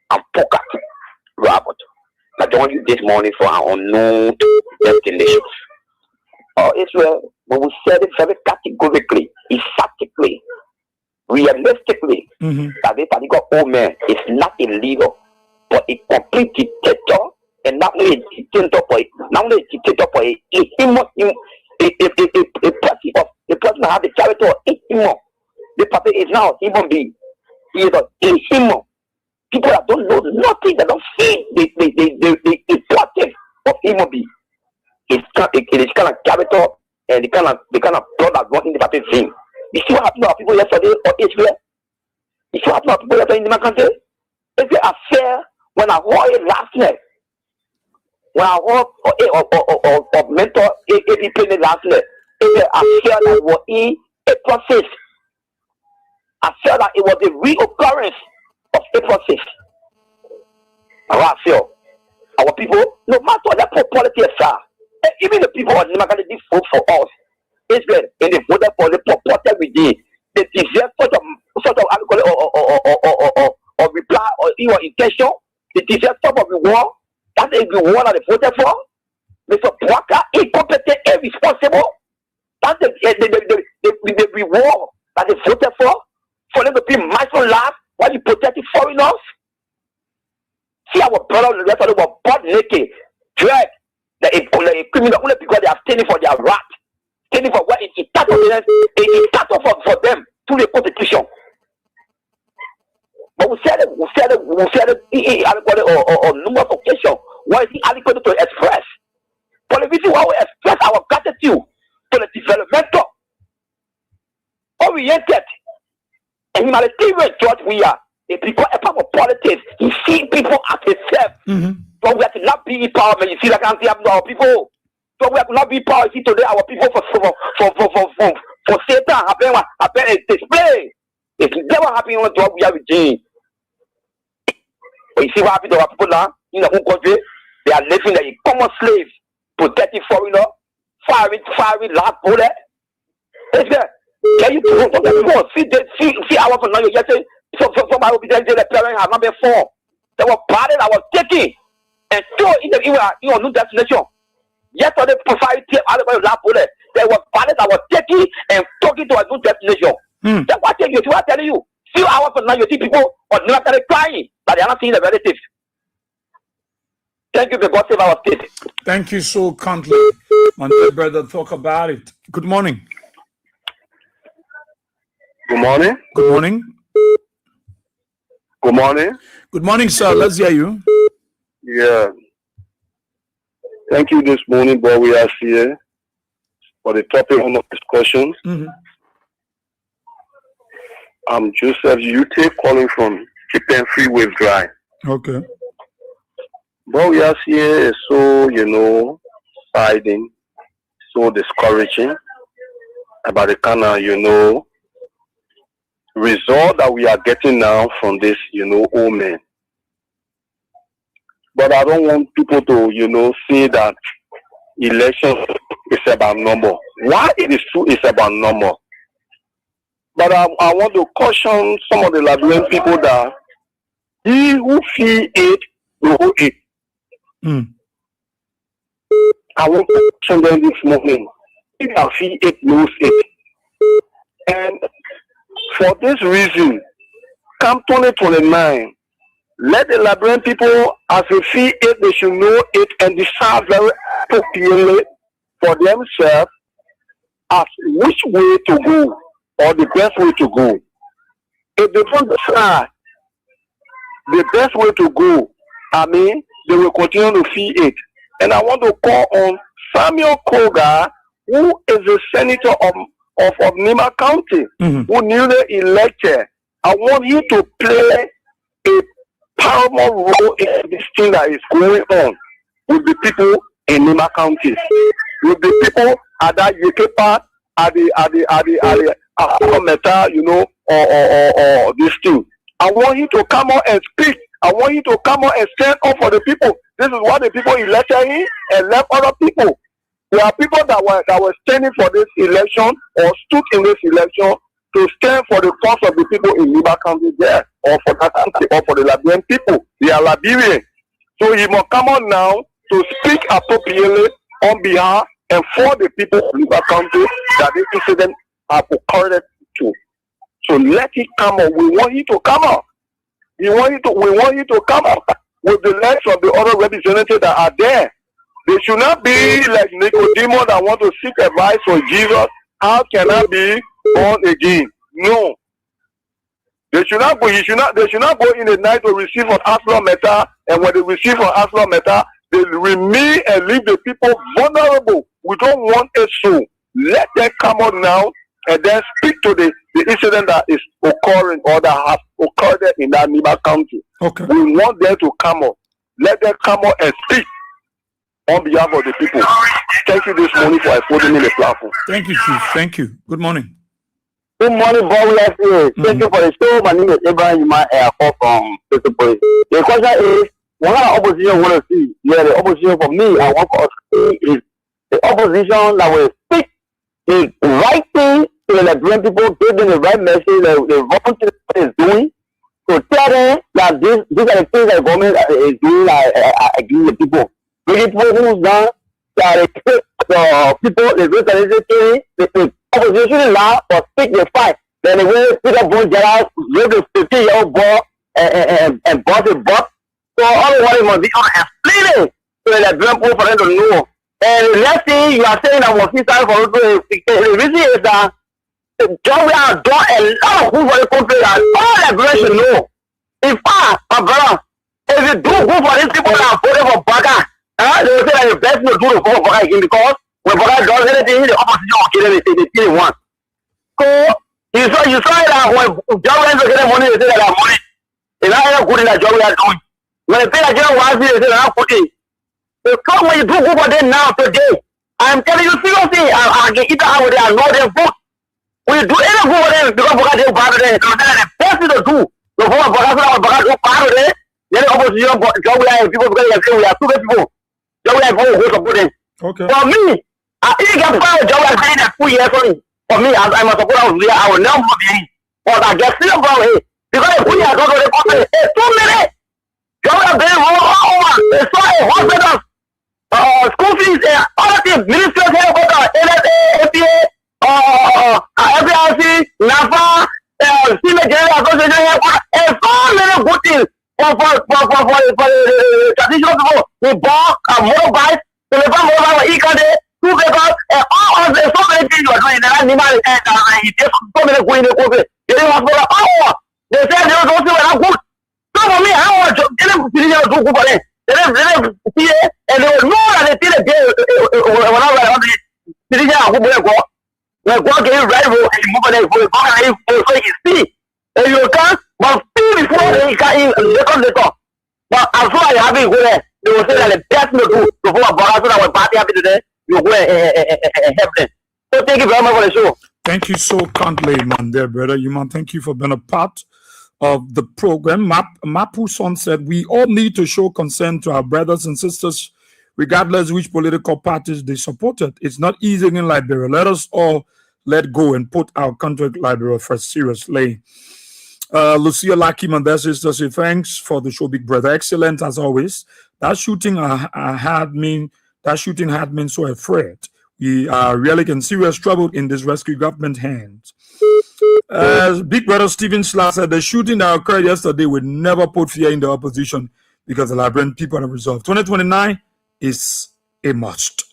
and pocket, Robert. I join you this morning for our unknown destinations. Israel, when we said it very categorically, emphatically, realistically, that this particular old man is not illegal, but a complete dictator, and not only a dictator, but a person that has the character of a human. The person is now a human being. He is a human. People that don't know nothing, that don't feel the importance of human being. It is kind of character and the kind of blood that runs in the person's vein. You see what happened to our people yesterday or Israel? You see what happened to our people yesterday in my country? It's an affair when I heard it last night. When I heard of mentor AP playing last night, it's an affair that was in a process. I felt that it was a reoccurrence of April 6th. And I feel our people, no matter what their politics are, even the people who are not going to vote for us, Israel, and they voted for the purported we did, they deserve sort of reply or intention, they deserve some of the war. That is the war that they voted for. Mr. Walker, incompetent, irresponsible. That's the reward that they voted for them to be mindful laugh while you protecting foreigners. See our brother yesterday were butt naked, drag the criminal only because they are standing for their right, standing for what it started for them through the constitution. But we said it on numerous occasions. Why is he adequate to express? For the reason why we express our gratitude for the developmental, oriented, and humanitarian church we are. It's because a part of politics, you see people as themselves. So we have to not be in power, man. You see, like I'm saying, our people. So we have to not be in power. You see, today our people for Satan happen a display. It's never happened on the job we have with James. But you see what happened to our people now in the whole country? They are living like common slaves, protecting foreigner, firing last bullet. It's there. Can you see our people now? You just say, so my obedience, the parents have not been formed. They were parted, I was taking and thrown in the new destination. Yesterday, provided everybody last bullet. They were parted, I was taking and talking to a new destination. That's what I'm telling you. Few hours from now, you see people on military crying, but they are not seeing the relatives. Thank you for God save our state. Thank you so kindly, my dear brother. Talk about it. Good morning. Good morning. Good morning. Good morning. Good morning, sir. Let's hear you. Yeah. Thank you this morning, boy. We are here for the topic of discussion. I'm Joseph Ute calling from Chicken Free Wave Drive. Okay. But we are here is so, siding, so discouraging. about the kind of, result that we are getting now from this, old man. But I don't want people to, say that election is about number. Why it is true, it's about number. But I want to caution some of the Liberian people that he who feel it, will hold it. I want to caution them this morning. He that feel it, knows it. And for this reason, come 2029, let the Liberian people, as they feel it, they should know it and decide very appropriately for themselves as which way to go or the best way to go. If they don't decide the best way to go, they will continue to feel it. And I want to call on Samuel Koga, who is the senator of Nima County, who newly elected. I want him to play a paramount role in this thing that is going on with the people in Nima County, with the people at that Yekepa, at the Meta, or this thing. I want you to come out and speak. I want you to come out and stand up for the people. This is what the people elected him and left other people. There are people that were standing for this election or stood in this election to stand for the cause of the people in Nima County there, or for that country, or for the Liberian people. They are Liberian. So he must come on now to speak appropriately on behalf and for the people of Nima County that this incident have occurred to. So let it come out. We want you to come out. We want you to come out with the legs of the other representatives that are there. They should not be like Nicodemus that want to seek advice from Jesus. How can I be born again? No. They should not go. They should not go in the night to receive from Aslan Meta, and when they receive from Aslan Meta, they remain and leave the people vulnerable. We don't want it so. Let them come out now and then speak to the incident that is occurring or that has occurred in that Nima County. Okay. We want them to come out. Let them come out and speak on behalf of the people. Thank you this morning for affording me the platform. Thank you, Chief. Thank you. Good morning. Good morning, Bob. Thank you for the show. My name is Abraham. You might call from the police. The question is, what kind of opposition want to see? Yeah, the opposition for me, I want to see is the opposition that will speak the right thing to the Liberian people, give them the right message, the wrong thing that is doing, to tell them that these are the things that the government is doing against the people. The people who's done, that the people, the opposition now for speak the fight. Then they will pick up one general, give the 15-year-old boy and bust the buck. So all the while must be explaining to the Liberian people for them to know. And let's say you are saying that was inside for the reason is that John we have done a lot of good for the country that all Liberians should know. In fact, my brother, if you do good for these people that are voting for Baga, they will say that the best thing to do to vote for Baga again, because when Baga does anything, the opposition will kill them, they kill him once. So you saw that when John Wayne get money, they say that their money is not good in that job we are doing. When they pay that John Wayne, they say they're not putting. So come when you do good for them now today, I'm telling you seriously, I can eat out with them, I know their vote. When you do any good for them, because Baga they bad with them, because that's the best thing to do. So for Baga do bad with them, then the opposition, John Wayne, people because they say we are stupid people. John Wayne people will go support them. Okay. For me, I think I can find a job like that 2 years only. For me, I'm a supporter of Ria, I will never vote for him. But I get still from him. Because the 2 years ago, they come to 2 minutes. John Wayne very over. They saw a hospital. School fees, other things, ministers here about NSA, APA, FRC, NAFA, Senior General Association here, and so many good things for the traditional people. We bought a motorbike, so they bought mobile e-card, 2 papers, and all of the so many things you are doing. There are so many good in the country. They didn't want to go, they said they don't see what I'm good. So for me, I don't want to do good for them. They see it, and they will know that they see the day when I was sitting there, who will go. We're going to get right road and move on the road, so you see. And you can, but still before they can come the top. But as far as you have it, they will say that the best thing to do before a bar, so that we're party happy today, you go and help them. So thank you very much for the show. Thank you so kindly, man, there, brother. You man, thank you for being a part of the program. Mapu Son said, we all need to show concern to our brothers and sisters, regardless which political parties they supported. It's not easy in Liberia. Let us all let go and put our country Liberia first seriously. Lucia Lucky Mandela sister say thanks for the show, big brother. Excellent as always. That shooting had me so afraid. We are really in serious trouble in this rescue government hands. Big brother Stephen Slash said the shooting that occurred yesterday would never put fear in the opposition because the Liberian people have resolved. 2029 is a must.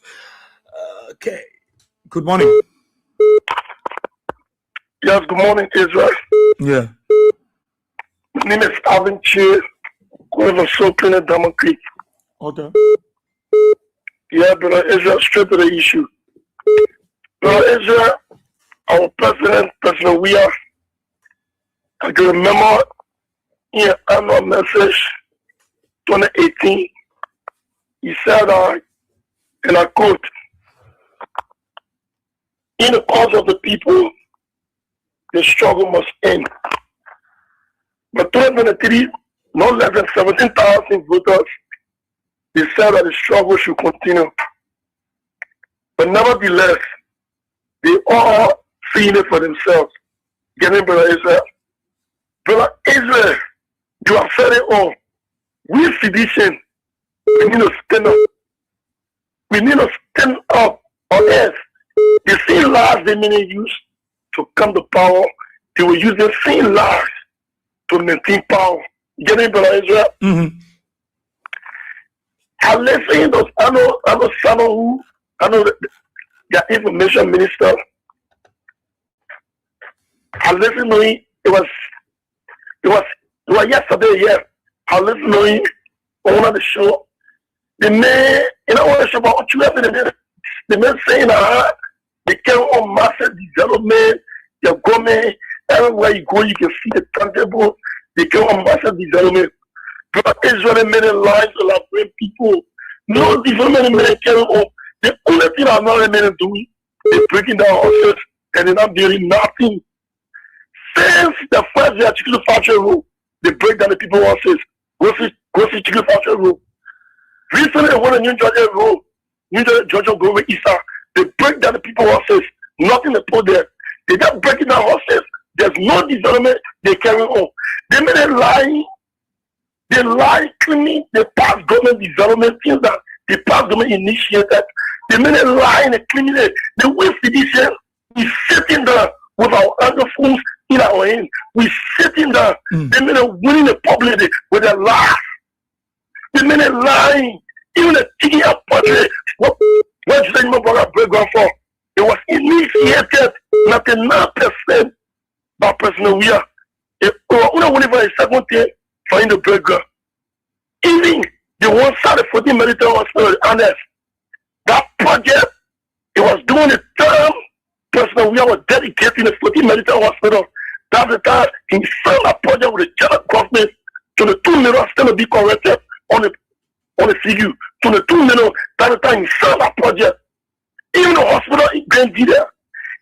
Okay. Good morning. Yes, good morning, Israel. Yeah. My name is Alvin Che, River Soaking in Diamond Creek. Okay. Yeah, brother Israel, straight to the issue. Brother Israel, our President Weah, I can remember in an annual message 2018, he said, and I quote, in the cause of the people, the struggle must end. But 2023, no less than 17,000 voters, they said that the struggle should continue. But nevertheless, they all seeing it for themselves. Getting Brother Israel. Brother Israel, you have said it all. We physicians, we need to stand up. We need to stand up on earth. The same lies they many use to come to power, they will use the same lies to maintain power. Getting Brother Israel. Mm-hmm. I listen to I know someone who the information minister. I listened to him. It was yesterday, yeah. I listened to him on one of the show. The man, on the show about what you have the man saying they came on massive development, the government, everywhere you go, you can see the tangible, they came on massive development. But Israeli many lives of Liberian people. No development men carry on. The only thing I'm not doing is breaking down houses and they're not building nothing. Since the first chicken factory rule, they break down the people's houses. Grocery chicken factory rule. Recently, when the New Georgia go with Isa, they break down the people's houses. Nothing to put there. They just breaking down houses. There's no development they carry on. They made a lie. They lie claiming the past government development things that the past government initiated. They made a lie and claiming that the way physicians is sitting there with our underphones in our hand. We sitting there. They made a winning the public with a lie. They made a lie. Even the taking up portrait. What you say my brother breakdown for? It was initiated 99% by President Weah. It was only a second thing for him to break ground. Even the one side of 14 military hospital, honest, that project, it was doing the term President Weah was dedicating the 14 military hospital. That's the time he signed that project with the general government to the 2 million still to be corrected on the CU. To the 2 million, that's the time he signed that project. Even the hospital in Grand there.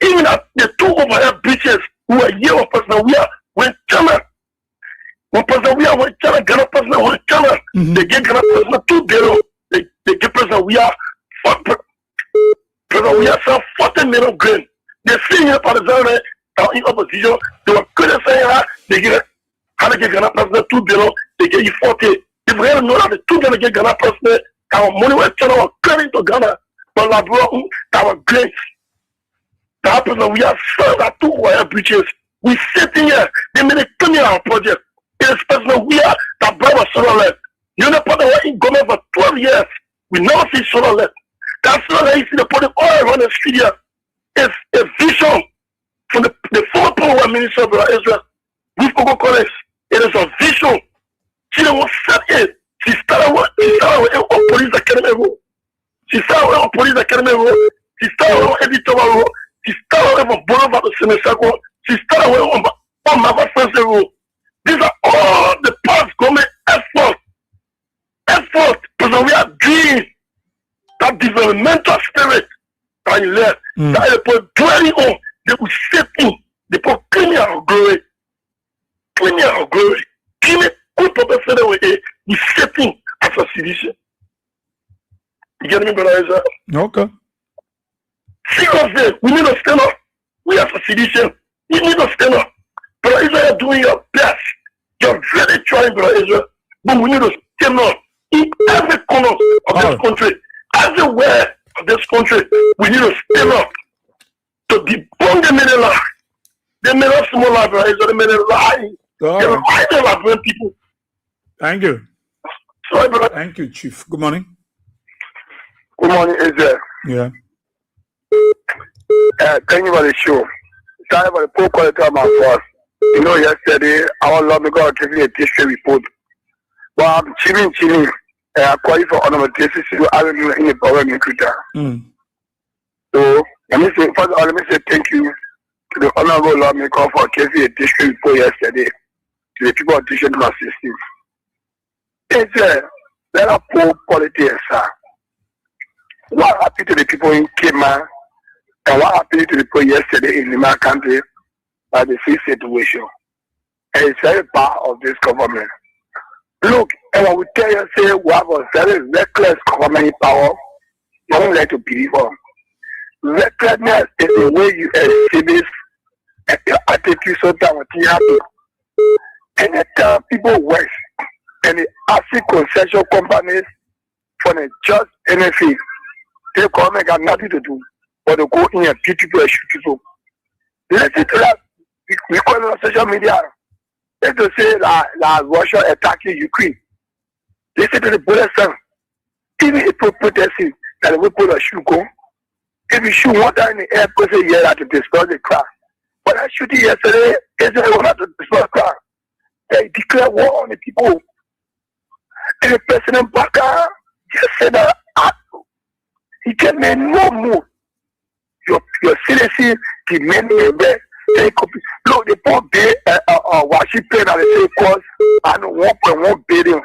Even the 2 overhead bridges who were here when President Weah went China. When President Weah went China, Ghana President went China. They gave Ghana President $2 billion. They give President Weah some 40 million grand. They see here for the Zara in opposition. They were criticizing they give how they give Ghana President $2 billion. They give you 40. If we really know that the 2 billion give Ghana President, our money was China was credit to Ghana. But Labrador, our great. That President Weah served that 2 wire bridges. We sitting here. They made a clean our project. It is President Weah that brought us solar left. You know, put the in government for 12 years. We never see solar left. That solar left, you see the put all around the street here. It's a vision from the former power minister of Israel. With Coco College. It is a vision. She don't want to set it. She started with police academy road. She started with police academy road. She started with editorial road. She started with Boulevard of Senesago. She started with on Mava Fancy road. These are all the past government efforts. Because we are doing that developmental spirit that you left. That you put dwelling on. They will set me. They put clean our glory. Clean our glory. Clean it. Good purpose for the way we setting as a sedition. You get me, brother Ezra? Okay. Seriously, we need to stand up. We are for sedition. We need to stand up. Brother Israel, you're doing your best. You're very trying, brother Israel. But we need to stand up in every corner of this country. Everywhere of this country, we need to stand up to debunk the many lies. They made us small lies, brother Israel. They made us lie. They lie to our people. Thank you. Sorry, brother. Thank you, Chief. Good morning. Good morning, Israel. Yeah. Thank you for the show. Sorry for the poor quality of my voice. You know, yesterday, our Lord God gave me a district report. But I'm chilling. I call you for honorable cases. I will be in the power recruiter. So, let me say thank you to the honorable Lord God for giving a district report yesterday to the people of District Number 16. It's let us poor politics, sir. What happened to the people in Kema? And what happened to the people yesterday in Lima country by the same situation? And it's very part of this government. Look, and I will tell you, say, we have a very reckless government in power. You don't like to believe on. Recklessness is the way you exhibit and your attitude so that what you happen. Anytime people work and the asset concession companies for the just benefit, the government got nothing to do. But to go in and beat people and shoot people. Listen to that. We call it on social media. Let's just say that Russia attacking Ukraine. Listen to the bullet sound. Even if people protesting that we put a shoe go. If you shoot one time in the air, people say, yeah, that to destroy the car. But I shooting yesterday, Israel wanted to destroy the car. They declare war on the people. And the President Baka just said that he can make no move. Your citizen demanding a bed. Look, they put worship plane at the same cost and $1.1 billion.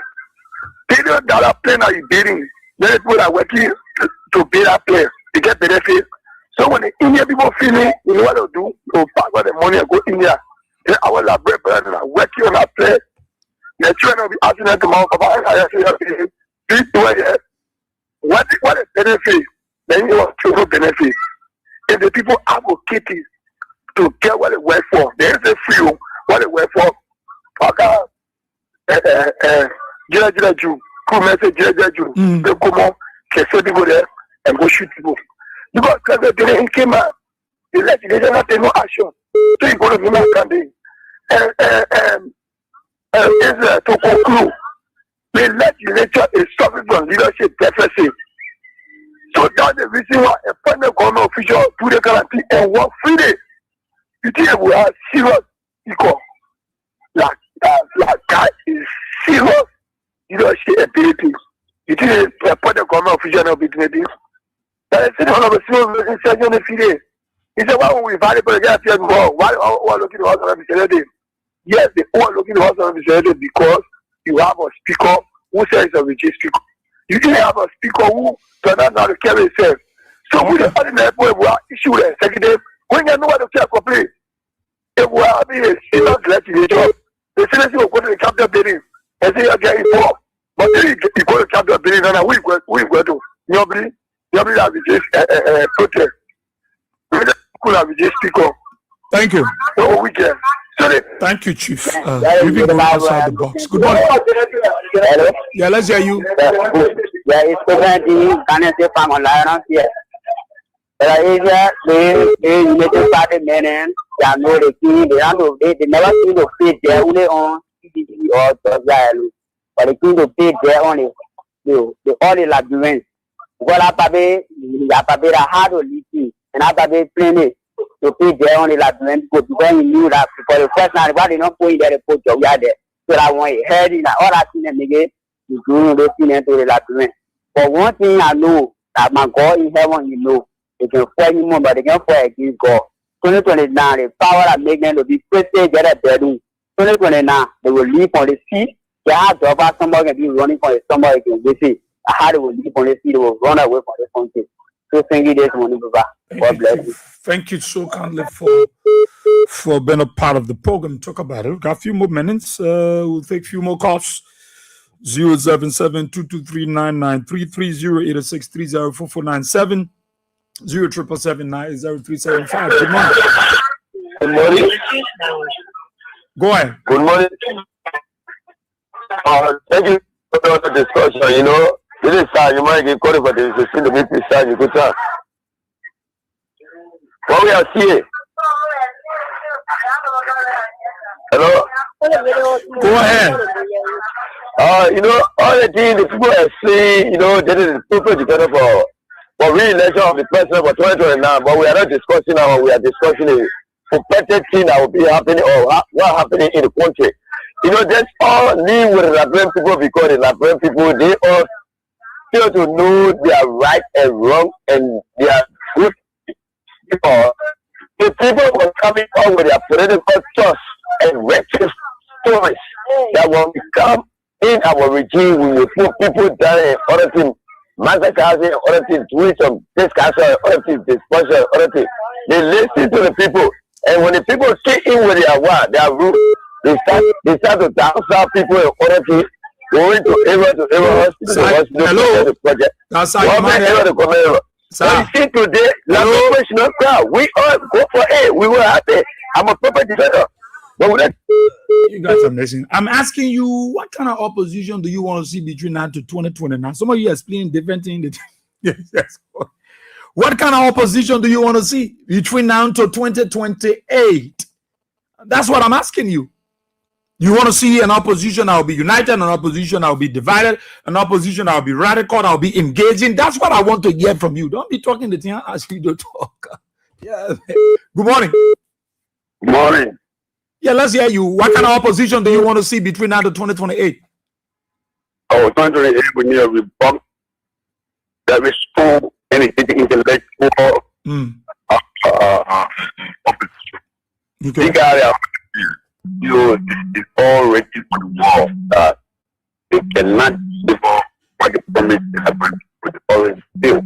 $1 plane are you bidding? Many people are working to bid that plane to get benefits. So when the Indian people feel it, you know what they'll do? They'll pack all the money and go India. Then our library brothers are working on that plane. The children will be asking them to mount what is benefit? Then you want to benefit. If the people advocate to get what they work for, there is a free what they work for. Jew, come and say Jew, they come on, can say people there and go shoot people. Because they came out, the legislation not take no action. So you go to the country. And to conclude, the legislature is suffering from leadership deficit. So that's the reason why a federal government official do the guarantee and work freely. You think we have serious equal. Like that is serious leadership ability. You think a federal government official will be doing this? That is one of the civil insurgents in the field. He said, why won't we value for the guy here more? Why are looking at the house of representatives? Yes, they all looking at the house of representatives because you have a speaker who says a rigid speaker. You didn't have a speaker who cannot now to carry himself. So we the ordinary people will issue the executive when you know what to say complain. If we are having a serious legislature, the citizen will go to the capital building and say, okay, informed. But then you go to the capital building and we go to nobody have just protest. We could have just speaker. Thank you. So we can. Thank you, Chief. You can go outside the box. Good morning. Hello? Yeah, let's hear you. Yeah, it's presenting Canada from online here. The United Party men, they are not the king, they never seem to fit their only on CDC or Tozalu. But the king to fit their only, the only labyrinth. Well, I probably hard to lead and I probably plan it. To pay their only labyrinth because you knew that for the first time, why they not put there the put your yard there. So I want head in all I seen them again, you do those things into the labyrinth. For one thing I know that my God in heaven, you know, they can fight you more, but they can fight against God. 2029, the power that make them to be president, get a bedroom. 2029, they will leave on the sea. They have to have somebody can be running from the somebody can visit. How they will leave on the sea, they will run away from the country. So thank you this morning, Baba. God bless you. Thank you so kindly for being a part of the program. Talk about it. We've got a few more minutes. We'll take a few more calls. 077-223-9933, 077-077-90375. Good morning. Good morning. Go ahead. Good morning. Thank you for the discussion. You know, this is you might get called for this. You the meeting you could tell. What we are seeing. Hello? Go ahead. You know, all the things the people are saying, you know, there is people together for re-election of the president for 2029, but we are not discussing now, we are discussing a prophetic thing that will be happening or what happening in the country. You know, that's all live with the Liberian people because the Liberian people, they all fail to know their right and wrong and their good people. The people were coming up with their political trust and racist stories that when we come in our regime, we will put people down and other things, massacres and other things, doing some discussion and other things, discussion and other things. They listen to the people, and when the people stay in with their rule, they start to downstart people and other things, going to every hospital, hello. The project. That's how you might have. So you see today, national crowd, we all go for it. We were happy. I'm a proper defender. You guys are amazing. I'm asking you, what kind of opposition do you want to see between now to 2029? Some of you are explaining different things. Yes. What kind of opposition do you want to see between now to 2028? That's what I'm asking you. You want to see an opposition that will be united, an opposition that will be divided, an opposition that will be radical, that will be engaging. That's what I want to hear from you. Don't be talking the thing I ask you to talk. Yeah. Good morning. Good morning. Yeah, let's hear you. What kind of opposition do you want to see between now to 2028? Oh, 2028, we need a reform that is full and intellectual opposition. Okay. You know, it's all ready for the war. They cannot give up what the promise they have with the foreign still.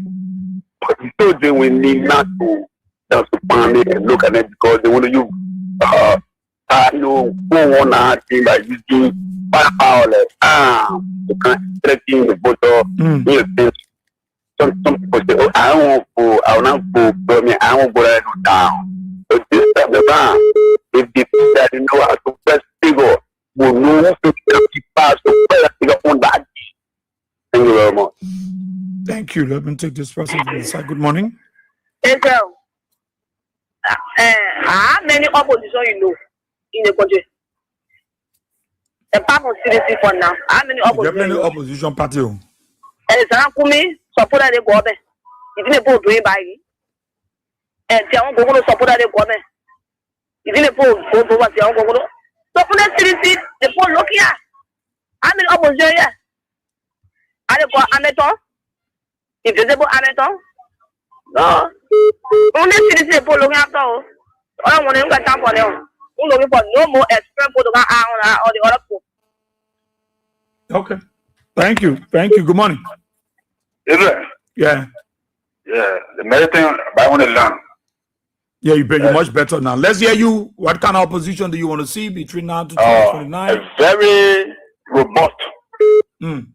But still, then we need not to just find it and look at it because they want to use go on acting by using power like you can't threaten the voter. Some people say, oh, I will not go, I won't go down. But this time around, if the people that know how to press figure will know to keep fast to press figure on that. Thank you very much. Thank you. Let me take this person to the side. Good morning. Yes, sir. How many opposition you know in the country? Apart from CDC for now, how many opposition? Many opposition party. And it's not coming support the government. If you don't do it by and tell them to support the government. If you don't go to what they are going to so for the CDC, the poor look here. How many opposition here? Are they called Ameton? If they go Ameton? No. Only CDC the poor looking after all. I want to get time for them. We're looking for no more extra for the on all the other people. Okay. Thank you. Good morning. Is it? Yeah. Yeah. The medicine by one land. Yeah, you're much better now. Let's hear you. What kind of opposition do you want to see between now to 2029? A very robust. A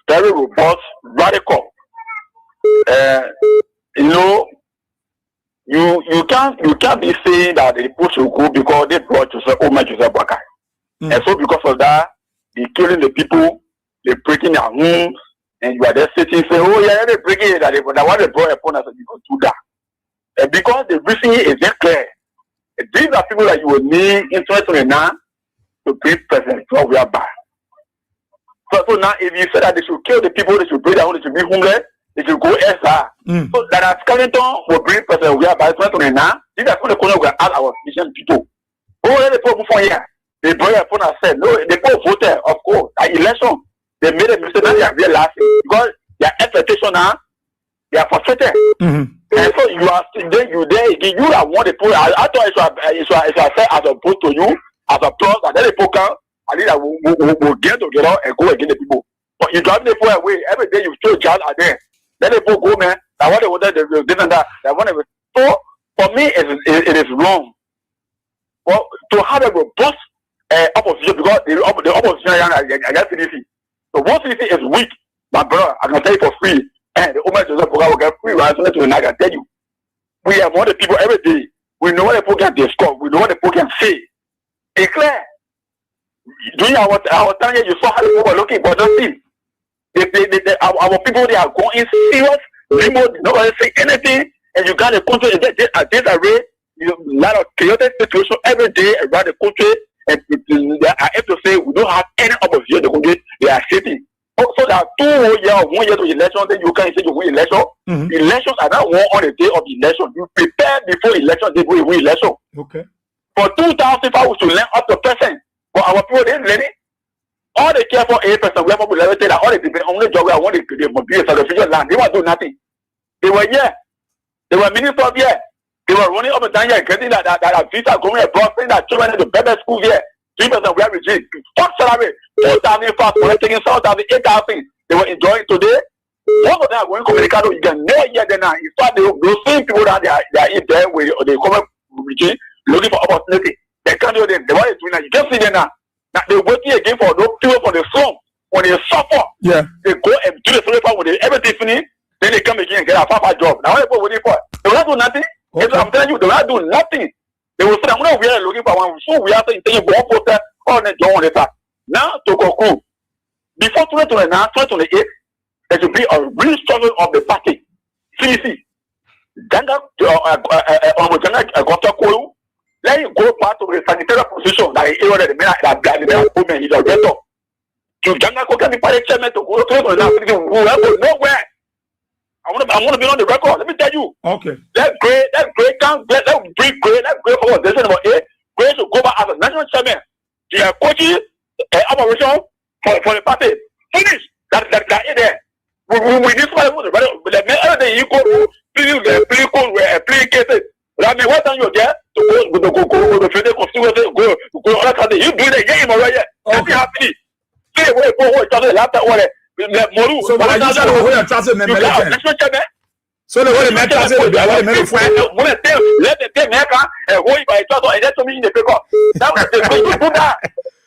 very robust, radical. You know, you can't be saying that the people should go because they brought Joseph Boakai. And so because of that, they killing the people, they breaking their homes, and you are there sitting saying, oh yeah, they breaking it, that what they brought upon us, you go do that. And because the reason is very clear. These are people that you will need in 2029 to be president. So we are bad. So now if you say that they should kill the people, they should break their homes, they should be homeless, they should go SR. So that as Carrington will bring president, we are by 2029. These are the corner we are our mission people. Oh, let the people for here. They bring upon us said, no, they go vote, of course. At election, they made a mistake and they are realizing because their expectation now, they are frustrated. And so you are there, you are one the people. I thought it was said as opposed to you, as a plus, and then the people come, and then will get together and go against the people. But you drive the people away, every day you still judge are there. Then the people go, man, That what they wanted, they didn't that. That one. So for me, it is wrong. Well, to have a robust opposition because the opposition against CDC. So once CDC is weak, my brother, I can tell you for free, and the Omer Joseph program will get free right to the night. I tell you, we have more the people every day. We know what the program they score. We know what the program say. It's clear. During our time, you saw how people were looking for nothing. Our people, they are going serious. Remote, nobody say anything, and you got the country at this array. You know, a lot of chaotic situation every day around the country, and I have to say we don't have any opposition. The country they are sitting. So there are 2 years or 1 year to election. Then you can say you win election. Elections are not won on the day of election. You prepare before election. They will win election. Okay. For 2,000 people to learn up to present. But our people didn't learn it. All they care for 8%. We have to learn that all they depend only job. I want to be for the future land. They were doing nothing. They were here. They were ministers here. They were running up and down here, getting that visa going abroad, sending that children into better school here. 3% we have received. Fuck salary. 4,000 fast. We're taking 7,000, 8,000. They were enjoying today. Most of them are going to Communicado. You can never hear them now. In fact, those same people that they are in there where they come up looking for opportunity. They can't do them. They want to do that. You can see them now. Now they're waiting again for those people for the slum. When they suffer, they go and do the slum when everything finished. Then they come again and get a papa job. Now what are people waiting for? They will not do nothing. Okay. I'm telling you, they will not do nothing. They will say, I'm not really looking for one. So we have to take one poster on the job on the top. Now to conclude, before 2029, 2028, there should be a restructuring of the party. CDC. Ganga let him go back to the sanitary position that he already made that woman is a director. To Ganga go get the party chairman to go to 2029, nowhere. I want to be on the record. Let me tell you. Okay. Let bring Gray forward. This is number 8. Gray should go back as a national chairman. They are coaching operation for the party. Finish. That is there. We need somebody who is ready. Everything you go to, play cases. I mean, what time you're there to go to the federal constituency, go other country. You do the game already. Let me happy. Say where go to the laptop or Moru. So why you say we are transferring member? So the way the member transfer the way member for let the thing make and go by transfer and let me in the paper. That was the way you do that.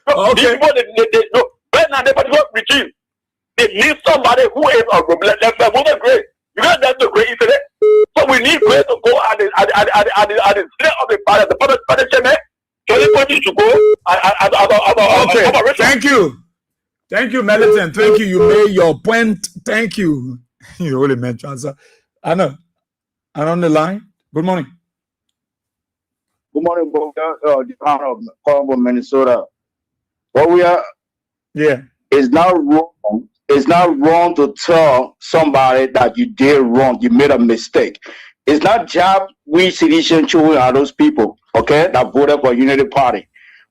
Okay. People no, right now they particular regime. They need somebody who is a movement great. You got that to great today. So we need great to go at the state of the party, the party chairman. So everybody should go okay. Thank you. Thank you, Melton. Thank you. You made your point. Thank you. You really meant to answer. Anna, and on the line. Good morning. Good morning, the Honorable Minnesota. What we are, it's not wrong. It's not wrong to tell somebody that you did wrong. You made a mistake. It's not job we citizen children are those people, okay, that voted for Unity Party.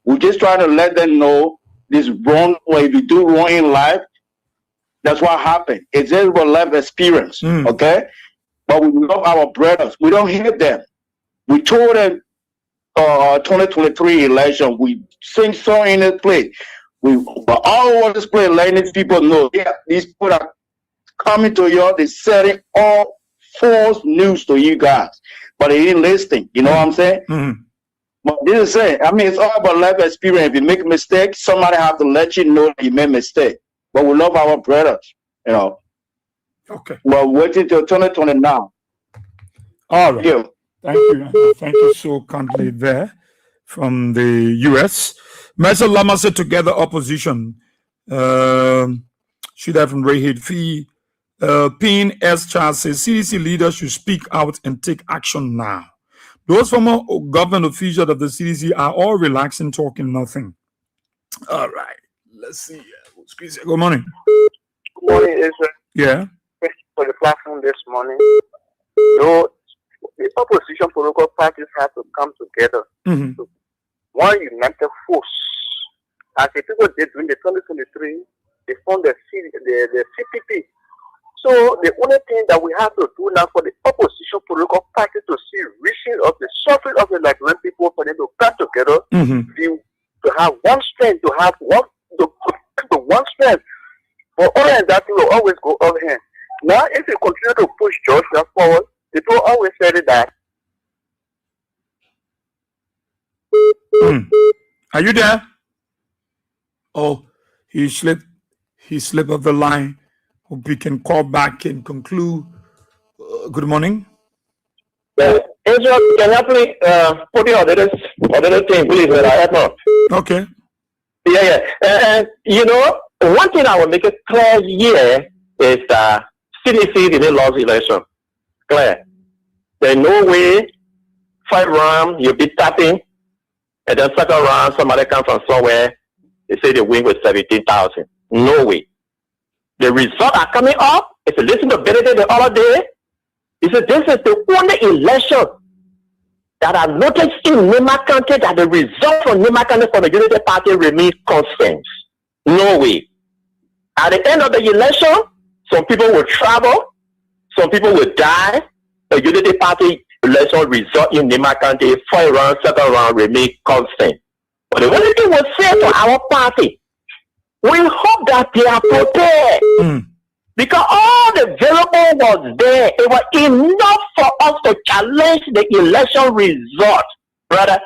We're just trying to let them know this wrong way. If you do wrong in life, that's what happened. It's just a life experience, okay? But we love our brothers. We don't hate them. We told them 2023 election, we sing song in this place. But all over this place, letting these people know, these people are coming to you, they're selling all false news to you guys. But they didn't listen. You know what I'm saying? But this is it. I mean, it's all about life experience. If you make a mistake, somebody have to let you know that you made a mistake. But we love our brothers, you know. Okay. We're waiting till 2020 now. All right. Yeah. Thank you. Thank you so kindly there from the U.S. Mesa Lama said together opposition should have rated fee. Pin S. Charles says CDC leaders should speak out and take action now. Those former government officials of the CDC are all relaxing, talking nothing. All right. Let's see. Good morning. Good morning, Israel. Yeah. Thank you for the platform this morning. So, the opposition political parties have to come together to one united force. As the people did during the 2023, they formed the CPP. So the only thing that we have to do now for the opposition political party to see reaching of the suffering of the Nigerian people, for them to come together, to have one strength, to have one strength. For all of that, we will always go over here. Now, if you continue to push Joshua forward, people always say that. Are you there? Oh, he slipped off the line. Hope we can call back and conclude. Good morning. Israel, can you please put your other thing, please? I have not. Okay. Yeah. You know, one thing I will make it clear here is that CDC didn't lose election. Clear. There's no way 5 rounds you be tapping, and then second round somebody comes from somewhere, they say they win with 17,000. No way. The results are coming up. If you listen to Benedict the other day, he said this is the only election that I noticed in Nema County that the result from Nema County for the Unity Party remains constant. No way. At the end of the election, some people will travel, some people will die. The Unity Party election result in Nema County, 5 round, second round remain constant. But the only thing we say to our party, we hope that they are prepared. Because all the variable was there. It was enough for us to challenge the election result, brother.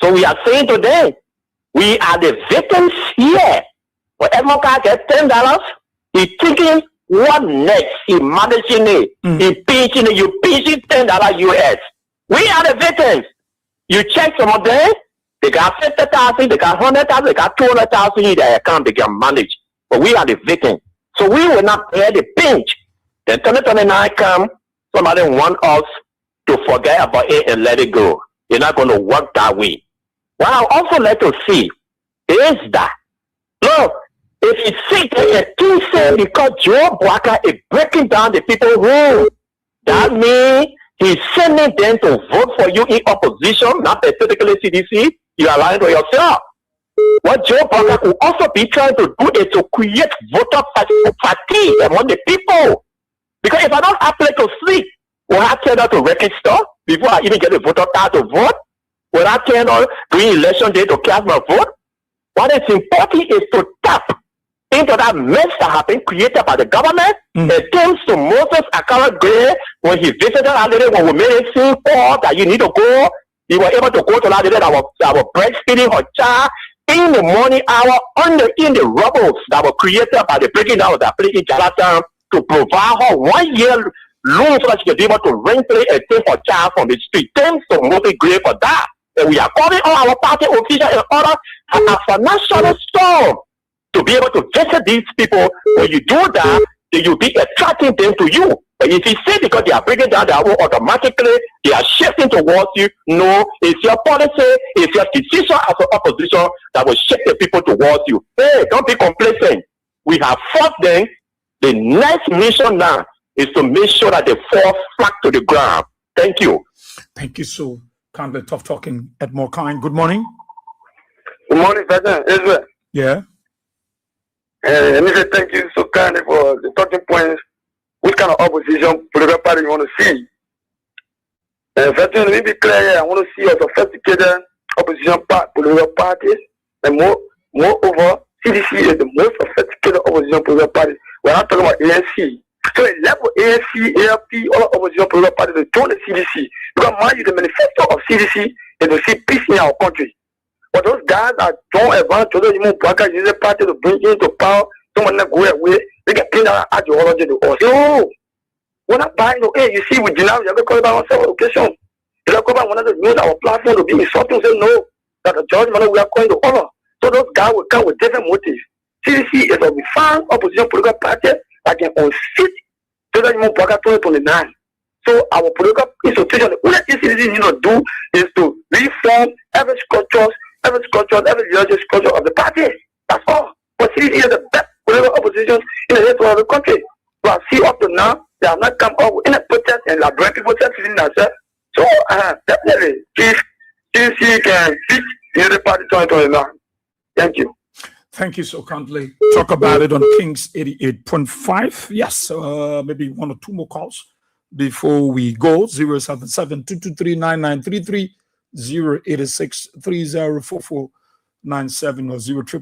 So we are saying today, we are the victims here. Whatever guy gets $10, he's thinking, what next? He managing it. He pinching it. You pinching $10 US. We are the victims. You check some of them, they got 50,000, they got 100,000, they got 200,000 in their account, they can manage. But we are the victims. So we will not bear the pinch. Then 2029 come, somebody want us to forget about it and let it go. You're not going to work that way. What I also like to see is that, look, if you sit there and keep saying because Joe Bwaka is breaking down the people's rule, that means he's sending them to vote for you in opposition, not specifically CDC. You are lying to yourself. What Joe Biden will also be trying to do is to create voter fatigue among the people. Because if I don't have place to sleep, will I tell them to register before I even get a voter card to vote? Will I tell them during election day to cast my vote? What is important is to tap into that mess that has been created by the government. It comes to Moses Akara Gray when he visited that lady, when we made it simple that you need to go. He was able to go to that lady that was breastfeeding her child in the morning hour in the rubbles that were created by the breaking down of that place in Charlottetown to provide her 1 year loan so that she could be able to rent play and take her child from the street. Thanks to Moses Gray for that. And we are calling all our party officials in order as a national storm to be able to visit these people. When you do that, then you'll be attracting them to you. But if you say because they are breaking down their own automatically, they are shifting towards you. No, it's your policy, it's your decision as an opposition that will shift the people towards you. Hey, don't be complacent. We have fought them. The next mission now is to make sure that they fall flat to the ground. Thank you. Thank you so kindly. Tough talking at more kind. Good morning. Good morning, President Israel. Yeah. And thank you so kindly for the talking points. Which kind of opposition political party you want to see? And first, let me be clear here. I want to see a sophisticated opposition political parties. And moreover, CDC is the most sophisticated opposition political party. We're not talking about ANC. So a level ANC, AFP, all opposition political parties to join the CDC. Because mind you, the manifesto of CDC is to see peace in our country. But those guys that don't advance to the human Bwaka use the party to bring into power, someone that go away, they get clean out ideology to us. No, we're not buying no. Hey, you see, we deny we have to call about ourselves education. They are calling one of the use our platform to be insulting. Say no, that the judgment we are going to honor. So those guys will come with different motives. CDC is a refined opposition political party that can unseat to the human Bwaka 2029. So our political institution, the only thing CDC need to do is to reform every structure, every religious structure of the party. That's all. But CDC is the best political opposition in the history of the country. But see, up to now, they have not come up with any protest and like people just sitting themselves. So, definitely, if CDC can fix the other party 2029. Thank you. Thank you so kindly. Talk about it on Kings 88.5. Yes, maybe 1 or 2 more calls before we go. 077-223-9933, 086-3044-97 or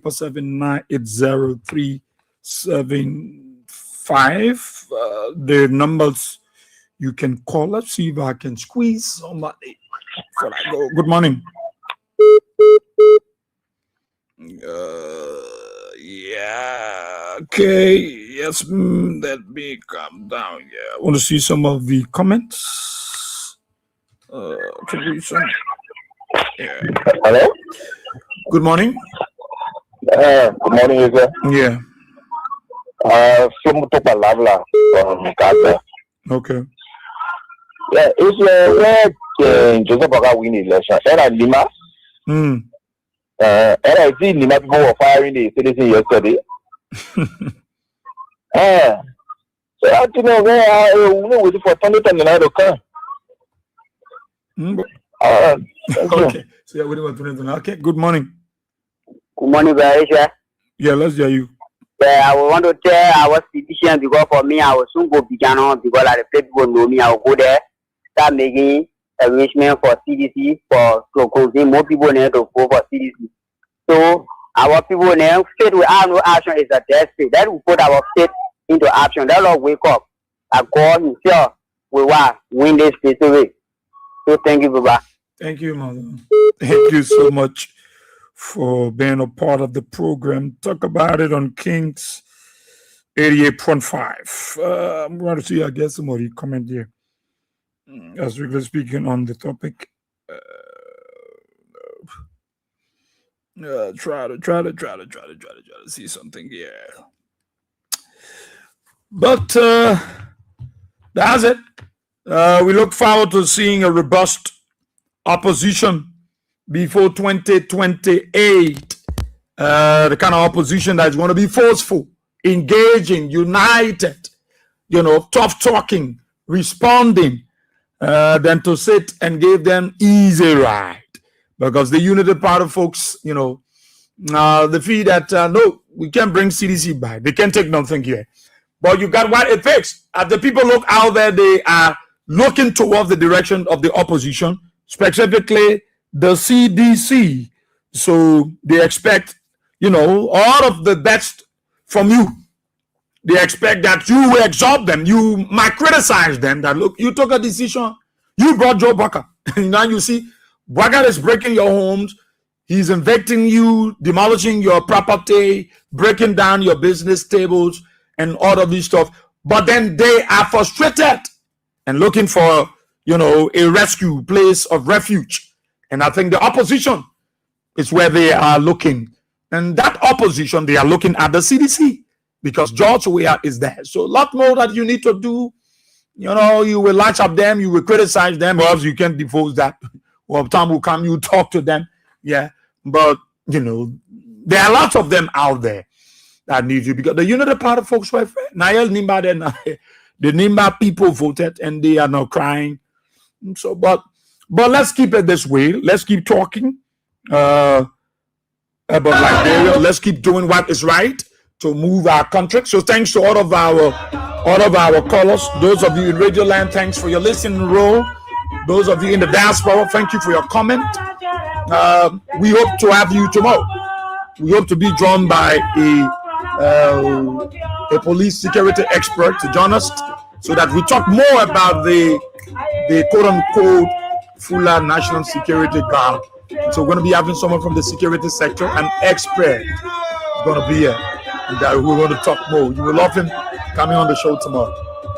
077-980-3757. The numbers you can call. Let's see if I can squeeze somebody before I go. Good morning. Yeah. Okay. Yes. Let me calm down. Yeah. I want to see some of the comments. Can we some? Yeah. Hello. Good morning. Good morning, is it? Yeah. From Topalabla from Ghana. Okay. Yeah, it's where Joseph Baga win election. Era Lima. Era I see Lima people were firing the citizen yesterday. So I don't know where we waiting for 2029 to come. Okay. So you're waiting for 2029. Okay. Good morning. Good morning, Barisha. Yeah, let's hear you. Yeah, I want to tell our citizen because for me, I will soon go Bigano because like the people know me. I will go there, start making arrangement for CDC for closing. More people need to go for CDC. So our people now faith without no action is a death state. That will put our faith into action. That will wake up. I God himself will win this place away. So thank you, Baba. Thank you, Mother. Thank you so much for being a part of the program. Talk about it on Kings 88.5. I'm going to see, I guess, somebody comment here as we're speaking on the topic. Try to see something here. But that's it. We look forward to seeing a robust opposition before 2028. The kind of opposition that is going to be forceful, engaging, united, tough talking, responding, than to sit and give them easy ride. Because the Unity Party folks, they feel that, no, we can't bring CDC back. They can't take nothing here. But you got what it takes. As the people look out there, they are looking towards the direction of the opposition, specifically the CDC. So they expect, all of the best from you. They expect that you will exalt them. You might criticize them that, look, you took a decision. You brought Joe Bucker. Now you see, Bucker is breaking your homes. He's evicting you, demolishing your property, breaking down your business tables and all of this stuff. But then they are frustrated and looking for, a rescue place of refuge. And I think the opposition is where they are looking. And that opposition, they are looking at the CDC because George Weah is there. So a lot more that you need to do. You will latch up them, you will criticize them, or else you can't divorce that. Well, time will come, you talk to them. Yeah. But, there are lots of them out there that need you because the Unity Party folks were Nayel Nimba, the Nimba people voted and they are now crying. So, but let's keep it this way. Let's keep talking about Liberia. Let's keep doing what is right to move our country. So, thanks to all of our callers. Those of you in Radio Land, thanks for your listening role. Those of you in the diaspora, thank you for your comment. We hope to have you tomorrow. We hope to be joined by a police security expert to join us so that we talk more about the quote-unquote Fula National Security Guard. So we're going to be having someone from the security sector, an expert is going to be here. And we're going to talk more. You will love him coming on the show tomorrow.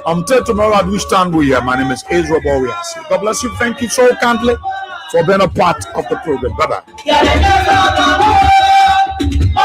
Until tomorrow, at which time we are. My name is Ezra Bowias. God bless you. Thank you so kindly for being a part of the program. Bye-bye. I